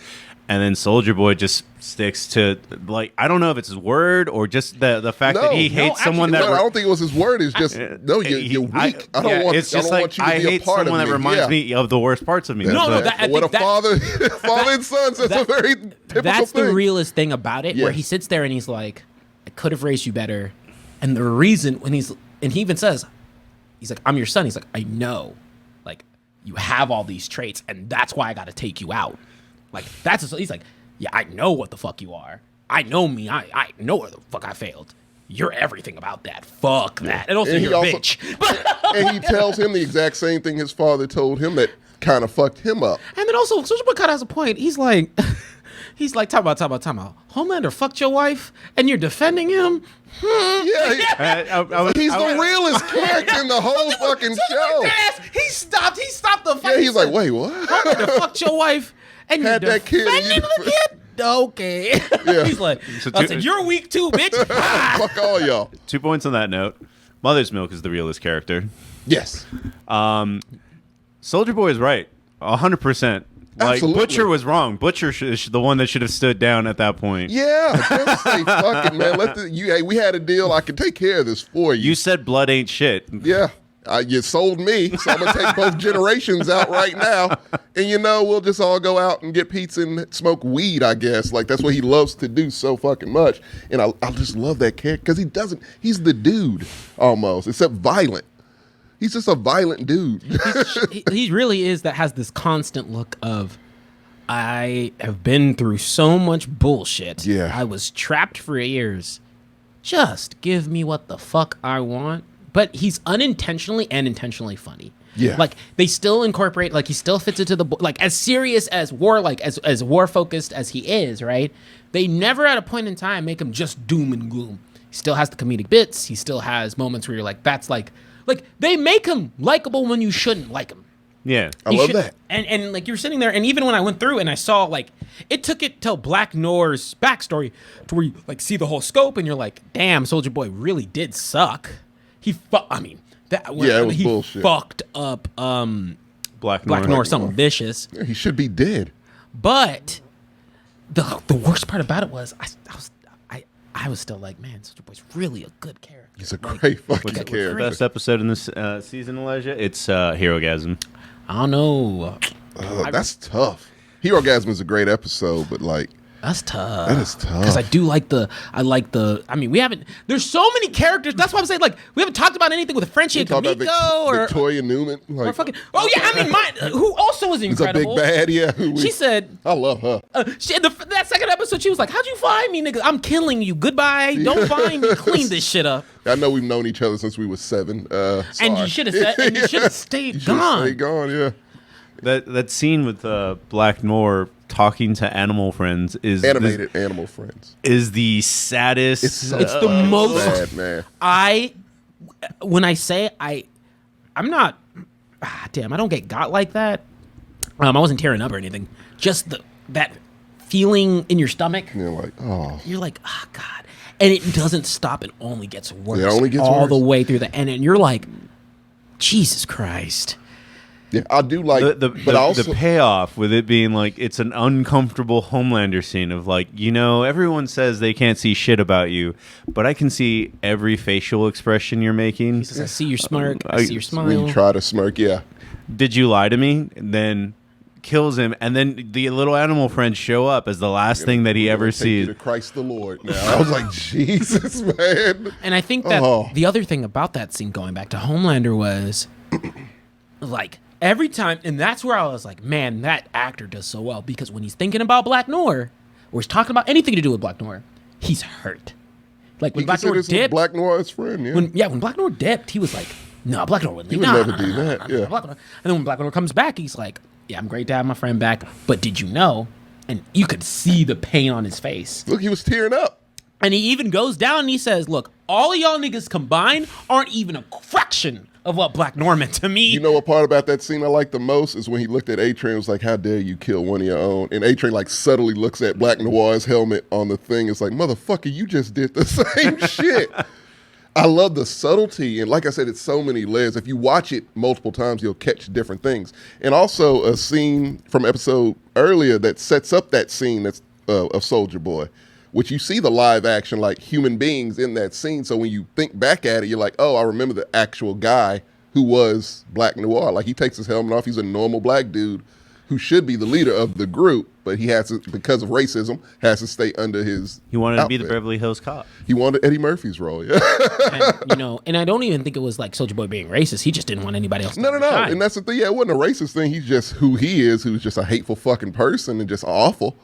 And then Soldier Boy just sticks to, like, I don't know if it's his word or just the fact that he hates someone that. I don't think it was his word. It's just no, you're weak. I don't want. It's just I don't like want you to I be a hate part someone of that reminds me of the worst parts of me. No, That's that- I what a think father and son. That's a very typical That's thing. the realest thing about it, where Yes. he sits there and he's like, I could have raised you better. And the reason and he even says, he's like, I'm your son. He's like, I know. Like, you have all these traits, and that's why I got to take you out. Like, he's like, yeah, I know what the fuck you are. I know me. I know where the fuck I failed. You're everything about that. Fuck that. And also, And he you're a also- bitch. And he tells him the exact same thing his father told him that kind of fucked him up. And then also, Soldier Boy kind of has a point. He's like, time out. Homelander fucked your wife, and you're defending him? Yeah, he's the realest character in the whole fucking show. He stopped the fight. Yeah, he's like, wait, what? Homelander fucked your wife, and Had you're that kid, defending you the kid? Okay. Yeah. He's like, I said, you're weak too, bitch. Fuck all y'all. 2 points on that note. Mother's Milk is the realest character. Yes. Soldier Boy is right, 100%. Like Absolutely. Butcher was wrong. Butcher is the one that should have stood down at that point. Yeah, just say fuck it, man. Hey, we had a deal. I can take care of this for you. You said blood ain't shit. Yeah, you sold me, so I'm gonna take both generations out right now, and we'll just all go out and get pizza and smoke weed. I guess like that's what he loves to do so fucking much, and I just love that character because he's the dude almost, except violent. He's just a violent dude. He really is. That has this constant look of, I have been through so much bullshit. Yeah. I was trapped for years. Just give me what the fuck I want. But he's unintentionally and intentionally funny. Yeah. Like, they still incorporate, like, he still fits into the, like, as serious as war, like, as war-focused as he is, right? They never at a point in time make him just doom and gloom. He still has the comedic bits. He still has moments where you're like, that's like, they make him likable when you shouldn't like him. Yeah. I love that. And like you're sitting there, and even when I went through and I saw, like, it took it till Black Noir's backstory to where you like see the whole scope, and you're like, damn, Soldier Boy really did suck. He bullshit. fucked up Black Noir something vicious. Yeah, he should be dead. But the worst part about it was I was still like, man, Soldier Boy's really a good character. He's a great fucking The character. best episode in this season, Elijah? It's Herogasm. I don't know. That's tough. Herogasm is a great episode, but like That's tough. That is tough. Because I mean, there's so many characters. That's why I'm saying, like, we haven't talked about anything with Frenchie and talk about Kamiko or Victoria Newman. Like, or fucking. Oh yeah, I mean, mine, who also was it's a big incredible. bad. Yeah, She said, I love her. that second episode, she was like, "How'd you find me, nigga? I'm killing you. Goodbye. Don't find me. Clean this shit up." I know we've known each other since we were 7. And you should have said, and you should have stayed You should've gone. stayed gone. Yeah. That scene with Black Noir talking to animal friends is Animated animal friends. is the saddest. It's so It's the most. sad, man. When I say I'm not. Damn, I don't get got like that. I wasn't tearing up or anything. Just that feeling in your stomach. You're like, oh. You're like, oh God, and it doesn't stop. It only gets worse. It only gets all worse. the way through the end, and you're like, Jesus Christ. Yeah, I do like the payoff with it being like it's an uncomfortable Homelander scene of like, everyone says they can't see shit about you, but I can see every facial expression you're making. He says, I see your smirk, I see your smile. When you try to smirk, yeah. Did you lie to me? And then kills him, and then the little animal friends show up as the last thing that he ever sees. To Christ the Lord. Now I was like, Jesus, man. And I think that the other thing about that scene, going back to Homelander, was like every time, and that's where I was like, man, that actor does so well, because when he's thinking about Black Noir, or he's talking about anything to do with Black Noir, he's hurt. Like when Black Noir dipped, Black Noir's friend, when Black Noir dipped, he was like, no, Black Noir wouldn't leave. He would never do that. Yeah. And then when Black Noir comes back, he's like, yeah, I'm great to have my friend back, but did you know? And you could see the pain on his face. Look, he was tearing up. And he even goes down and he says, look, all of y'all niggas combined aren't even a fraction of what Black Noir meant to me. You know what part about that scene I like the most is when he looked at A-Train and was like, how dare you kill one of your own? And A-Train like subtly looks at Black Noir's helmet on the thing. It's like, motherfucker, you just did the same shit. I love the subtlety, and like I said, it's so many layers. If you watch it multiple times, you'll catch different things. And also a scene from episode earlier that sets up that scene that's of Soulja Boy, which you see the live action, like human beings in that scene. So when you think back at it, you're like, oh, I remember the actual guy who was Black Noir. Like he takes his helmet off. He's a normal black dude who should be the leader of the group, but he has to, because of racism, has to stay under his He wanted outfit. to be the Beverly Hills Cop. He wanted Eddie Murphy's role, yeah. And I don't even think it was like Soulja Boy being racist. He just didn't want anybody else to No. shine. And that's the thing. Yeah, it wasn't a racist thing. He's just who he is, who's just a hateful fucking person and just awful.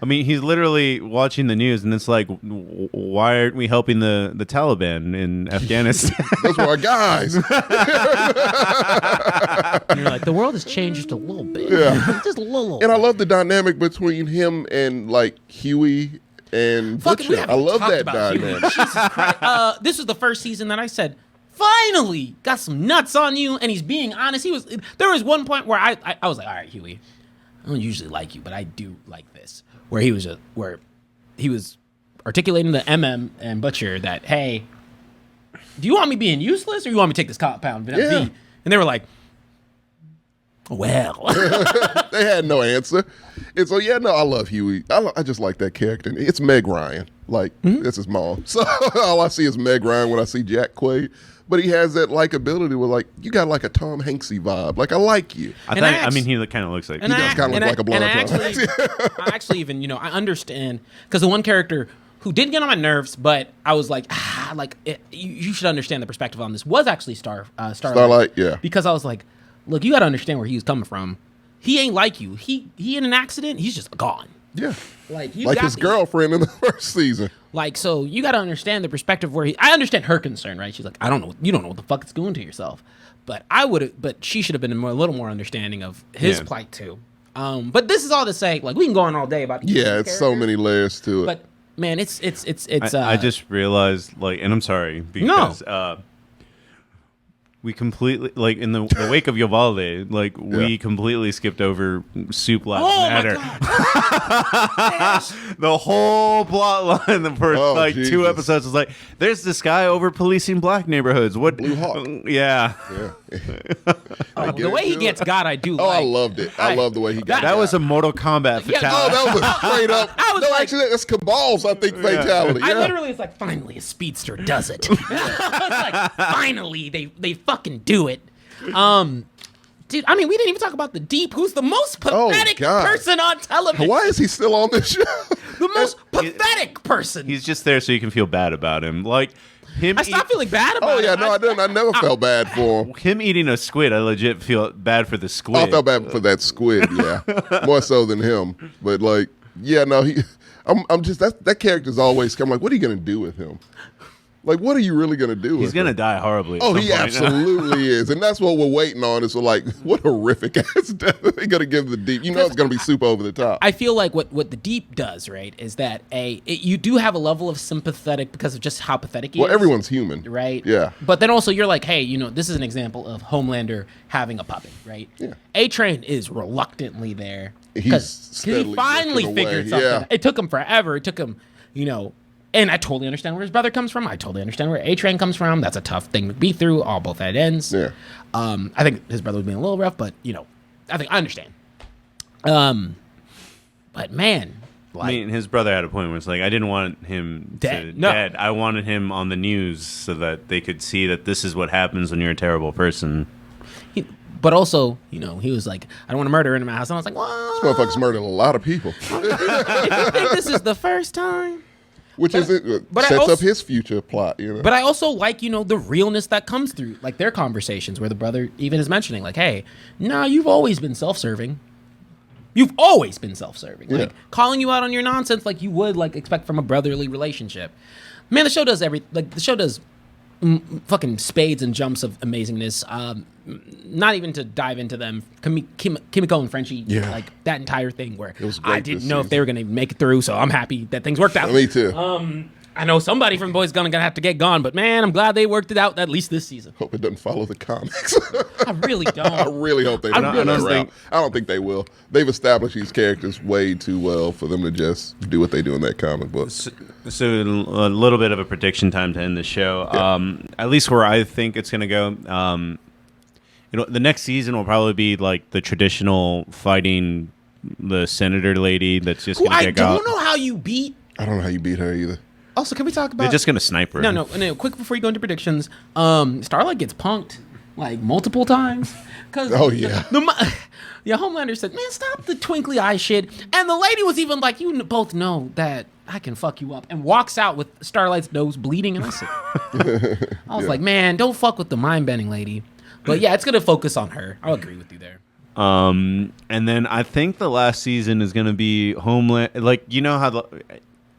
I mean, he's literally watching the news, and it's like, why aren't we helping the Taliban in Afghanistan? Those were our guys. And you're like, the world has changed just a little bit. Yeah. Just a little. And I love the dynamic between him and like Huey and Fucking, we Butcher. I haven't love talked that about Huey. dynamic. Jesus Christ. This was the first season that I said, finally got some nuts on you, and he's being honest. There was one point where I was like, all right, Huey, I don't usually like you, but I do like this. Where he was articulating to and Butcher that, hey, do you want me being useless, or you want me to take this compound V? Yeah. And they were like, well. They had no answer. And so, yeah, no, I love Huey. I just like that character. It's Meg Ryan. Like, That's his mom. So all I see is Meg Ryan when I see Jack Quaid. But he has that likability where, like, you got like a Tom Hanksy vibe. Like, I like you. I mean, he kind of looks like. He does kind of look like a blonde Tom Hanksy. I actually even, I understand, because the one character who did get on my nerves, but I was like, you should understand the perspective on this, was actually Starlight. Yeah. Because I was like, look, you got to understand where he was coming from. He ain't like you. He in an accident, he's just gone. Yeah. Like his girlfriend in the first season. Like, so you got to understand the perspective where I understand her concern, right? She's like, I don't know, you don't know what the fuck it's doing to yourself. But she should have been a little more understanding of his plight too. But this is all to say, like, we can go on all day about each it's so many layers to it. But man, it's I just realized, like, and I'm sorry because we completely, like, in the wake of Uvalde, like, we completely skipped over Soup Lives Matter. The whole plot line, the first Jesus. 2 episodes was like, there's this guy over policing black neighborhoods. What? Blue Hawk. Yeah. the way he gets God, I do. Oh, like. I loved it. I love the way he got That was a Mortal Kombat fatality. that was straight up. I was like, actually, that's Cabal's, I think, fatality. I literally was like, finally, a speedster does it. I was like, finally, they fucking do it. Dude, I mean, we didn't even talk about the Deep, who's the most pathetic person on television. Why is he still on this show? The most pathetic person. He's just there so you can feel bad about him. Like, him. I stopped feeling bad about it. Oh, yeah, no, I didn't. I never felt bad for him. Him eating a squid, I legit feel bad for the squid. I felt bad for that squid, yeah. More so than him. But, like, yeah, no, I'm just, that character's always come like, what are you going to do with him? Like, what are you really going to do with him? He's going to die horribly. Oh, he absolutely is. And that's what we're waiting on is, like, what horrific ass death are they going to give the Deep? You know it's going to be super over the top. I feel like what the Deep does, right, is that you do have a level of sympathetic because of just how pathetic he is. Well, everyone's human. Right? Yeah. But then also you're like, hey, this is an example of Homelander having a puppet, right? Yeah. A-Train is reluctantly there. He's Because he finally drifting figured away. something. Yeah. It took him forever. It took him, And I totally understand where his brother comes from. I totally understand where A-Train comes from. That's a tough thing to be through. Both head ends. Yeah. I think his brother was being a little rough, but I understand. But man, like, I mean, his brother had a point where it's like, I didn't want him Dead. dead. I wanted him on the news so that they could see that this is what happens when you're a terrible person. but also, he was like, I don't want to murder in my house. And I was like, what? This motherfucker's murdered a lot of people. If you think this is the first time. Which but sets I also, up his future plot, But I also like, the realness that comes through, like their conversations where the brother even is mentioning, like, hey, no, you've always been self-serving. You've always been self-serving. Yeah. Like, calling you out on your nonsense like you would, like, expect from a brotherly relationship. Man, the show does fucking spades and jumps of amazingness. Not even to dive into them. Kimiko and Frenchie, like, that entire thing where I didn't know if they were going to make it through, so I'm happy that things worked out. Me too. I know somebody from Boys Gonna have to get gone, but man, I'm glad they worked it out at least this season. Hope it doesn't follow the comics. I really don't. I really hope they don't go that route. I don't think they will. They've established these characters way too well for them to just do what they do in that comic book. So a little bit of a prediction time to end the show. Yeah. At least where I think it's going to go. The next season will probably be like the traditional fighting the senator lady that's just going to get I don't know how you beat. I don't know how you beat her either. Also, can we talk about... They're just going to snipe her. No. Quick before you go into predictions. Starlight gets punked, like, multiple times. Oh, yeah. Homelander said, man, stop the twinkly eye shit. And the lady was even like, you both know that I can fuck you up. And walks out with Starlight's nose bleeding. And I was like, man, don't fuck with the mind-bending lady. But yeah, it's going to focus on her. I'll agree with you there. And then I think the last season is going to be Homeland... Like, how...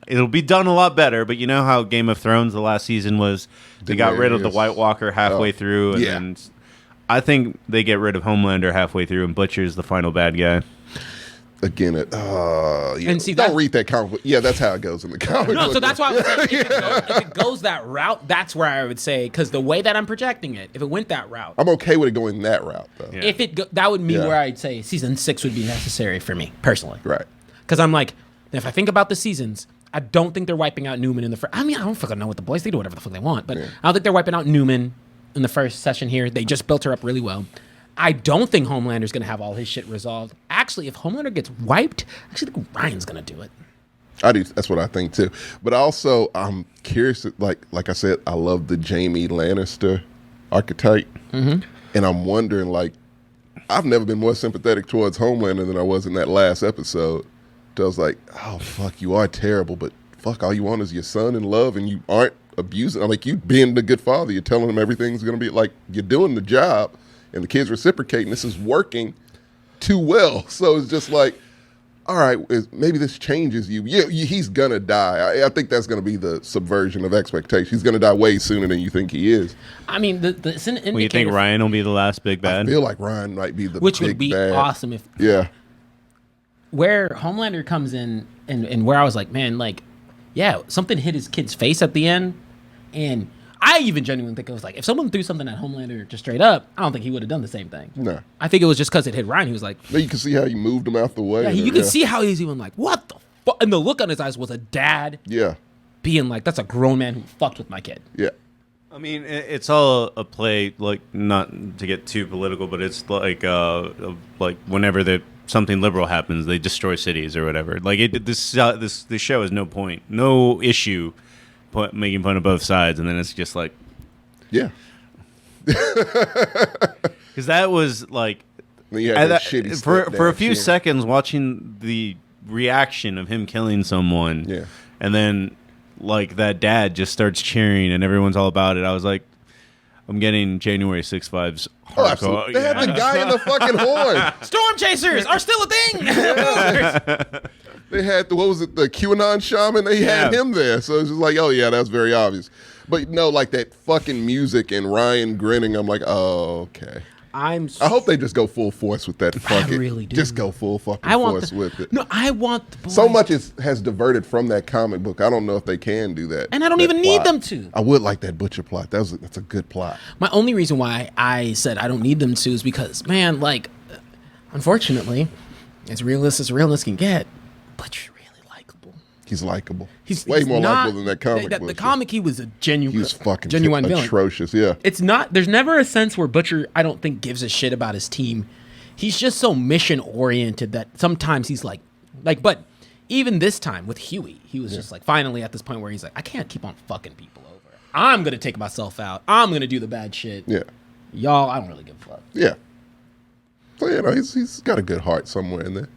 It'll be done a lot better, but you know how Game of Thrones the last season was? They got rid of the White Walker halfway through, and then I think they get rid of Homelander halfway through, and Butcher's the final bad guy. Again, and see, don't read that comic book. Yeah, that's how it goes in the comic book. So that's why I was saying, if it goes that route, that's where I would say, because the way that I'm projecting it, if it went that route, I'm okay with it going that route, though. Yeah. If that would mean where I'd say season 6 would be necessary for me personally, Right? Because I'm like, if I think about the seasons, I don't think they're wiping out Newman in the first. I mean, I don't fucking know what the boys, they do whatever the fuck they want, but I don't think they're wiping out Newman in the first session here. They just built her up really well. I don't think Homelander's going to have all his shit resolved. Actually, if Homelander gets wiped, I actually think Ryan's going to do it. I do. That's what I think too. But also, I'm curious. Like I said, I love the Jaime Lannister archetype, and I'm wondering, like, I've never been more sympathetic towards Homelander than I was in that last episode. So I was like, oh fuck, you are terrible, but fuck, all you want is your son and love, and you aren't abusing. I'm like, you being the good father, you're telling him everything's gonna be like, you're doing the job, and the kid's reciprocating. This is working too well. So it's just like, all right, maybe this changes you. Yeah, he's gonna die. I think that's gonna be the subversion of expectations. He's gonna die way sooner than you think he is. I mean, Well, you think Ryan will be the last big bad? I feel like Ryan might be the which big would be bad. awesome if where Homelander comes in and where I was like, man, like, yeah, something hit his kid's face at the end, and I even genuinely think it was like, if someone threw something at Homelander just straight up, I don't think he would have done the same thing. No. I think it was just because it hit Ryan. He was like, you can see how you moved him out the way. yeah, you can see how he's even like, what the fuck? And the look on his eyes was a dad being like, that's a grown man who fucked with my kid. Yeah. I mean, it's all a play, like, not to get too political, but it's like whenever something liberal happens, they destroy cities or whatever. Like, this show has no point, no issue making fun of both sides, and then it's just like, yeah. Because that was like, you had that shitty for a few seconds watching the reaction of him killing someone, and then like that dad just starts cheering and everyone's all about it. I was like, I'm getting January 6th vibes hardcore. They had the guy in the fucking horn. Storm chasers are still a thing. They had the QAnon shaman. They had him there, so it's just like, oh yeah, that's very obvious. But no, like that fucking music and Ryan grinning. I'm like, oh okay. I hope they just go full force with that. Fuck it. Really do. Just go full fucking force with it. No, I want the boys. So much has diverted from that comic book. I don't know if they can do that. And I don't even need them to. I would like that Butcher plot. That's a good plot. My only reason why I said I don't need them to is because, man, like, unfortunately, as realist can get, Butcher's really likable. He's likable. He's way more not, likable than that comic book. The comic, he was a genuine. He was fucking genuine villain. atrocious. Yeah. It's not. There's never a sense where Butcher, I don't think, gives a shit about his team. He's just so mission oriented that sometimes he's like. But even this time with Huey, he was just like finally at this point where he's like, I can't keep on fucking people over. I'm gonna take myself out. I'm gonna do the bad shit. Yeah. Y'all, I don't really give a fuck. Yeah. So he's got a good heart somewhere in there.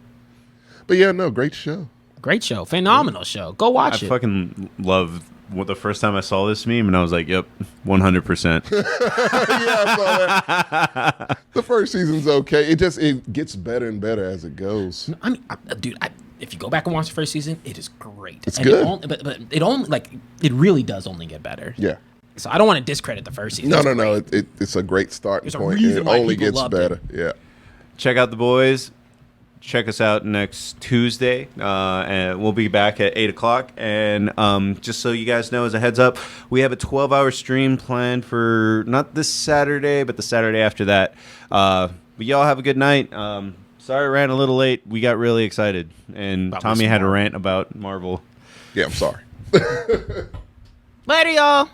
But yeah, no, great show. Great show, phenomenal show. Go watch I it. fucking love the first time I saw this meme, and I was like, "Yep, 100%." Yeah, I saw that. The first season's okay. It gets better and better as it goes. I mean, dude, if you go back and watch the first season, it is great. It's good. But it only it really does only get better. Yeah. So I don't want to discredit the first season. No. It's a great starting There's a point. reason And it why only people gets loved better. it. Yeah. Check out the boys. Check us out next Tuesday, and we'll be back at 8 o'clock. And just so you guys know, as a heads up, we have a 12-hour stream planned for not this Saturday, but the Saturday after that. But y'all have a good night. Sorry I ran a little late. We got really excited, and Probably Tommy had a smart. rant about Marvel. Yeah, I'm sorry. Later, y'all.